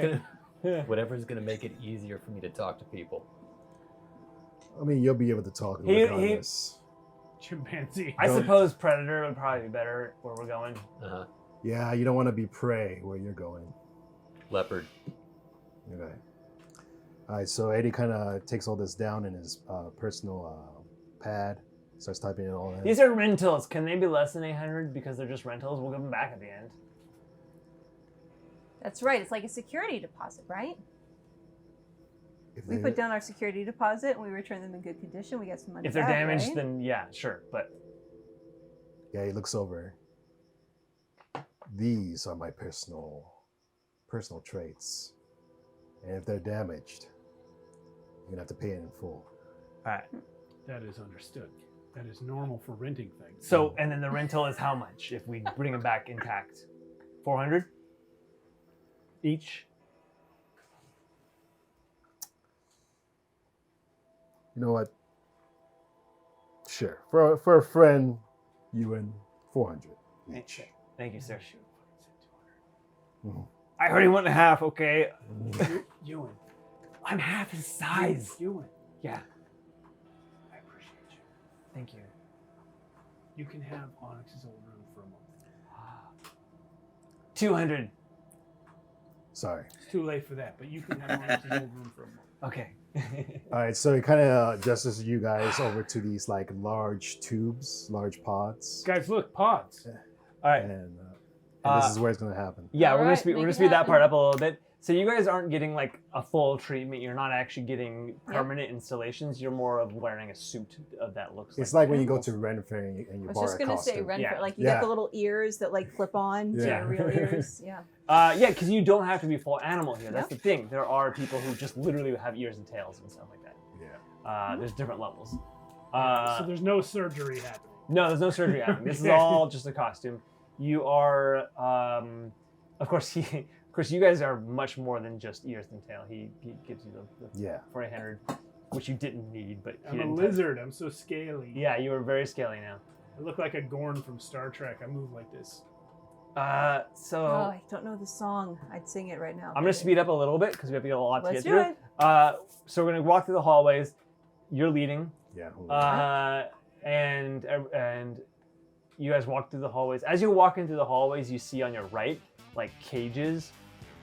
gonna make it easier for me to talk to people. I mean, you'll be able to talk He- regardless. Chimpanzee. I suppose predator would probably be better where we're going. Uh-huh. Yeah, you don't want to be prey where you're going. Leopard. Okay. All right, so Eddie kind of takes all this down in his personal pad, starts typing it all in. These are rentals. Can they be less than 800 because they're just rentals? We'll give them back at the end. That's right. It's like a security deposit, right? If We they- put down our security deposit and we return them in good condition. We get some money If they're back, damaged, right? then yeah, sure. But Yeah, he looks over. These are my personal traits, and if they're damaged, you're gonna have to pay it in full. all right. That is understood. That is normal for renting things. So and then the rental is how much if we bring them back intact? 400 each. You know what? Sure. For a friend, you and 400 each. Thank you, sir. I already went in half, okay? Ewan. I'm half his size. Ewan. Yeah, I appreciate you. thank you. You can have Onyx's old room for a month. 200. Sorry. It's too late for that, but you can have Onyx's old room for a month. Okay. All right, so it kind of adjusts you guys over to these like large tubes, large pods, Guys, look, pods. All right. and this is where it's gonna happen. Yeah, we're Alright, gonna make it speed that part happen. up a little bit. So you guys aren't getting like a full treatment. You're not actually getting permanent installations. You're more of wearing a suit of that looks. It's like when you go to Ren Fair and you I was borrow just a gonna costume. say Renfer, Yeah. like you Yeah. get the little ears that like clip on to Yeah. your real ears. Yeah. Yeah, because you don't have to be full animal here. That's the thing. There are people who just literally have ears and tails and stuff like that. Yeah. There's different levels. So there's no surgery happening. No, there's no surgery happening. This is all just a costume. You are, of course, you guys are much more than just ears and tail. He gives you the Yeah. 400, which you didn't need, but he I'm a didn't lizard. I'm so scaly. Yeah, you are very scaly now. I look like a Gorn from Star Trek. I move like this. So Oh, I don't know the song. I'd sing it right now. I'm gonna speed up a little bit because we have a lot to Let's get do through. it. So we're gonna walk through the hallways. You're leading. Yeah. And you guys walk through the hallways. As you're walking through the hallways, you see on your right like cages,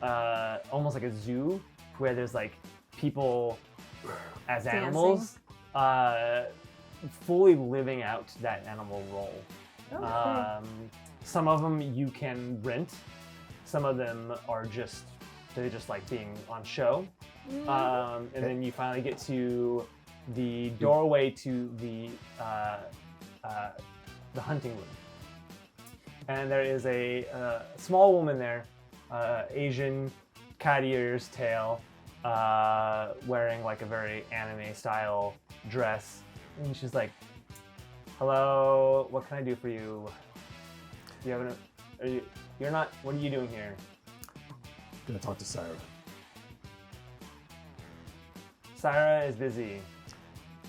almost like a zoo, where there's like people as Dancing. animals, fully living out that animal role. Okay. Some of them you can rent. Some of them are just like being on show. And then you finally get to the doorway to the hunting room, and there is a small woman there, Asian, cat ears, tail, wearing like a very anime style dress, and she's like, "Hello, what can I do for you? Do you have you're not. What are you doing here?" Gonna talk to Sarah. Sarah is busy.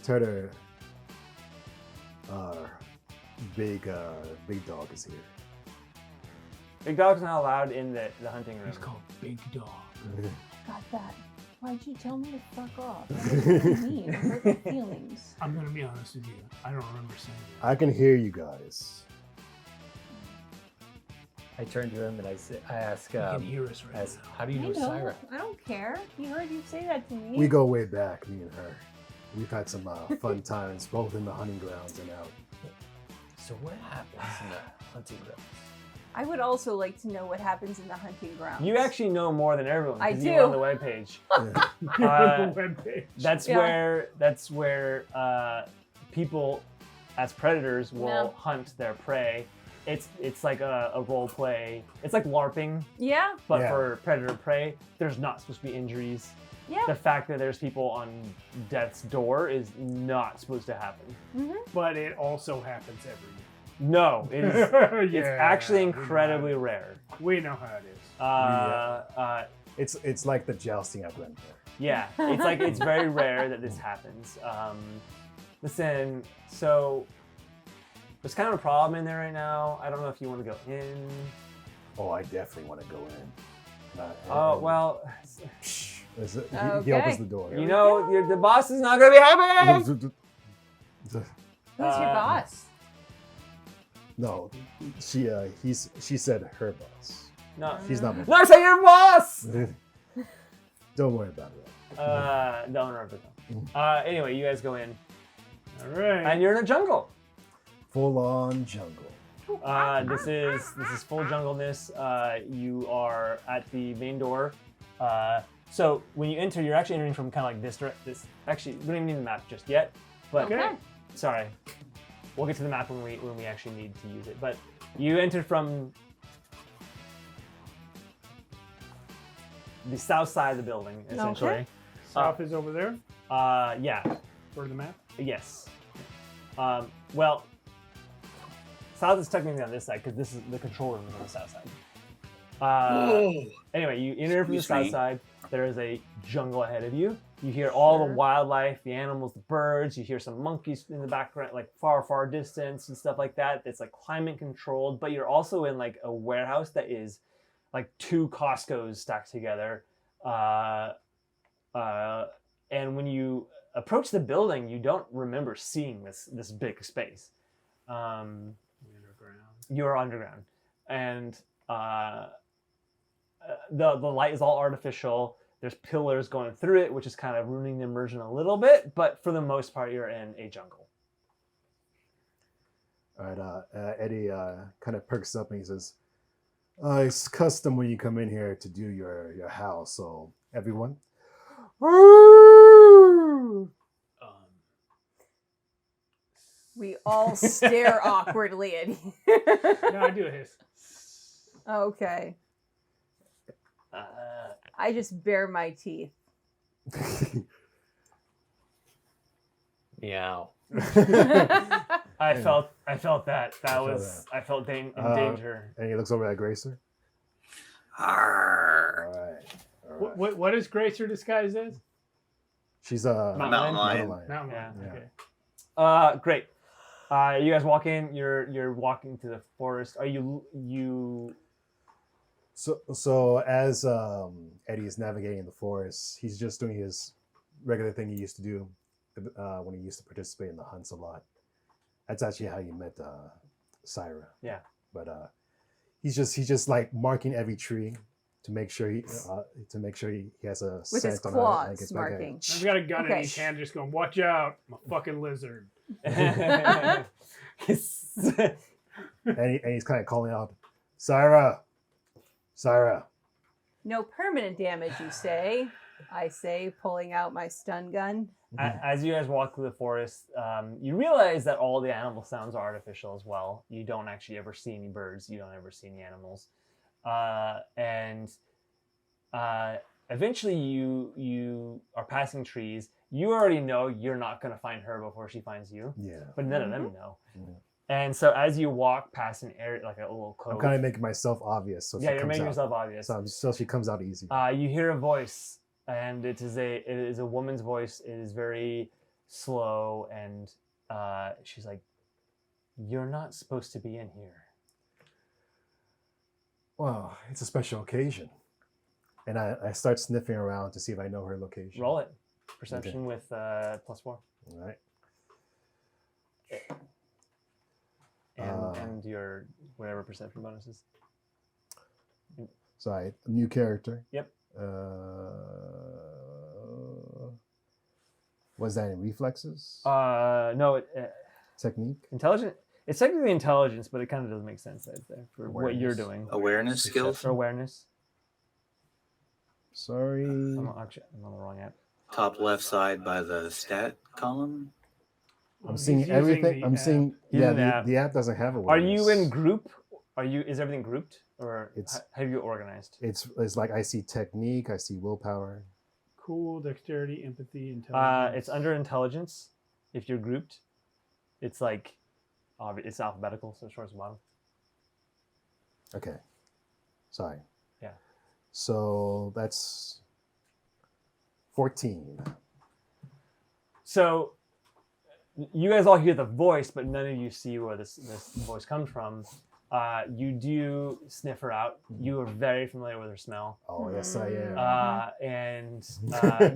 Tell her big dog is here. Big dog's not allowed in the hunting room. It's called Big Dog. Got that. Why'd you tell me to fuck off? That was mean. It hurt my feelings. I'm gonna be honest with you. I don't remember saying that. I can hear you guys. I turn to him and I ask, You can hear us right now. how do you I know know. Syra? I don't care. You heard you say that to me. We go way back, me and her. We've had some fun times, both in the hunting grounds and out. So what happens in the hunting grounds? I would also like to know what happens in the hunting grounds. You actually know more than everyone. I 'cause do. You were on the webpage. You're on the webpage. That's Yeah. where people, as predators, will Yeah. hunt their prey. It's like a role play. It's like LARPing, Yeah. but Yeah. for predator prey. There's not supposed to be injuries. Yeah. The fact that there's people on death's door is not supposed to happen. But it also happens every year. No, it is. It's Yeah, actually we know incredibly how it rare. is. We know how it is. It's like the jousting at Ren Fair. Yeah, it's very rare that this happens. Listen, so there's kind of a problem in there right now. I don't know if you want to go in. Oh, I definitely want to go in. Oh well, He Okay. opens the door. you know the boss is not gonna be happy. Who's your boss? No, she said her boss. No, She's not my no, say your boss. Don't worry about it. The owner of the company. Anyway, you guys go in, All right. and you're in a jungle. Full on jungle. This is full jungleness. You are at the main door. So when you enter, you're actually entering from kind of like this. Actually, we don't even need the map just yet. But Okay. sorry, we'll get to the map when we actually need to use it. But you enter from the south side of the building, essentially. Okay. South is over there Yeah. for the map. Yes. Well, south is technically on this side because this is the control room is on the south side. Anyway, you enter from the Excuse south me. side. There is a jungle ahead of you. You hear all the wildlife, the animals, the birds. You hear some monkeys in the background, like far, far distance and stuff like that. It's like climate controlled, but you're also in like a warehouse that is like 2 Costcos stacked together. And when you approach the building, you don't remember seeing this big space. You're underground, and the light is all artificial. There's pillars going through it, which is kind of ruining the immersion a little bit. But for the most part, you're in a jungle. All right, Eddie kind of perks up and he says, it's custom when you come in here to do your house, so everyone. We all stare awkwardly at you. No, I do a hiss. Okay. I just bare my teeth. Meow. I felt that. I felt in danger. And he looks over at Gracer. Arr. All right. What is Gracer disguised as? She's a Mountain lion. Mountain Yeah. lion. Okay. Great. You guys walk in. You're walking through the forest. Are you? So as Eddie is navigating the forest, he's just doing his regular thing he used to do when he used to participate in the hunts a lot. That's actually how you met Syra. Yeah. But he's just like marking every tree to make sure he has a With his scent on claws gets back at marking. I've got a gun Okay. in each hand, just going, watch out, I'm a fucking lizard. And he's kind of calling out, Syra. No permanent damage, you say. I say, pulling out my stun gun. As you guys walk through the forest, you realize that all the animal sounds are artificial as well. You don't actually ever see any birds. You don't ever see any animals. And eventually you are passing trees. You already know you're not going to find her before she finds you. Yeah. But none of them know. Mhm. And so as you walk past an area, like a little cove. I'm kind of making myself obvious. So yeah, she you're comes making out. yourself obvious. So she comes out easy. You hear a voice, and it is a woman's voice. It is very slow, and she's like, "You're not supposed to be in here." Well, it's a special occasion. And I start sniffing around to see if I know her location. Roll it. Perception with +4. All right. And your whatever perception bonuses. So a new character. Yep. Was that in reflexes? No, Technique? intelligent. It's technically intelligence, but it kind of doesn't make sense right there for what you're Awareness. doing. Awareness skills. For awareness. Sorry. I'm on the wrong app. Top left side by the stat column. I'm He's seeing using everything. the I'm app. seeing. He's Yeah, in the app. the app doesn't have Are awareness. you in group? Is everything grouped, or It's- have you organized? It's like I see technique. I see willpower. Cool, dexterity, empathy, intelligence. It's under intelligence. If you're grouped, it's like it's alphabetical, so towards the bottom. Okay. Sorry. Yeah. So that's 14. So you guys all hear the voice, but none of you see where this voice comes from. You do sniff her out. You are very familiar with her smell. Oh yes, I am. And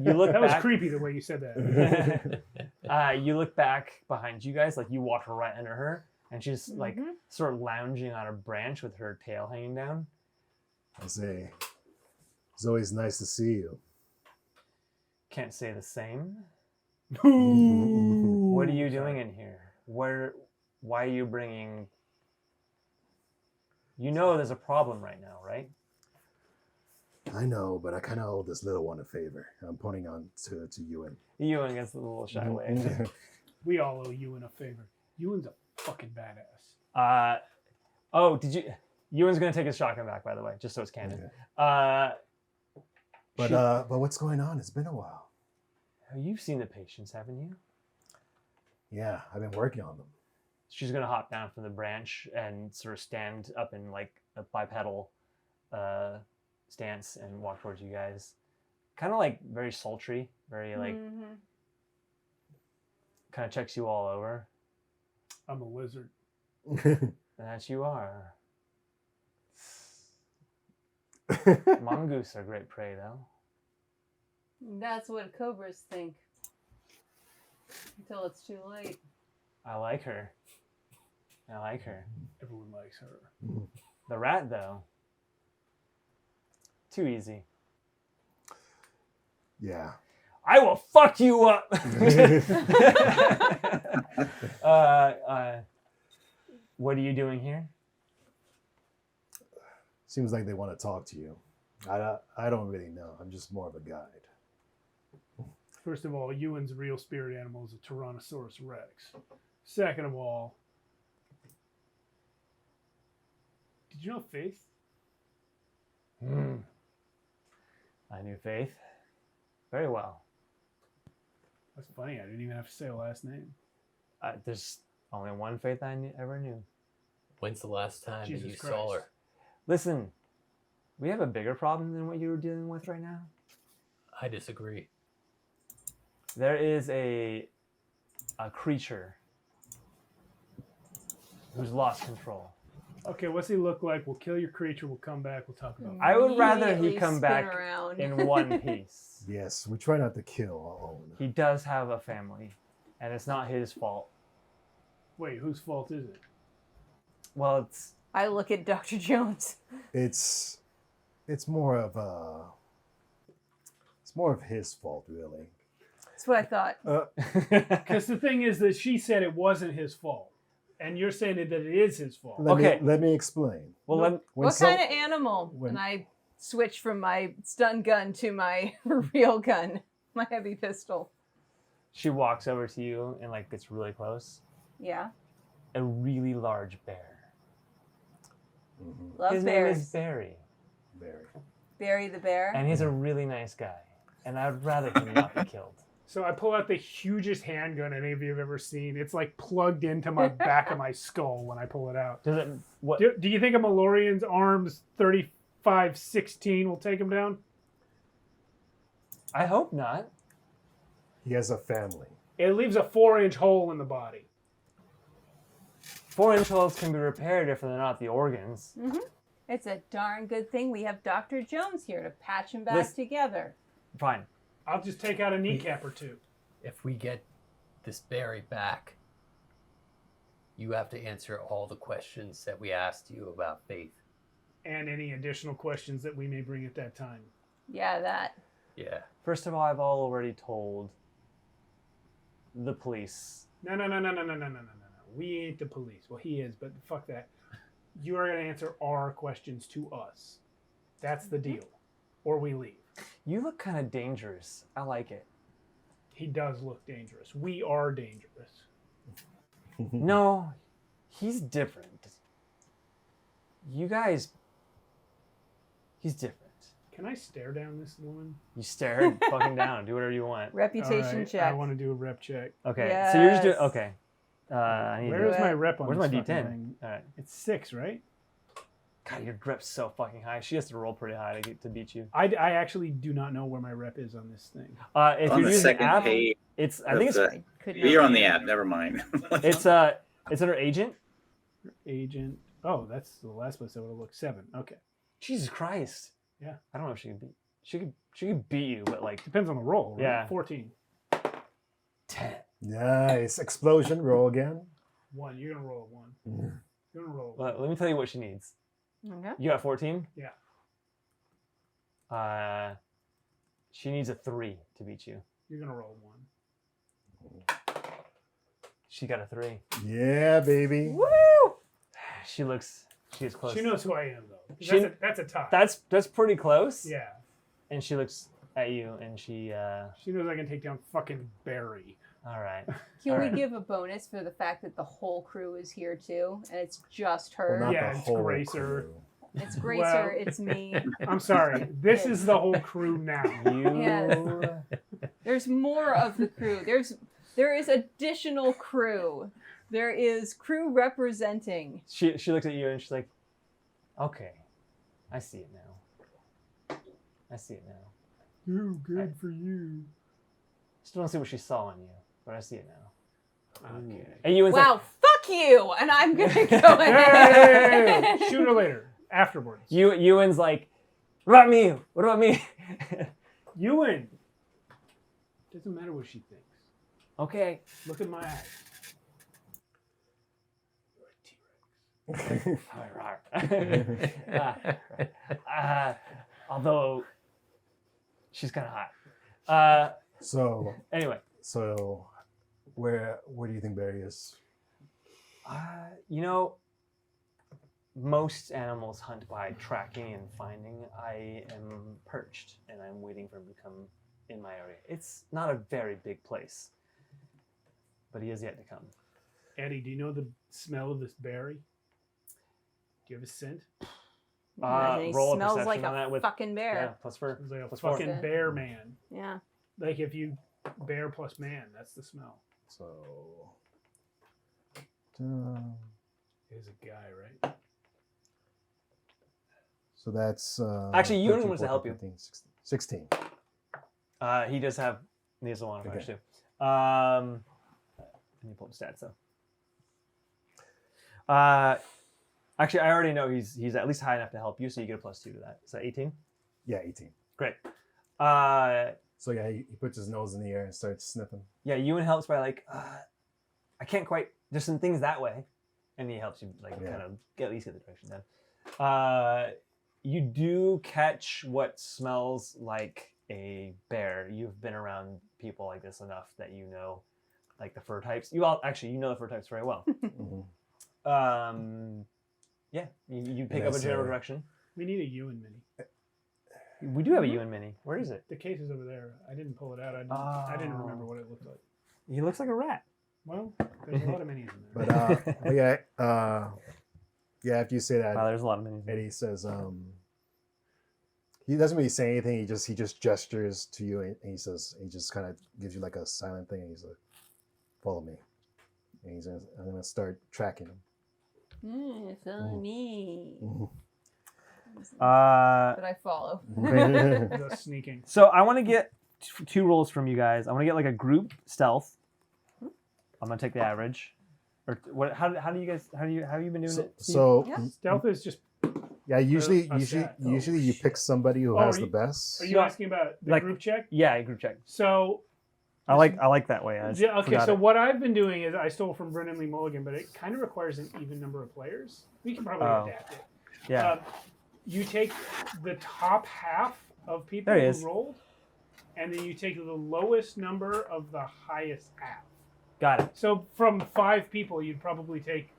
you look That was back. creepy the way you said that. You look back behind you guys, like you walk right under her, and she's like sort of lounging on a branch with her tail hanging down. I say, it's always nice to see you. Can't say the same. Ooh. What are you doing in here? Why are you bringing? You know there's a problem right now, right? I know, but I kind of owe this little one a favor. I'm pointing on to Ewan. Ewan gets a little shy away. We all owe Ewan a favor. Ewan's a fucking badass. Did you? Ewan's gonna take his shotgun back, by the way, just so it's canon. Okay. But what's going on? It's been a while. You've seen the patients, haven't you? Yeah, I've been working on them. She's gonna hop down from the branch and sort of stand up in like a bipedal stance and walk towards you guys. Kind of like very sultry, very like kind of checks you all over. I'm a lizard. And that you are. Mongoose are great prey, though. That's what cobras think. Until it's too late. I like her. I like her. Everyone likes her. The rat, though. Too easy. Yeah. I will fuck you up. What are you doing here? Seems like they want to talk to you. I don't really know. I'm just more of a guide. First of all, Ewan's real spirit animal is a Tyrannosaurus Rex. Second of all, did you know Faith? I knew Faith very well. That's funny. I didn't even have to say a last name. There's only one Faith I ever knew. When's the last time that Jesus you Christ. saw her? Listen, we have a bigger problem than what you're dealing with right now. I disagree. There is a creature who's lost control. Okay, what's he look like? We'll kill your creature. We'll come back. We'll talk about it. I would rather he Immediately come spin back around. in one piece. Yes, we try not to kill our own. He does have a family, and it's not his fault. Wait, whose fault is it? Well, it's I look at Dr. Jones. It's more of his fault, really. That's what I thought. Because the thing is that she said it wasn't his fault, and you're saying that it is his fault. Let me explain. well. No. Let, When What some- kind of animal? when- And I switch from my stun gun to my real gun, my heavy pistol. she walks over to you and like gets really close. Yeah, A really large bear. Mhm. love His bears. name is Barry, Very. Barry the bear. and he's a really nice guy. And I'd rather him not be killed. So I pull out the hugest handgun any of you have ever seen. It's like plugged into my back of my skull when I pull it out. Does it? What? Do you think a Malorian's arms 35-16 will take him down? I hope not. He has a family. It leaves a 4-inch hole in the body. 4-inch holes can be repaired if they're not the organs. It's a darn good thing we have Dr. Jones here to patch him back Listen- together. Fine. I'll just take out a kneecap or two. If we get this Barry back, you have to answer all the questions that we asked you about Faith. And any additional questions that we may bring at that time. Yeah, that. Yeah. First of all, I've already told the police. No. We ain't the police. Well, he is, but fuck that. You are going to answer our questions to us. That's the deal. Or we leave. You look kind of dangerous. I like it. He does look dangerous. We are dangerous. No, he's different. You guys, he's different. Can I stare down this woman? You stare fucking down. Do whatever you want. Reputation All right, check. I want to do a rep check. Okay, so you're just doing. Yes. Okay. I need Where to, is my rep on Where's my this fucking D10? thing? All right. It's 6, right? God, your rep's so fucking high. She has to roll pretty high to beat you. I actually do not know where my rep is on this thing. If On you're the using second app, page. it's. I think it's. the- Could You're on the app. Never mind. It's under agent. Agent. Oh, that's the last place I would have looked. 7. Okay. Jesus Christ. Yeah. I don't know if she can beat. She could beat you, but like Depends on the roll. Right? Yeah. 14. 10. Nice. Explosion. Roll again. 1. You're going to roll a 1. Mhm. You're going to roll a 1. Let me tell you what she needs. Okay. You got 14? Yeah. She needs a 3 to beat you. You're going to roll a 1. She got a 3. Yeah, baby. Woo! She is close. She knows who I am, though. She- That's a tie. That's pretty close. Yeah. And she looks at you and she She knows I can take down fucking Barry. all right. Can All we right. give a bonus for the fact that the whole crew is here too, and it's just her? Well, not Yeah, the it's whole Gracer. crew. It's Gracer, Well- it's me. I'm sorry. This is the whole crew now. You There's more of the crew. There is additional crew. There is crew representing. she looks at you and she's like, okay, I see it now. I see it now. Ooh, good for you. Still don't see what she saw on you, but I see it now. Okay. And you was Wow, like, fuck you! And I'm gonna go Hey, ahead. shoot her later. Afterwards. Ewan's like, What about me? What about me? Ewan. Doesn't matter what she thinks. Okay. Look at my eyes. Although she's kind of hot. So Anyway, where do you think Barry is? you know, most animals hunt by tracking and finding. I am perched, and I'm waiting for him to come in my area. It's not a very big place, but he is yet to come. Eddie, do you know the smell of this berry? Do you have a scent? He Roll a smells perception like on that a with fucking yeah, bear. plus four. It's like a Plus four. fucking bear man. Yeah. Like if you bear plus man, that's the smell. So It is a guy, right? so that's Actually, Ewan 13, wants to help you. 15, 16. He does have needs a modifiers Okay. too. Let me pull up the stats though. Actually, I already know he's at least high enough to help you, so you get a +2 to that. So 18. Yeah, 18. Great. So yeah, he puts his nose in the air and starts sniffing. Yeah, Ewan helps by like, I can't quite. There's some things that way, and he helps you like Yeah. kind of at least get the direction done. You do catch what smells like a bear. You've been around people like this enough that you know, like the fur types. You know the fur types very well. Mhm. Yeah, you pick up a general direction. We need a Ewan mini. We do have a Ewan mini. Where is it? The case is over there. I didn't pull it out. I didn't remember what it looked like. He looks like a rat. Well, there's a lot of minis in there. But yeah, after you say that, Wow, there's a lot of minis. Eddie says, he doesn't really say anything. He just gestures to you, and he just kind of gives you like a silent thing, and he's like, "Follow me," and I'm gonna start tracking him. Follow me. But But I follow. The sneaking. So I want to get two rolls from you guys. I want to get like a group stealth. I'm gonna take the average. Or what? How do you guys? How have you been doing it? Steve? So Yeah. Stealth is just. yeah, usually stat. Oh, you pick somebody who Oh, has are the you- best. Are you No, asking about the like- group check? Yeah, group check. So. I like that way. I Yeah, okay, forgot so it. what I've been doing is I stole from Brennan Lee Mulligan, but it kind of requires an even number of players. We can probably Oh. adapt it. Yeah. You take the top half of people There he who is. rolled, and then you take the lowest number of the highest half. Got it. So from 5 people, you'd probably take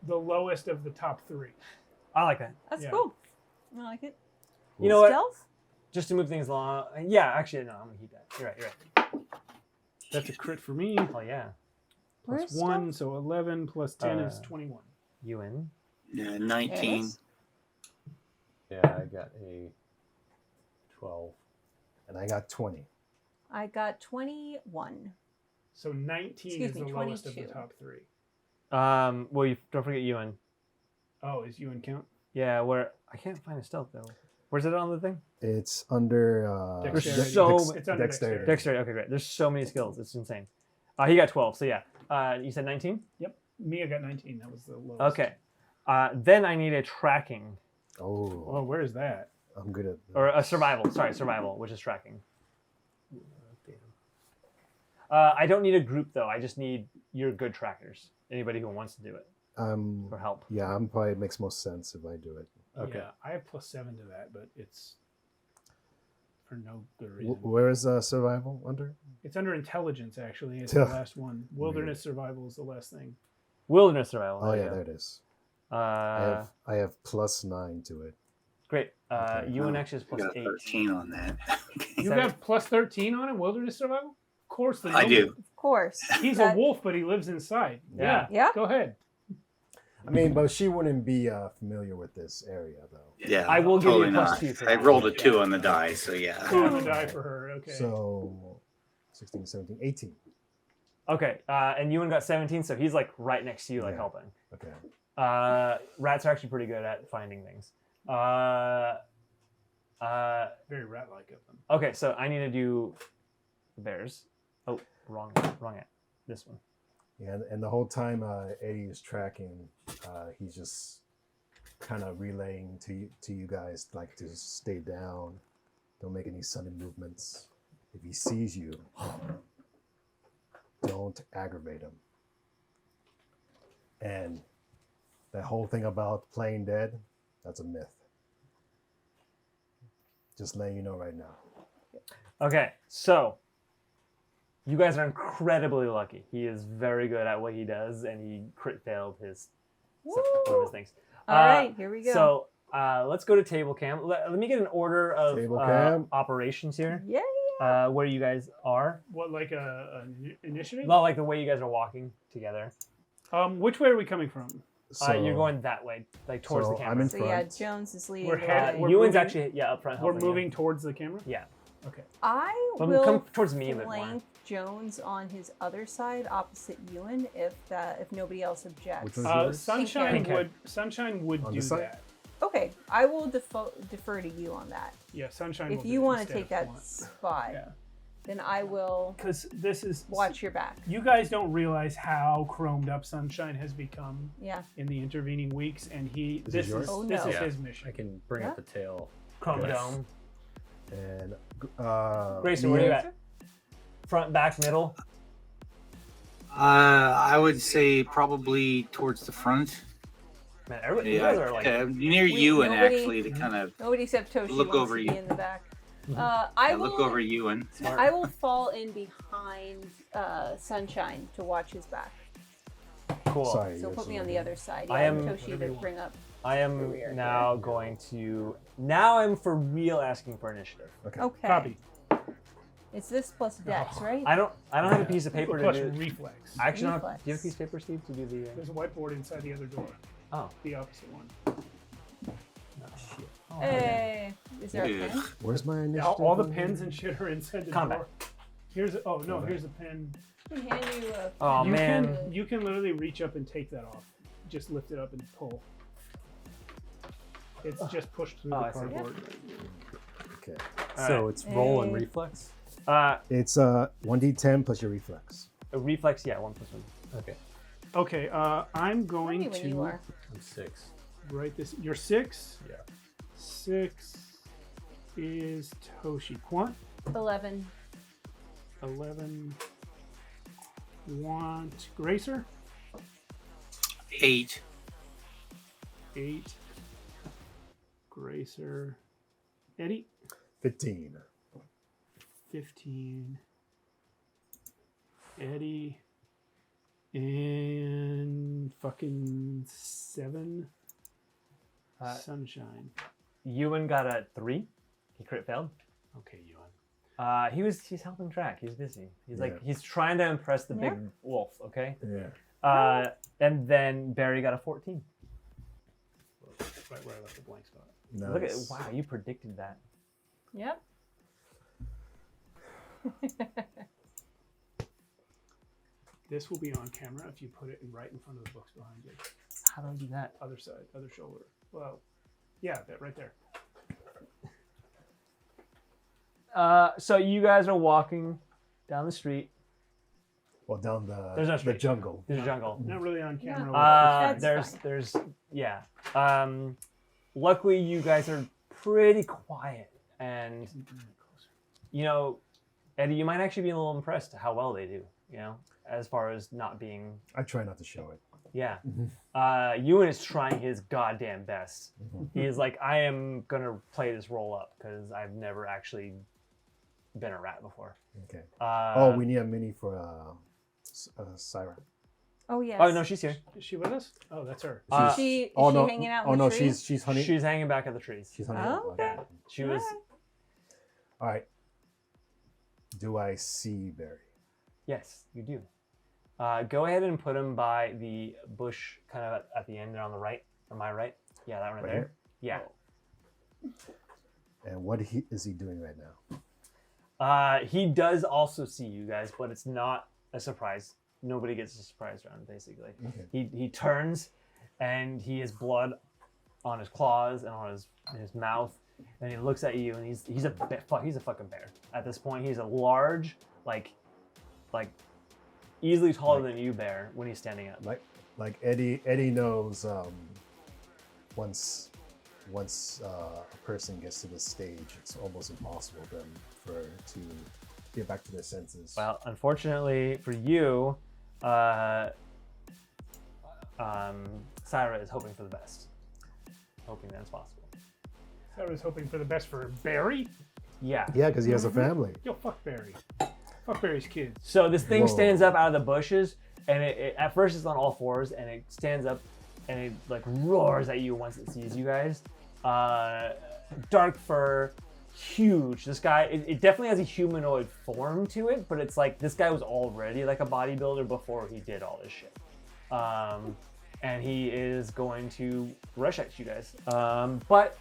the lowest of the top 3. I like that. That's Yeah. cool. I like it. You know what? Stealth? Just to move things along. Yeah, actually, no. I'm gonna keep that. You're right. You're right. That's a crit for me. Oh yeah. Where's Plus 1, so 11 plus 10 is 21. Ewan. Yeah, 19. Yeah, I got a 12. And I got 20. I got 21. So 19 Excuse is me, the lowest of the 22. top 3. Well, you don't forget Ewan. Oh, is you in count? Yeah, where I can't find a stealth though. Where's it on the thing? It's under Dexterity. There's so It's under dexterity. Dexterity. Okay, great. There's so many skills. It's insane. He got 12. So yeah. You said 19. Yep. Mia got 19. That was the lowest. Okay. Then I need a tracking Oh, Oh, where is that? I'm good at or a survival. Sorry, survival, which is tracking. I don't need a group though. I just need your good trackers. Anybody who wants to do it for help. Yeah, I'm probably makes most sense if I do it. Okay. Yeah, I have plus 7 to that, but it's for no good reason. Where is survival under? It's under intelligence, actually. It's the last one. Wilderness survival is the last thing. Wilderness survival. Oh yeah, you go. there it is. Uh, I have plus 9 to it. great. Okay. UNX is I plus got 8. 13 on that. You Seven. got plus 13 on it, wilderness survival? Of course. The I do. Of course. He's That- a wolf, but he lives inside. Yeah. Yeah. Go ahead. I mean, but she wouldn't be familiar with this area though. Yeah, I will give you a totally plus not. 2 for I that. rolled a 2 on the die, so yeah. 2 on the die for her. Okay. So 16, 17, 18. Okay. And Ewan got 17, so he's like right next to you, like Yeah. helping. Okay. Rats are actually pretty good at finding things. Very rat-like of them. Okay, so I need to do the bears. Oh, wrong at this one. Yeah, and the whole time Eddie is tracking, he's just kind of relaying to you guys, like, to stay down, don't make any sudden movements. If he sees you, don't aggravate him. And that whole thing about playing dead, that's a myth. Just letting you know right now. Okay, so you guys are incredibly lucky. He is very good at what he does, and he crit failed his one of his things. All right, here we go. So let's go to table cam. Let me get an order of Table cam. operations here. Yay! Where you guys are. What, like a initiative? Not like the way you guys are walking together. Which way are we coming from? You're going that way, like towards the camera. I'm in So front. yeah, Jones is leading We're the head- way. we're Ewan's moving- actually up front. We're helping you. moving towards the camera? Yeah. Okay. I Come will towards me a bit more. flank Jones on his other side, opposite Ewan, if nobody else objects. Which one's yours? Sunshine Pink would On do this side? that. Okay, I will defer to you on that. Yeah, Sunshine If will you do it want to instead take of that Flaunt. spot, Yeah. then I will Because this is... watch your back. You guys don't realize how chromed up Sunshine has become Yeah. in the intervening weeks, and This this is yours? is Oh, this no. is Yeah. his mission. I can bring up the tail. Chrome Yes. dome. And Grayson, where are you at? Front, back, middle. I would say probably towards the front. Man, everybody, you guys are like. Near Ewan, nobody- actually, to kind of Nobody except Toshi Look wants over to you. be in the back. I will look over Ewan. I will fall in behind Sunshine to watch his back. Cool. Sorry. So yours put me is on the other side. I Yeah, am- Toshi to bring up. I am Rear. now going to. Now I'm for real asking for initiative. Okay. Okay. Copy. It's this plus Dex, right? I don't have a piece of paper to Plus do. reflex. I actually don't have, Reflex. do you have a piece of paper, Steve, to do the? There's a whiteboard inside the other door. Oh. The opposite one. Shit. Oh, Hey, is there a Yeah. pen? Where's my Yeah, initiative? all the on pens here? and shit are inside the Combat. door. Here's here's a pen. I can hand you a Oh, pen. man. You can literally reach up and take that off. Just lift it up and pull. It's just pushed through Oh, the I see. cardboard. Okay. So it's roll and Hey. reflex. It's 1d10 plus your reflex. A reflex, yeah, 1+1. Okay. Okay, I'm Tell me going when you to are. I'm 6. write this. You're 6. Yeah. 6 is Toshi. Quant 11. 11. Want Gracer 8. 8. Gracer. Eddie 15. 15. Eddie. And fucking 7. Sunshine. Ewan got a 3. He crit failed. Okay, Ewan. He's helping track. He's busy. He's Yeah. like he's trying to impress the big wolf. Okay. Yeah. And then Barry got a 14. Right where I left the blank spot. Nice. Look at wow, you predicted that. Yep. This will be on camera if you put it right in front of the books behind you. How do I do that? Other side, other shoulder. Well, yeah, that right there. So you guys are walking down the street. Well, down There's no the street. jungle. There's a jungle. Not really on camera. That's There's yeah. Luckily you guys are pretty quiet, and you know, Eddie, you might actually be a little impressed how well they do. You know, as far as not being I try not to show it. yeah. Ewan is trying his goddamn best. He is like, I am gonna play this role up because I've never actually been a rat before. Okay. Oh, We need a mini for Syra. Oh yes. Oh no, she's here. Is she with us? Oh, that's her. Is she hanging out in Oh the no, tree? she's honey. She's hanging back at the trees. She's honey. Oh, okay. She was. All right. Do I see Barry? Yes, you do. Go ahead and put him by the bush, kind of at the end there on the right. Or my right? Yeah, that one right Right there. here? Yeah. And what is he doing right now? He does also see you guys, but it's not a surprise. Nobody gets a surprise round, basically. Okay. He turns, and he has blood on his claws and on his mouth, and he looks at you, and he's a fucking bear. At this point, he's a large, like easily taller than you bear when he's standing up. Like Eddie knows once a person gets to this stage, it's almost impossible to get back to their senses. Well, unfortunately for you, Syra is hoping for the best. Hoping that it's possible. I was hoping for the best for Barry. Yeah. Yeah, because he has a family. Yo, fuck Barry. Fuck Barry's kids. So this thing Whoa. stands up out of the bushes, and it at first it's on all fours, and it stands up, and it like roars at you once it sees you guys. Dark fur, huge. This guy, it definitely has a humanoid form to it, but it's like this guy was already like a bodybuilder before he did all this shit. And he is going to rush at you guys. But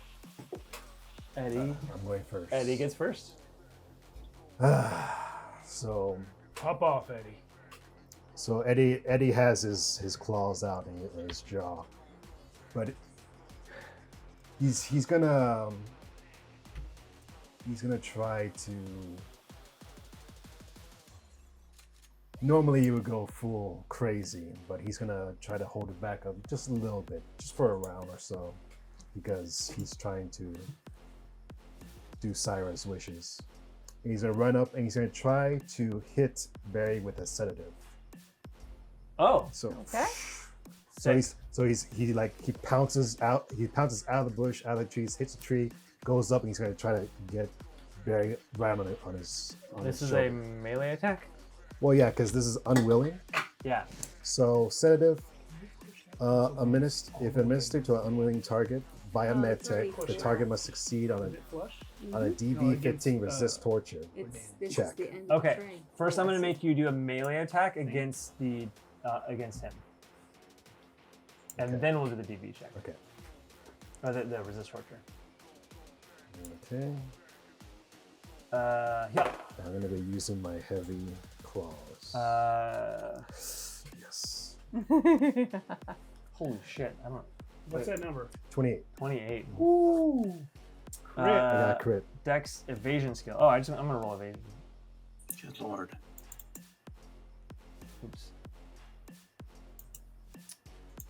Eddie, I'm going first. Eddie gets first. So Pop off, Eddie. So Eddie has his claws out in his jaw, but he's gonna try to. Normally you would go full crazy, but he's gonna try to hold it back up just a little bit, just for a round or so, because he's trying to do Syra's wishes. And he's gonna run up and he's gonna try to hit Barry with a sedative. Oh, So Okay. he pounces out of the bush, out of the trees, hits the tree, goes up, and he's gonna try to get Barry right on his this is shoulder. a melee attack? Well, yeah, because this is unwilling. Yeah. So sedative, if administered to an unwilling target via medtech, the target must succeed on a DB 15 resist torture. This Check. is the end of Okay. the train. First, I'm gonna make you do a melee attack against the against him, and Okay. then we'll do the DB check. Okay. Or the resist torture. Okay. Yeah. I'm gonna be using my heavy claws. Yes. Holy shit! I don't. What's that number? 28. 28. Ooh. Crit. I got a crit. Dex evasion skill. Oh, I'm gonna roll evasion. Good lord. Oops.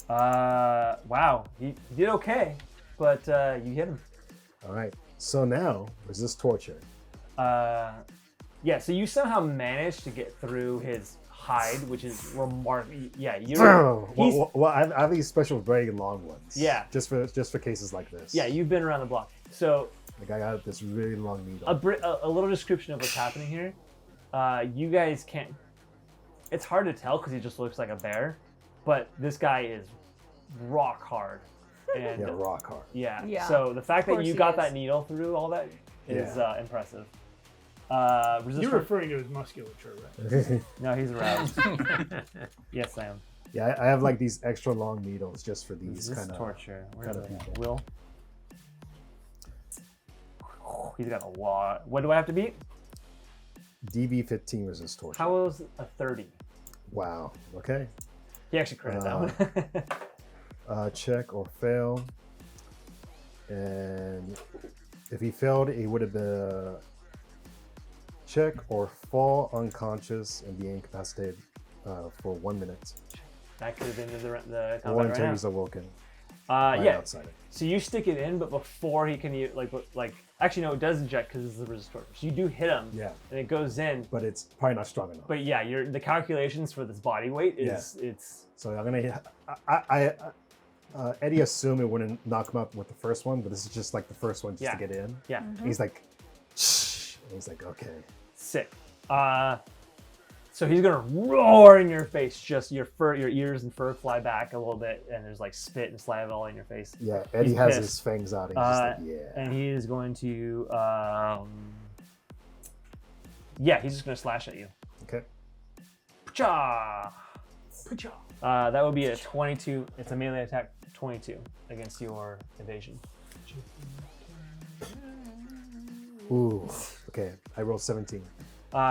Wow, he did okay, but you hit him. All right. So now resist torture. Yeah, so you somehow managed to get through his hide, which is remarkable. Yeah, he's, Well, I have these special very long ones. Yeah. Just for cases like this. yeah, you've been around the block. So Like I got this really long needle. a little description of what's happening here. You guys can't. It's hard to tell because he just looks like a bear, but this guy is rock hard. And Yeah, rock hard. yeah. Yeah, So the fact that course you he got is. that needle through all that is impressive. Resist You're tor- referring to his musculature, right? No, he's aroused. Yes, I am. Yeah, I have like these extra long needles just for these Resist kind of. torture. Where kind is of it? people. Will. He's got a lot. What do I have to beat? DB 15 resist torture. How was a 30? Wow. Okay. He actually critted that one. Check or fail. And if he failed, it would have been a check or fall unconscious and be incapacitated for 1 minute. That could have been the Or combat until right now. he's awoken. Right Yeah. outside it. So you stick it in, but before he can like actually no, it does eject because it's the resist torture. So you do hit him, Yeah. and it goes in. But it's probably not strong enough. But yeah, the calculations for this body weight is it's So I'm gonna. Eddie assumed it wouldn't knock him out with the first one, but this is just like the first one just Yeah. to get in. yeah He's like, shh. And he's like, okay. sick. So he's gonna roar in your face. Just your ears and fur fly back a little bit, and there's like spit and saliva all in your face. Yeah, Eddie He's has pissed. his fangs out. And he's just like, yeah. And he is going to yeah, he's just gonna slash at you. Okay. Pacha! That would be a 22. It's a melee attack 22 against your evasion. Ooh. Okay. I rolled 17.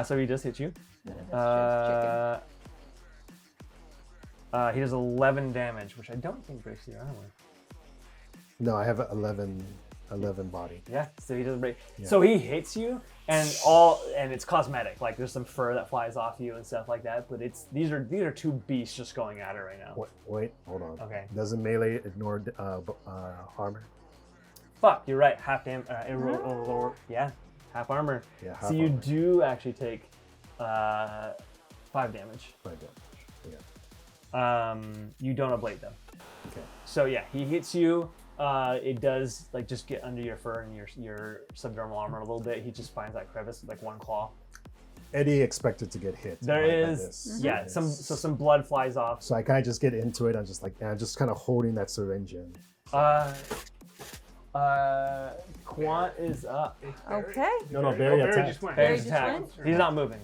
So he does hit you. He does 11 damage, which I don't think breaks your armor. No, I have 11 11 body. Yeah, so he doesn't break. Yeah. So he hits you, and it's cosmetic. Like there's some fur that flies off you and stuff like that. But these are two beasts just going at it right now. Wait, hold on. Okay. Doesn't melee ignore armor? Fuck, you're right. Half yeah, half armor. Yeah, so half you armor. do actually take 5 damage. 5 damage. Yeah. You don't ablate though. Okay. So yeah, he hits you. It does like just get under your fur and your subdermal armor a little bit. He just finds that crevice with like one claw. Eddie expected to get hit. There by is, this. yeah, some blood flies off. So I kind of just get into it. I'm just like, I'm just kind of holding that syringe in. Quant is up. Okay. No, Barry attacked. just went. Barry's just attack. went? He's not moving.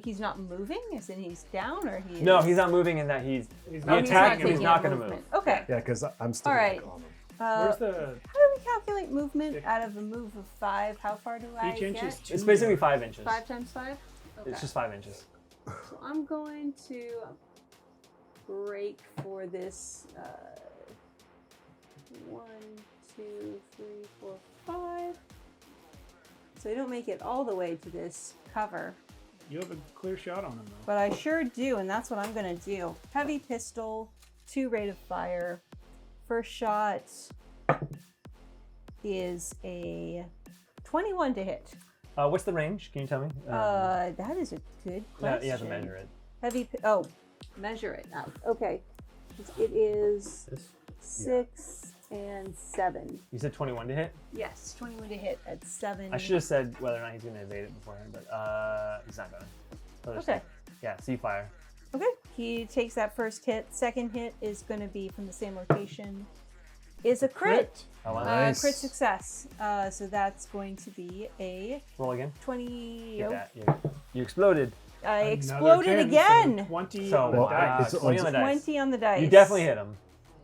He's not moving? As in he's down, or he? No, is- he's not moving in that he not attacked, but taking he's not any going to move. movement. Okay. Yeah, because I'm still All right. on him. Where's the How do we calculate movement out of a move of 5? How far do I each inch get? is 2? It's basically 5 inches. 5 times 5? Okay. It's just 5 inches. So I'm going to break for this 1, 2, 3, 4, 5. So I don't make it all the way to this cover, You have a clear shot on him though. but I sure do, and that's what I'm going to do. Heavy pistol, 2 rate of fire. First shot is a 21 to hit. What's the range? Can you tell me? That is a good question. You have to measure it. Measure it up. Okay. It is This? 6 and 7. You said 21 to hit? Yes, 21 to hit at 7. I should have said whether or not he's going to evade it beforehand, but he's not going to. Okay. Yeah, see fire. Okay. He takes that first hit. Second hit is going to be from the same location. Is a crit. Oh, wow. Nice. Crit success. So that's going to be a Roll again. 20. Get that. You exploded. I Another exploded 10, so again. 20 So, on the Well, dice. 20 on the dice. 20 on the dice. You definitely hit him.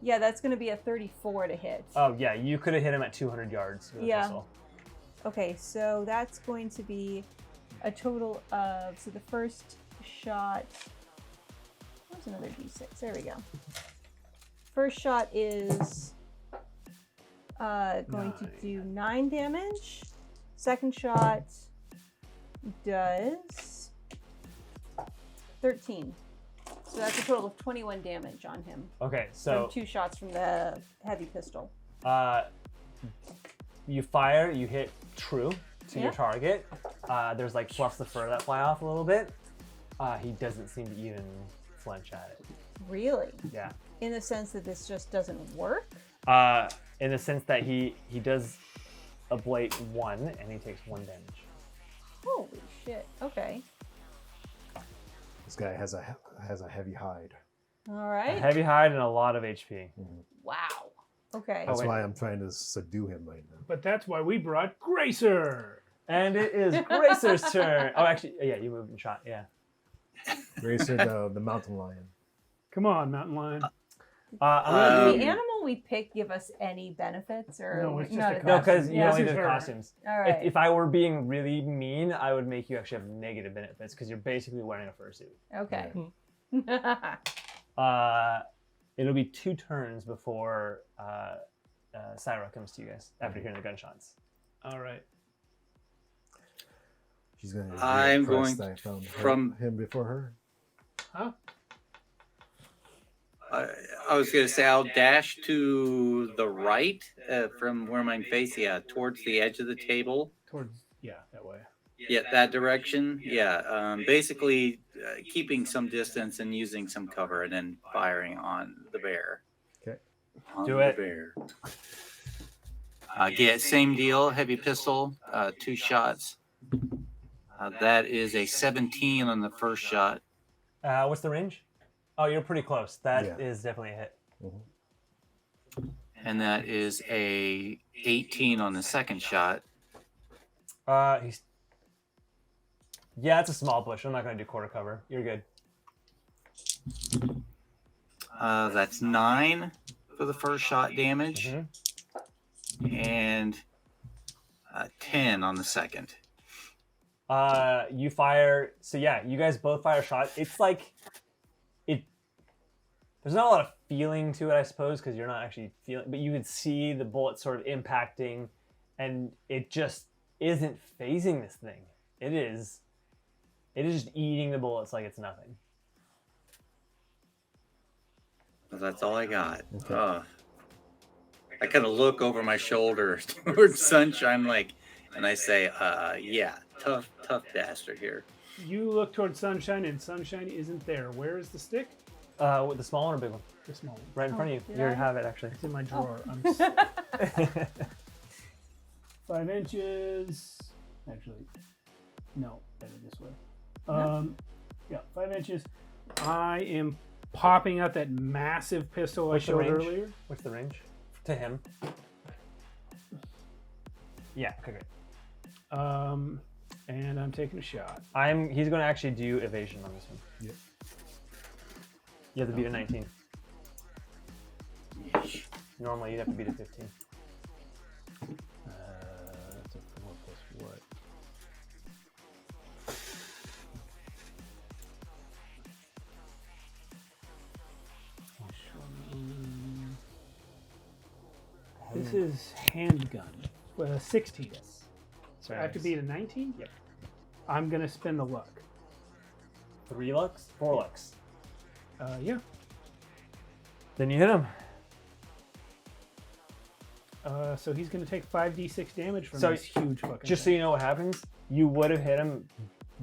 Yeah, that's going to be a 34 to hit. Oh, yeah, you could have hit him at 200 yards. With a Yeah. pistol. Okay, so that's going to be a total of, so the first shot, where's another d6? There we go. First shot is going to do 9 damage. Second shot does 13. So that's a total of 21 damage on him Okay, so from 2 shots from the heavy pistol. you fire, you hit true to Yeah. your target. There's like fluffs of fur that fly off a little bit. He doesn't seem to even flinch at it. Really? Yeah. In the sense that this just doesn't work? In the sense that he does ablate 1 and he takes 1 damage. Holy shit. Okay. This guy has a heavy hide. All A right. heavy hide and a lot of HP. Wow. Okay. That's wait. why I'm trying to subdue him right now. But that's why we brought Gracer. And it is Gracer's turn. Oh, actually, yeah, you moved and shot. Yeah. Racer, the mountain lion. Come on, Mountain Lion. I'm gonna Did do the animal we pick give us any benefits or No, it's just not a at no, all? because you Yeah, only this did is her. costumes. All right. If I were being really mean, I would make you actually have negative benefits because you're basically wearing a fursuit. Okay. It'll be 2 turns before Syra comes to you guys after hearing the gunshots. All right. She's gonna. be I'm impressed going I found from- him before her. Huh? I was going to say I'll dash to the right from where I'm facing, towards the edge of the table. Towards, yeah, that way. Yeah, that direction. Yeah, basically keeping some distance and using some cover, and then firing on the bear. Okay. On Do the it. Bear. Get same deal. Heavy pistol. 2 shots. That is a 17 on the first shot. What's the range? Oh, you're pretty close. That is Yeah. definitely a hit. And that is a 18 on the second shot. He's. Yeah, it's a small bush. I'm not going to do quarter cover. You're good. That's 9 for the first shot damage. Mhm. And 10 on the second. You fire. So yeah, you guys both fire a shot. It's like There's not a lot of feeling to it, I suppose, because you're not actually feeling. But you could see the bullet sort of impacting, and it just isn't phasing this thing. It is just eating the bullets like it's nothing. That's all I got. Okay. I kind of look over my shoulder towards Sunshine, and I say, yeah, tough bastard here. You look towards Sunshine, and Sunshine isn't there. Where is the stick? With the small one or big one? The small one. Right in front of you. did You I? have it, actually. It's in my drawer. 5 inches. Actually, no, better this way. Yeah, 5 inches. I am popping out that massive pistol What's I the showed range? earlier. What's the range? To him. Yeah, okay, great. And I'm taking a shot. He's going to actually do evasion on this one. Yep. You have to beat a 19. Normally, you'd have to beat a 15. That's a 4 plus what? This is handgun. 16. So I have to beat a 19? Yep. I'm going to spend the luck. 3 lux? 4 lux. Yeah. Then you hit him. So he's going to take 5d6 damage from So, this huge fucking Just so thing. you know what happens, you would have hit him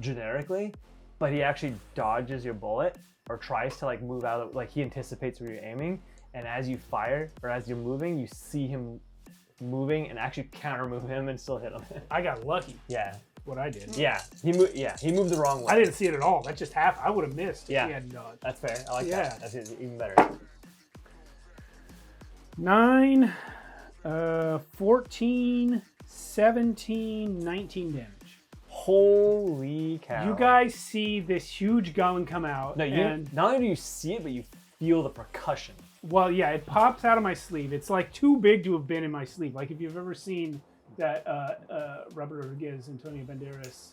generically, but he actually dodges your bullet or tries to like move out of, like he anticipates where you're aiming, and as you fire or as you're moving, you see him moving and actually counter move him and still hit him. I got lucky. Yeah. What I did. Yeah. He moved the wrong way. I didn't see it at all. That just happened. I would have missed Yeah. if he hadn't dodged. That's fair. I like Yeah. that. That's even better. 9, 14, 17, 19 damage. Holy cow. You guys see this huge gun come out. No, and not only do you see it, but you feel the percussion. well, yeah, it pops out of my sleeve. It's like too big to have been in my sleeve. Like if you've ever seen that Robert Rodriguez, Antonio Banderas,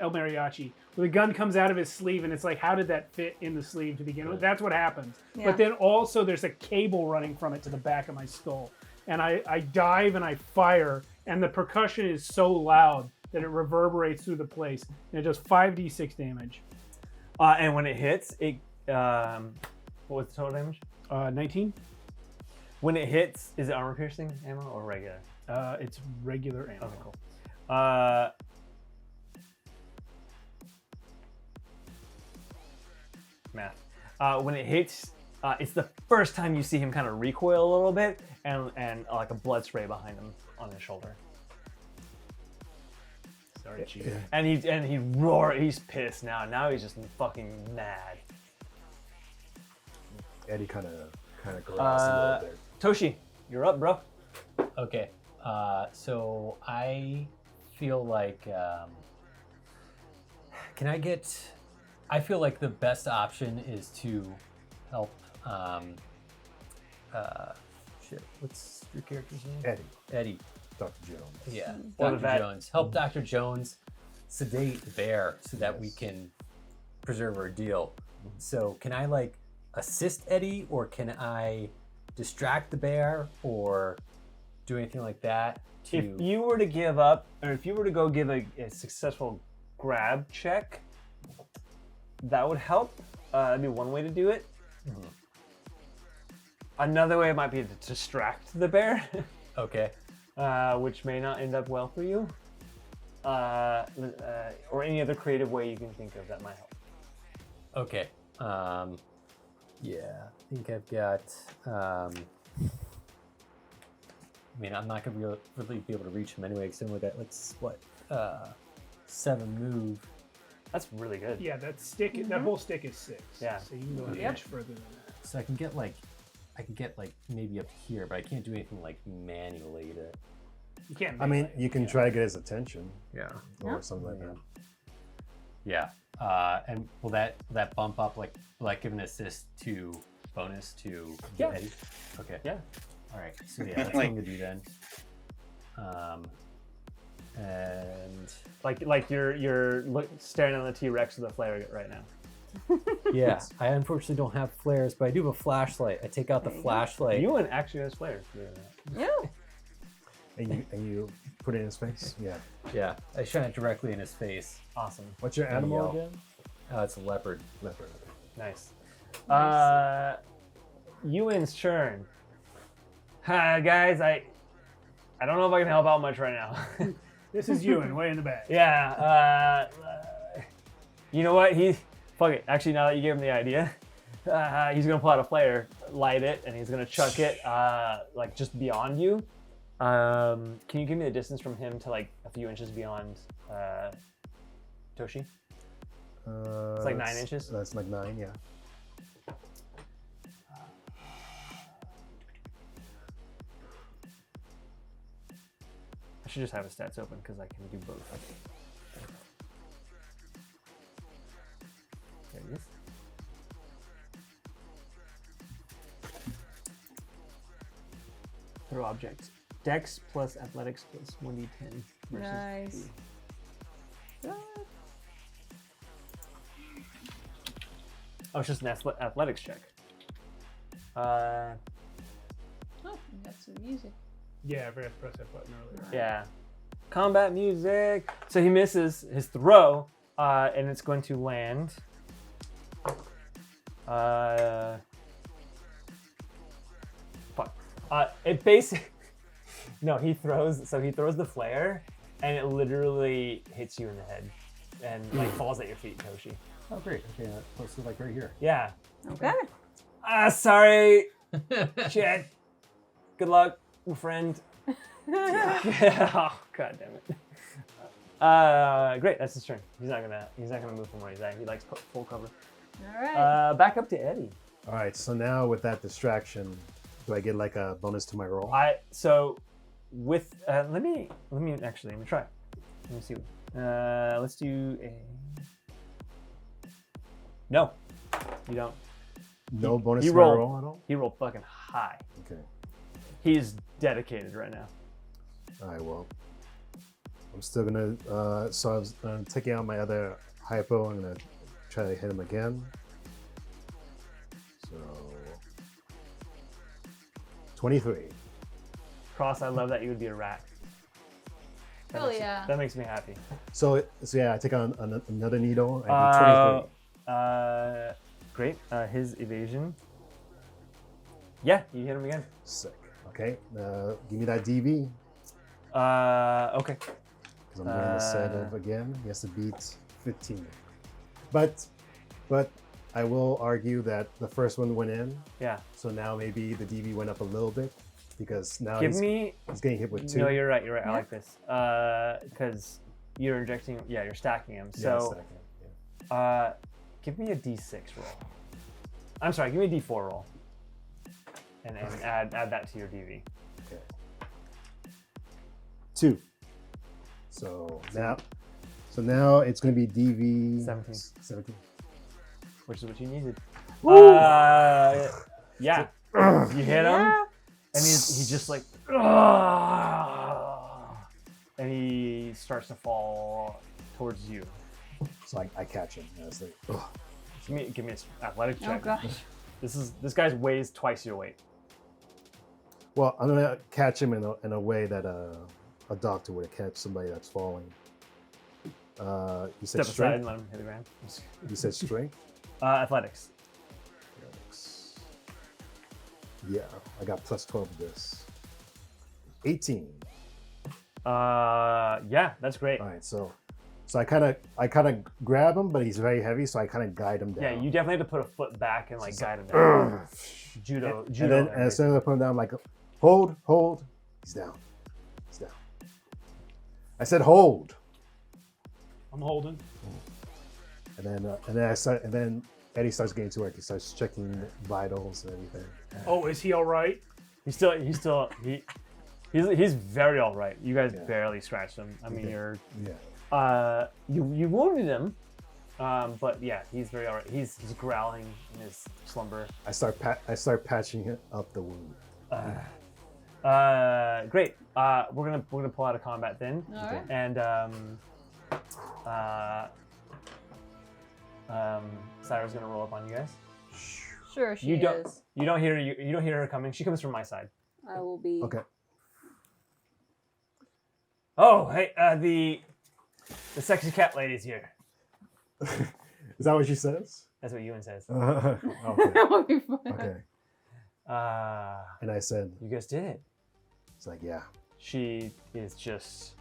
El Mariachi, where the gun comes out of his sleeve and it's like, how did that fit in the sleeve to begin with? That's what happens. Yeah. But then also there's a cable running from it to the back of my skull. And I dive and I fire, and the percussion is so loud that it reverberates through the place. And it does 5d6 damage. And when it hits, it what was the total damage? 19. When it hits, is it armor piercing ammo or regular? It's regular ammo. Okay, cool. Math. When it hits, it's the first time you see him kind of recoil a little bit, and like a blood spray behind him on his shoulder. Sorry, Chief. Yeah. And he roar. He's pissed now. Now he's just fucking mad. Eddie kind of grabs a little bit. Toshi, you're up, bro. Okay, so I feel like I feel like the best option is to help. Shit, what's your character's name? Eddie. Dr. Jones. Yeah, Or Dr. the vet. Jones. Help Dr. Jones sedate the bear so that we can preserve our deal. So can I like assist Eddie, or can I distract the bear, or do anything like that? If you were to give up, or if you were to go give a successful grab check, that would help. That'd be one way to do it. Mhm. Another way might be to distract the bear, Okay. which may not end up well for you. Or any other creative way you can think of that might help. Okay. Yeah, I think I've got. I mean, I'm not gonna really be able to reach him anyway, because I only got 7 move. That's really good. Yeah, that stick. That whole stick is 6. Yeah. So you can go an Yep. inch further than that. So I can get like maybe up here, but I can't do anything like manually to. You can't. I mean, melee. you can try to get his attention Yeah. or Yeah. something like that. Yeah. And will that bump up, like give an assist to bonus to Yeah. Eddie? Okay. Yeah. All right. So yeah, that's what I'm gonna do then. And Like you're staring on the T-Rex with a flare right now. Yeah, I unfortunately don't have flares, but I do have a flashlight. I take out the There you go. flashlight. Ewan actually has flares. Yeah. And you put it in his face? Yeah. Yeah, I shine it directly in his face. Awesome. What's your animal yell. again? It's a leopard. Leopard. Nice. Nice. Ewan's turn. Hi guys, I don't know if I can help out much right now. This is Ewan, way in the back. Yeah. You know what? Fuck it. Actually, now that you gave him the idea, he's gonna pull out a flare, light it, and he's gonna chuck it like just beyond you. Can you give me the distance from him to like a few inches beyond Toshi? It's like 9 inches. That's like 9, yeah. I should just have his stats open because I can do both. There he is. Throw object. Dex plus athletics plus 1d10 versus Nice. Oh, it's just an athletics check. Oh, we got some music. Yeah, I forgot to press that button earlier. Yeah. Combat music. So he misses his throw, and it's going to land. Fuck. It basically. No, he throws. So he throws the flare, and it literally hits you in the head, and like falls at your feet, Toshi. Oh, great. Okay, posted like right here. Yeah. Okay. Sorry. Shit. Good luck, my friend. Oh, god damn it. Great, that's his turn. He's not gonna move from where he's at. He likes full cover. All right. Back up to Eddie. All right, so now with that distraction, do I get like a bonus to my roll? So with let me try. Let me see. Let's do a. No, you don't. No bonus he to my rolled- roll at all? He rolled fucking high. Okay. He's dedicated right now. All right, well, I'm still gonna, so I'm taking out my other hypo. I'm gonna try to hit him again. So, 23. Cross, I love that you would be a rat. Hell yeah. That makes me happy. So yeah, I take on another needle. I do 23. Great. His evasion. Yeah, you hit him again. Sick. Okay, give me that DV. Okay. Because I'm doing the set of again. He has to beat 15. But I will argue that the first one went in. Yeah. So now maybe the DV went up a little bit because now Give he's me. getting hit with 2. No, you're right. You're right. I Yeah. like this. Because you're injecting. Yeah, you're stacking him. Yeah, So, second, yeah. give me a D6 roll. I'm sorry. Give me a D4 roll. And add that to your DV. Okay. 2. So now it's going to be DV 17. Which is what you needed. Woo! Yeah. You hit him, Yeah. and he just like, and he starts to fall towards you. So I catch him. And it's like, ugh. Give me an athletic Oh check. gosh. This guy weighs twice your weight. Well, I'm gonna catch him in a way that a doctor would catch somebody that's falling. You said Step aside and strength. let him hit the ground. You said strength. Athletics. Yeah, I got plus 12 of this. 18. Yeah, that's great. All right, so I kind of grab him, but he's very heavy, so I kind of guide him down. Yeah, you definitely have to put a foot back and like guide him down. Judo. And then as soon as I put him down, I'm like, hold, he's down. I said hold, I'm holding. and then Eddie starts getting to work. He starts checking vitals and everything. Oh, is he all right? He's very all right. You guys Yeah. barely scratched him. I mean, Okay. you're Yeah. you wounded him, but yeah, he's very all right. He's growling in his slumber. I start patching up the wound. Great. We're gonna pull out of combat then, All right. and Sarah's gonna roll up on you guys. Sure, she You don't- is. You don't hear her coming. She comes from my side. I will be. Okay. Oh, hey, the sexy cat lady's here. Is that what she says? That's what Ewan says. Okay. That would be fun. Okay. And I said, You guys did it. it's like, yeah. She is just.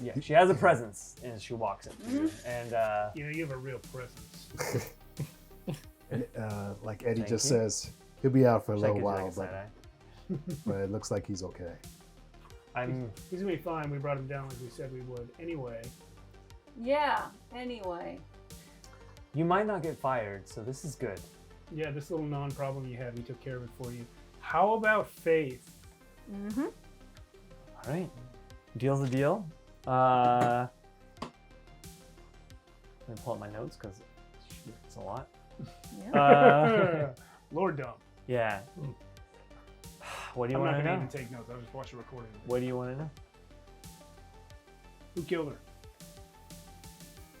Yeah, she has a presence, and she walks up to you. And You know, you have a real presence. And, like Eddie Thank just you. says, he'll be out for a Check little it, while, check it, but it looks like he's okay. He's gonna be fine. We brought him down like we said we would. Anyway, Yeah, anyway. You might not get fired, so this is good. yeah, this little non-problem you had, we took care of it for you. How about Faith? Mm-hmm. All right, deal's a deal. Let me pull up my notes because it's a lot. Yeah. Lord Dump. Yeah. What do you I'm not want to gonna know? even take notes. I'll just watch the recording. What do you want to know? Who killed her?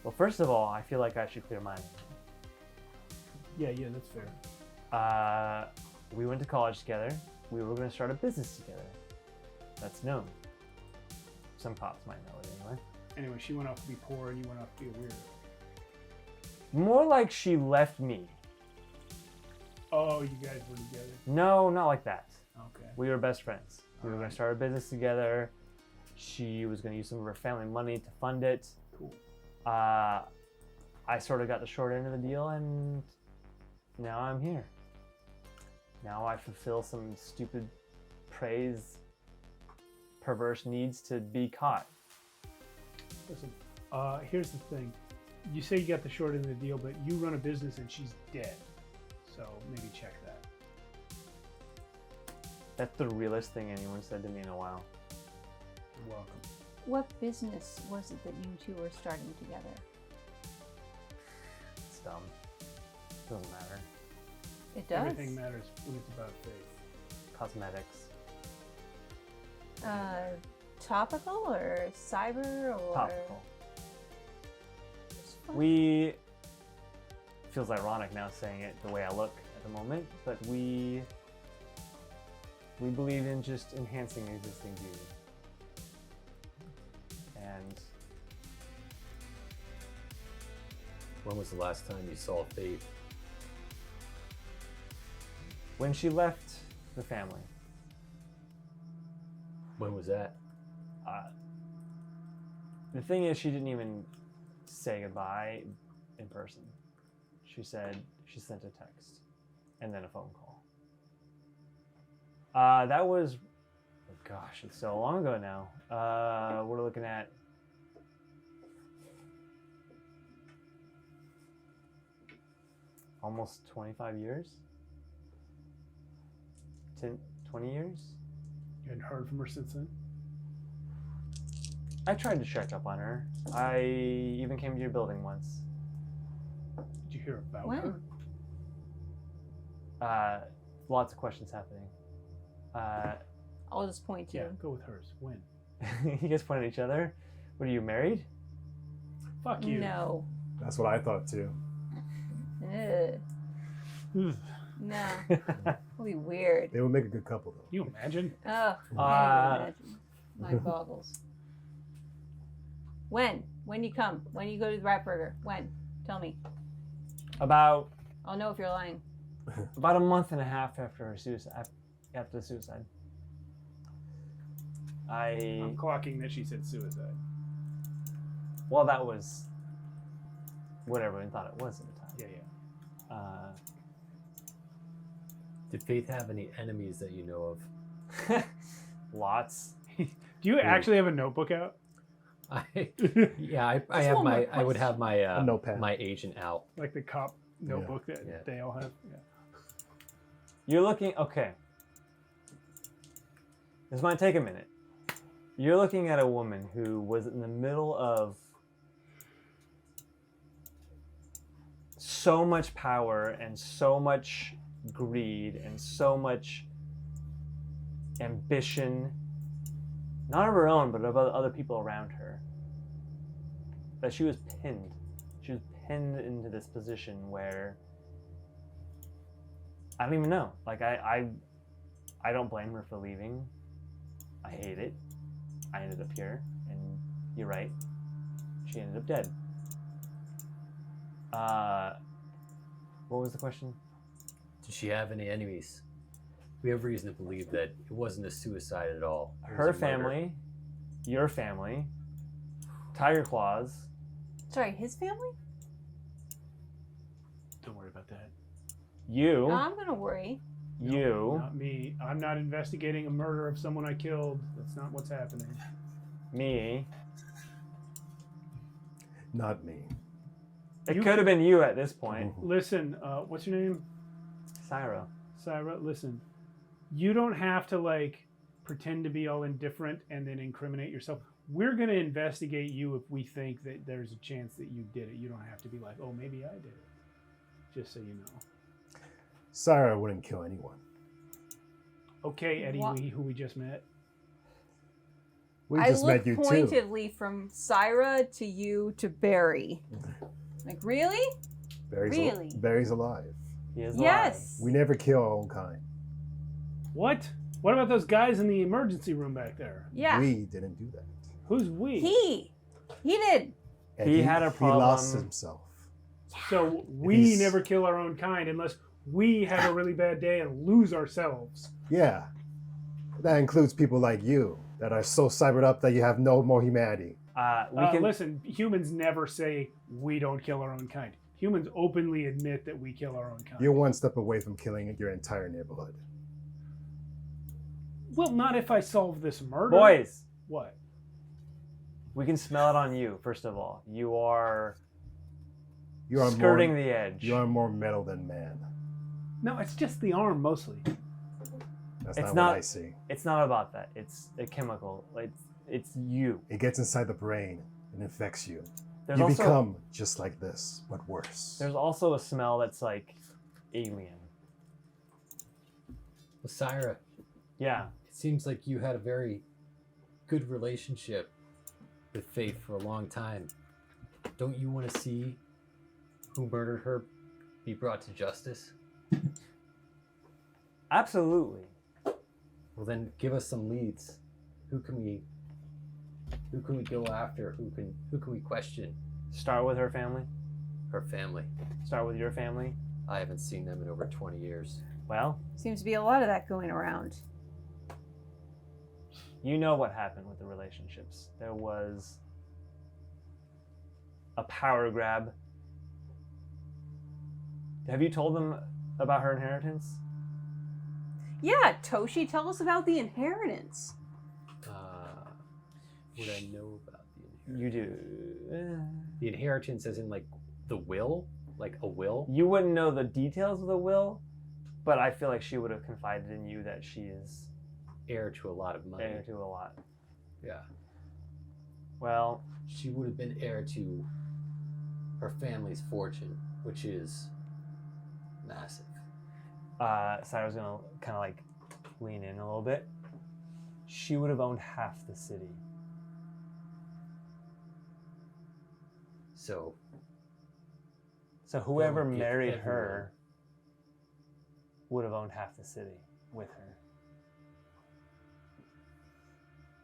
Well, first of all, I feel like I should clear my name. Yeah, that's fair. We went to college together. We were going to start a business together. That's known. Some cops might know it anyway. Anyway, she went off to be poor and you went off to be a weirdo. More like she left me. Oh, you guys were together. No, not like that. Okay. We were best friends. We were going to start a business together. She was going to use some of her family money to fund it. Cool. I sort of got the short end of the deal, and now I'm here. Now I fulfill some stupid praise, perverse needs to be caught. Listen, here's the thing. You say you got the short end of the deal, but you run a business and she's dead. So maybe check that. That's the realest thing anyone said to me in a while. You're welcome. What business was it that you two were starting together? It's dumb. Doesn't matter. It does. Everything matters when it's about faith. Cosmetics. Topical or cyber or Topical. Just fun. We feels ironic now saying it the way I look at the moment, but we believe in just enhancing existing beauty. And When was the last time you saw Faith? when she left the family, When was that? the thing is, she didn't even say goodbye in person. She said she sent a text and then a phone call. That was, oh gosh, it's so long ago now. We're looking at almost 25 years? 20 years? You hadn't heard from her since then? I tried to check up on her. I even came to your building once. Did you hear about When? her? Lots of questions happening. I'll just point to Yeah, you. go with hers. When? You guys point at each other. What, are you married? Fuck you. No. That's what I thought too. Ugh. No. That'll be weird. They would make a good couple though. Can you imagine? Oh, I can't even imagine. My boggles. When? When you come? When you go to the Rat Burger? When? Tell me. About I'll know if you're lying. a month and a half after her suicide. After the suicide. I'm clocking that she said suicide. Well, that was what everyone thought it was at the time. Yeah, yeah. Did Faith have any enemies that you know of? Lots. Do you actually have a notebook out? I have one my more I would have my A notepad. my agent out. Like the cop notebook that Yeah. they all have? Yeah. You're looking, okay. This might take a minute. You're looking at a woman who was in the middle of so much power and so much greed and so much ambition, not of her own, but of other people around her, that she was pinned. She was pinned into this position where I don't even know. Like I don't blame her for leaving. I hate it. I ended up here, and you're right. She ended up dead. What was the question? Does she have any enemies? We have reason to believe that it wasn't a suicide at all. It was Her a murder. family, your family, Tiger Claws. Sorry, his family? Don't worry about that. You. I'm gonna worry. You. Not me. I'm not investigating a murder of someone I killed. That's not what's happening. Me. Not me. It You- could have been you at this point. Listen, what's your name? Syra. Syra, listen. You don't have to, like, pretend to be all indifferent and then incriminate yourself. We're going to investigate you if we think that there's a chance that you did it. You don't have to be like, oh, maybe I did it. Just so you know. Sarah wouldn't kill anyone. Okay, Eddie, What? who we just met. We I just look met you too. pointedly from Syra to you to Barry. Like, really? Really? Barry's alive. He is Yes. We never kill our own kind. What? What about those guys in the emergency room back there? Yeah. We didn't do that. Who's we? He did. And He had a He lost problem. himself. So we He's- never kill our own kind unless we have a really bad day and lose ourselves. Yeah. That includes people like you that are so cybered up that you have no more humanity. We can Listen, humans never say we don't kill our own kind. Humans openly admit that we kill our own kind. You're one step away from killing your entire neighborhood. Well, not if I solve this murder. boys. What? We can smell it on you. First of all, you are You are skirting more, the edge. You are more metal than man. No, it's just the arm mostly. That's It's not not- what I see. It's not about that. It's a chemical. It's you. It gets inside the brain and infects you. There's You also become just like this, but worse. there's also a smell that's like alien. Well, Syra, Yeah. it seems like you had a very good relationship with Faith for a long time. Don't you want to see who murdered her be brought to justice? Absolutely. Well, then give us some leads. Who can we go after? Who can we question? Start with her family. Her family. Start with your family. I haven't seen them in over 20 years. Well, Seems to be a lot of that going around. you know what happened with the relationships. There was a power grab. Have you told them about her inheritance? Yeah, Toshi, tell us about the inheritance. Would I know about the You inheritance? do. The inheritance as in like the will? Like a will? You wouldn't know the details of the will, but I feel like she would have confided in you that she is Heir to a lot of money. heir to a lot. Yeah. Well, She would have been heir to her family's fortune, which is massive. Syra's gonna kind of like lean in a little bit. She would have owned half the city. So So whoever Don't give married everyone- her would have owned half the city with her.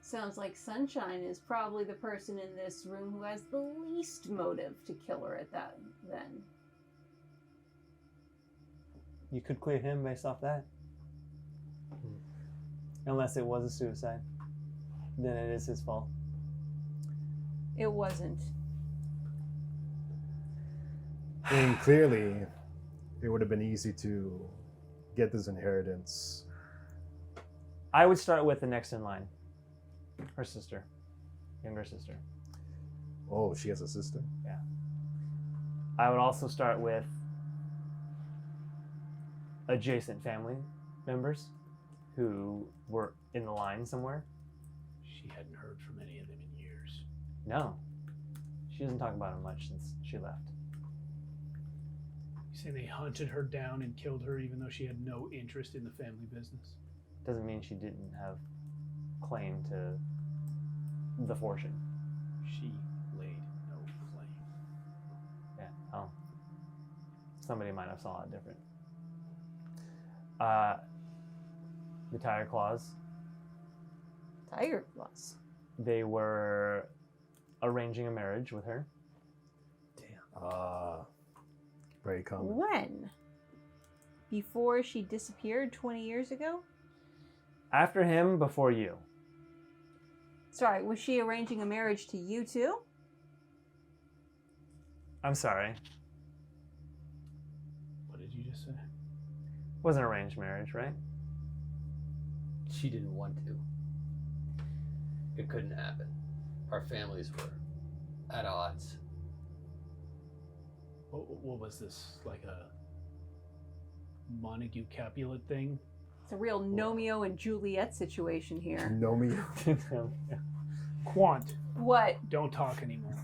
Sounds like Sunshine is probably the person in this room who has the least motive to kill her at that then. You could clear him based off that. Unless it was a suicide. Then it is his fault. It wasn't. I mean, clearly, it would have been easy to get this inheritance. I would start with the next in line. Her sister. Younger sister. Oh, she has a sister? I would also start with adjacent family members who were in the line somewhere. She hadn't heard from any of them in years. No. She doesn't talk about it much since she left. You say they hunted her down and killed her even though she had no interest in the family business? Doesn't mean she didn't have claim to the fortune. She laid no claim. Yeah. somebody might have saw it different. The Tiger Claws, Tiger Claws. they were arranging a marriage with her. Very common. When? Before she disappeared 20 years ago? After him, before you. Sorry, was she arranging a marriage to you too? I'm sorry. What did you just say? Wasn't arranged marriage, right? She didn't want to. It couldn't happen. Our families were at odds. What was this? Like a Montague Capulet thing? It's a real Romeo and Juliet situation here. Nomi. Quant, What? don't talk anymore.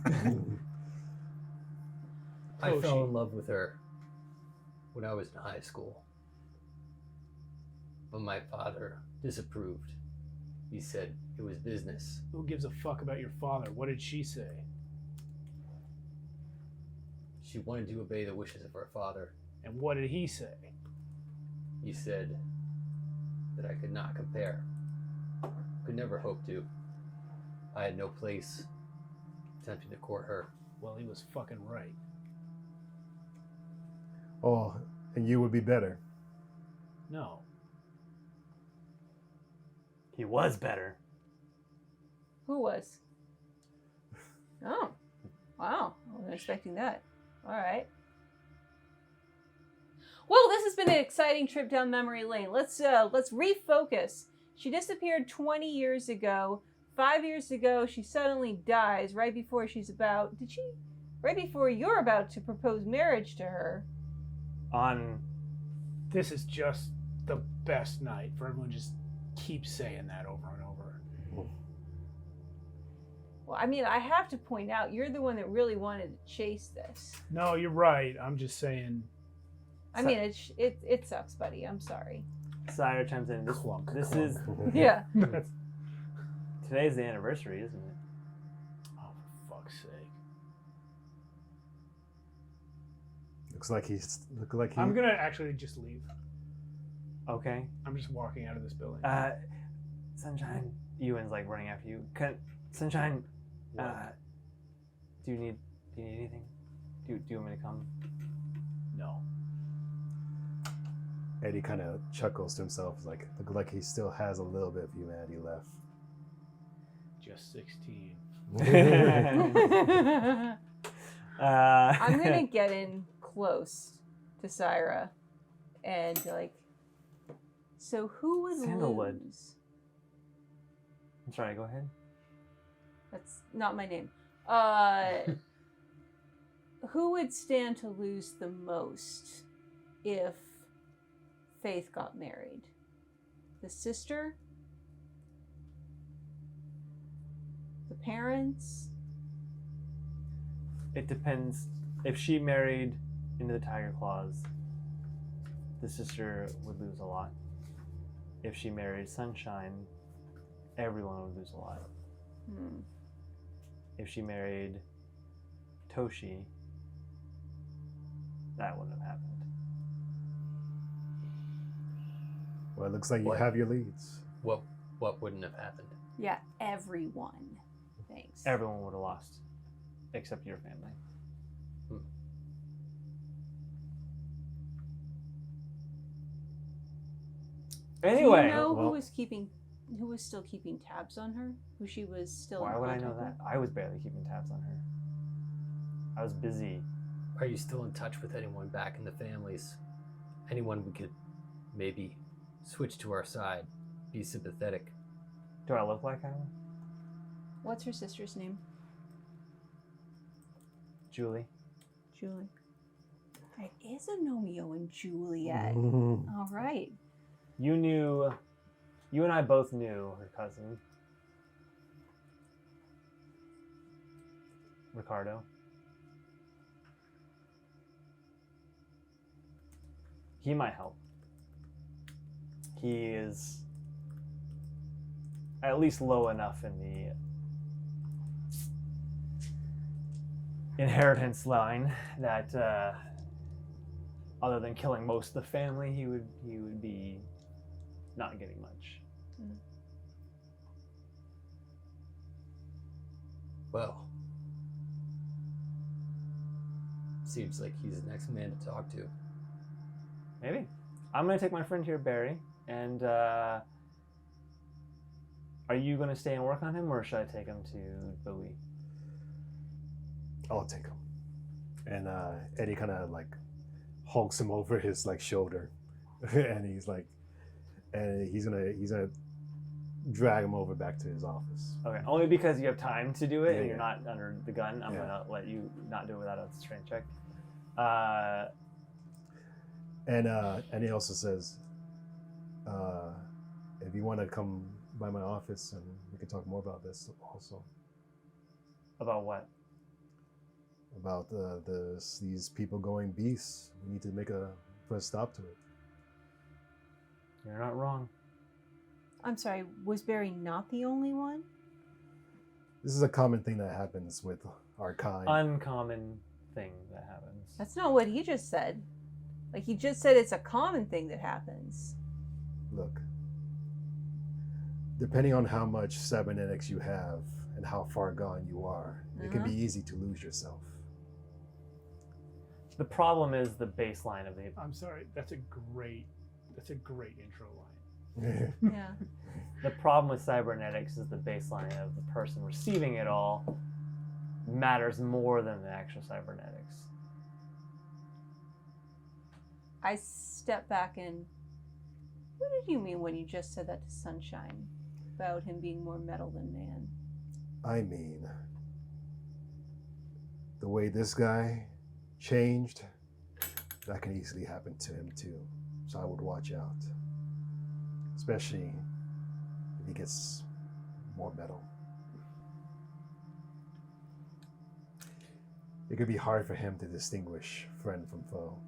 I Oh, fell she- in love with her when I was in high school. But my father disapproved. He said it was business. Who gives a fuck about your father? What did she say? She wanted to obey the wishes of her father. And what did he say? He said that I could not compare. Could never hope to. I had no place attempting to court her. Well, he was fucking right. Oh, and you would be better. No. He was better. Who was? Oh. Wow. I wasn't expecting that. All right. Well, this has been an exciting trip down memory lane. Let's refocus. She disappeared 20 years ago. 5 years ago, she suddenly dies right before right before you're about to propose marriage to her. This is just the best night for everyone. Just keep saying that over and over. Well, I mean, I have to point out, you're the one that really wanted to chase this. No, you're right. I'm just saying. I mean, it sucks, buddy. I'm sorry. Sire chimes in. This is Yeah. That's, today's the anniversary, isn't it? oh, for fuck's sake. Looks like he. I'm gonna actually just leave. Okay. I'm just walking out of this building. Sunshine, Ewan's like running after you. Sunshine, do you need anything? Do you want me to come? No. Eddie kind of chuckles to himself, like look like he still has a little bit of humanity left. Just 16. I'm gonna get in close to Syra and be like, so who would Sandalwood. lose? I'm sorry, go ahead. That's not my name. Who would stand to lose the most if Faith got married? The sister? The parents? It depends. If she married into the Tiger Claws, the sister would lose a lot. If she married Sunshine, everyone would lose a lot. If she married Toshi, that wouldn't have happened. Well, it looks like you What? have your leads. What wouldn't have happened? Yeah, everyone. Thanks. Everyone would have lost, except your family. Anyway, Do you know well- who was still keeping tabs on her? Who she was still why in would I know contact that? I was barely keeping tabs on her. I was busy. Are you still in touch with anyone back in the families? Anyone we could maybe switch to our side, be sympathetic? Do I look like I am? with? What's her sister's name? Julie? Julie. It is a Romeo and Juliet. Mhm. All right. You and I both knew her cousin, Ricardo. He might help. He is at least low enough in the inheritance line that other than killing most of the family, he would be not getting much. Well, seems like he's the next man to talk to. Maybe. I'm gonna take my friend here, Barry, and are you gonna stay and work on him, or should I take him to Bowie? I'll take him. And Eddie kind of like hulks him over his like shoulder, and he's gonna drag him over back to his office. Okay, only because you have time to do it Yeah, and you're yeah. not under the gun. I'm Yeah. gonna let you not do it without a strength check. And he also says, if you want to come by my office and we can talk more about this also. About what? About these people going beasts. We need to put a stop to it. You're not wrong. I'm sorry, was Barry not the only one? This is a common thing that happens with our kind. Uncommon thing that happens. That's not what he just said. Like, he just said it's a common thing that happens. Look, depending on how much cybernetics you have and how far gone you are, it can be easy to lose yourself. The problem is the baseline of the. I'm sorry. That's a great intro line. Yeah. The problem with cybernetics is the baseline of the person receiving it all matters more than the actual cybernetics. I step back and... What did you mean when you just said that to Sunshine? About him being more metal than man? I mean, the way this guy changed, that can easily happen to him too. So I would watch out. Especially if he gets more metal. It could be hard for him to distinguish friend from foe.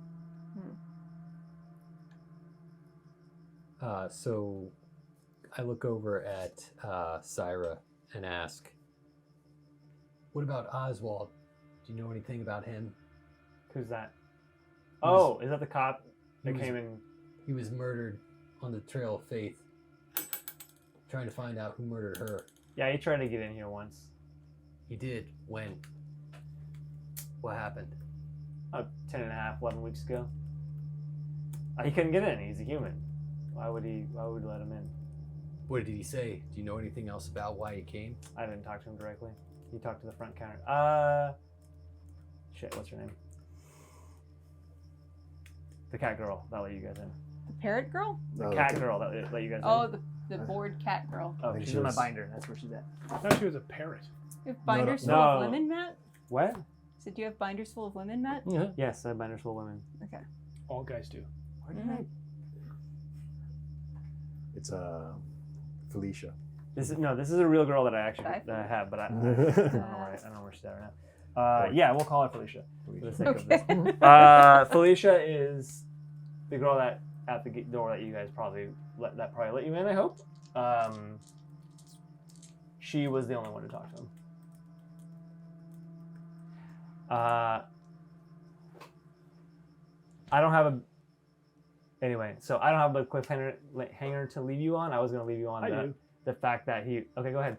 So I look over at Syra and ask, what about Oswald? Do you know anything about him? Who's that? He was- Is that the cop that he was- came in? He was murdered on the Trail of Faith. Trying to find out who murdered her. Yeah, he tried to get in here once. He did. When? What happened? 10 and a half, 11 weeks ago. He couldn't get in. He's a human. Why would we let him in? What did he say? Do you know anything else about why he came? I didn't talk to him directly. He talked to the front counter. Shit, what's her name? The cat girl that let you guys in. The parrot girl? The cat girl that let you guys in. Oh, the bored cat girl. Oh, think she's she in my was- binder. That's where she's at. I thought she was a parrot. You have binders full no. of women, Matt? What? So do you have binders full of women, Matt? Yeah. Yes, I have binders full of women. Okay. All guys do. Where did I? It's Felicia. This is a real girl that I actually Bye, that I have, but I don't know where she's at right now. Yeah, we'll call her Felicia for the sake of this. Okay. Felicia is the girl that at the door that you guys probably let you in. I hope. She was the only one to talk to him. I don't have a. Anyway, so I don't have a cliffhanger to leave you on. I was going to leave you on I do. the fact that he. Okay, go ahead.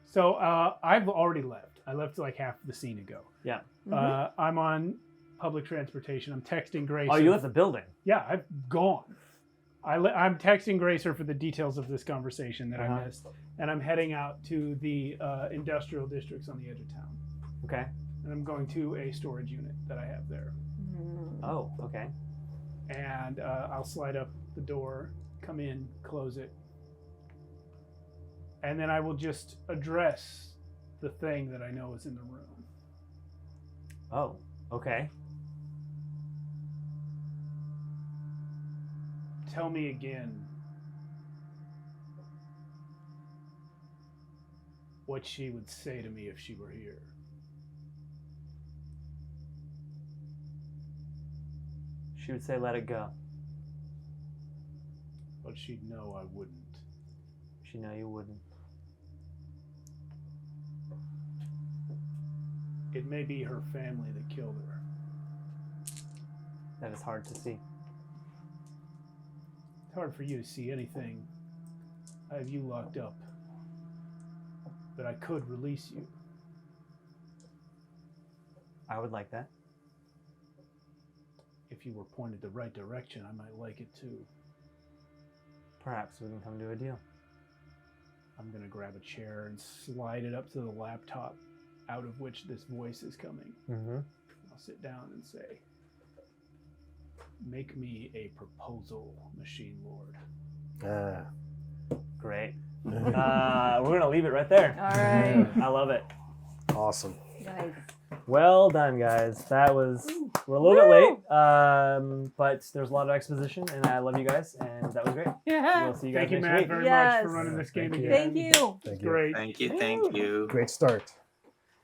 So I've already left. I left like half the scene ago. Yeah. I'm on public transportation. I'm texting Grace. Oh, you left the building. Yeah, I've gone. I'm texting Gracer for the details of this conversation that I missed, and I'm heading out to the industrial districts on the edge of town. Okay. And I'm going to a storage unit that I have there. Oh, okay. And I'll slide up the door, come in, close it, and then I will just address the thing that I know is in the room. Oh, okay. Tell me again what she would say to me if she were here. She would say, "Let it go." But she'd know I wouldn't. She know you wouldn't. It may be her family that killed her. that is hard to see. It's hard for you to see anything. I have you locked up. But I could release you. I would like that. If you were pointed the right direction, I might like it too. Perhaps we can come to a deal. I'm gonna grab a chair and slide it up to the laptop out of which this voice is coming. Mm-hmm. I'll sit down and say, make me a proposal, Machine Lord. Great. We're gonna leave it right there. All right. I love it. Awesome. Nice. Well done, guys. That was, we're a little bit late, but there's a lot of exposition, and I love you guys, and that was great. Yeah. We'll see you guys Thank you, next Matt, week. very much Yes. for running this game Thank you. again. Thank you. Thank you. Great. Thank you, thank you. Great start.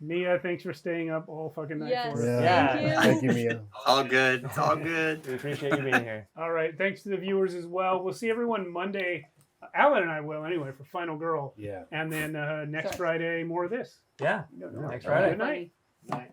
Mia, thanks for staying up all fucking night Yes. for us. Yeah. Thank you. Thank you, Mia. All good. It's all good. We appreciate you being here. All right. Thanks to the viewers as well. We'll see everyone Monday. Alan and I will anyway for Final Girl. Yeah. And then next Sorry. Friday, more of this. Yeah. No, no. Next Friday. Good night. Funny. Night.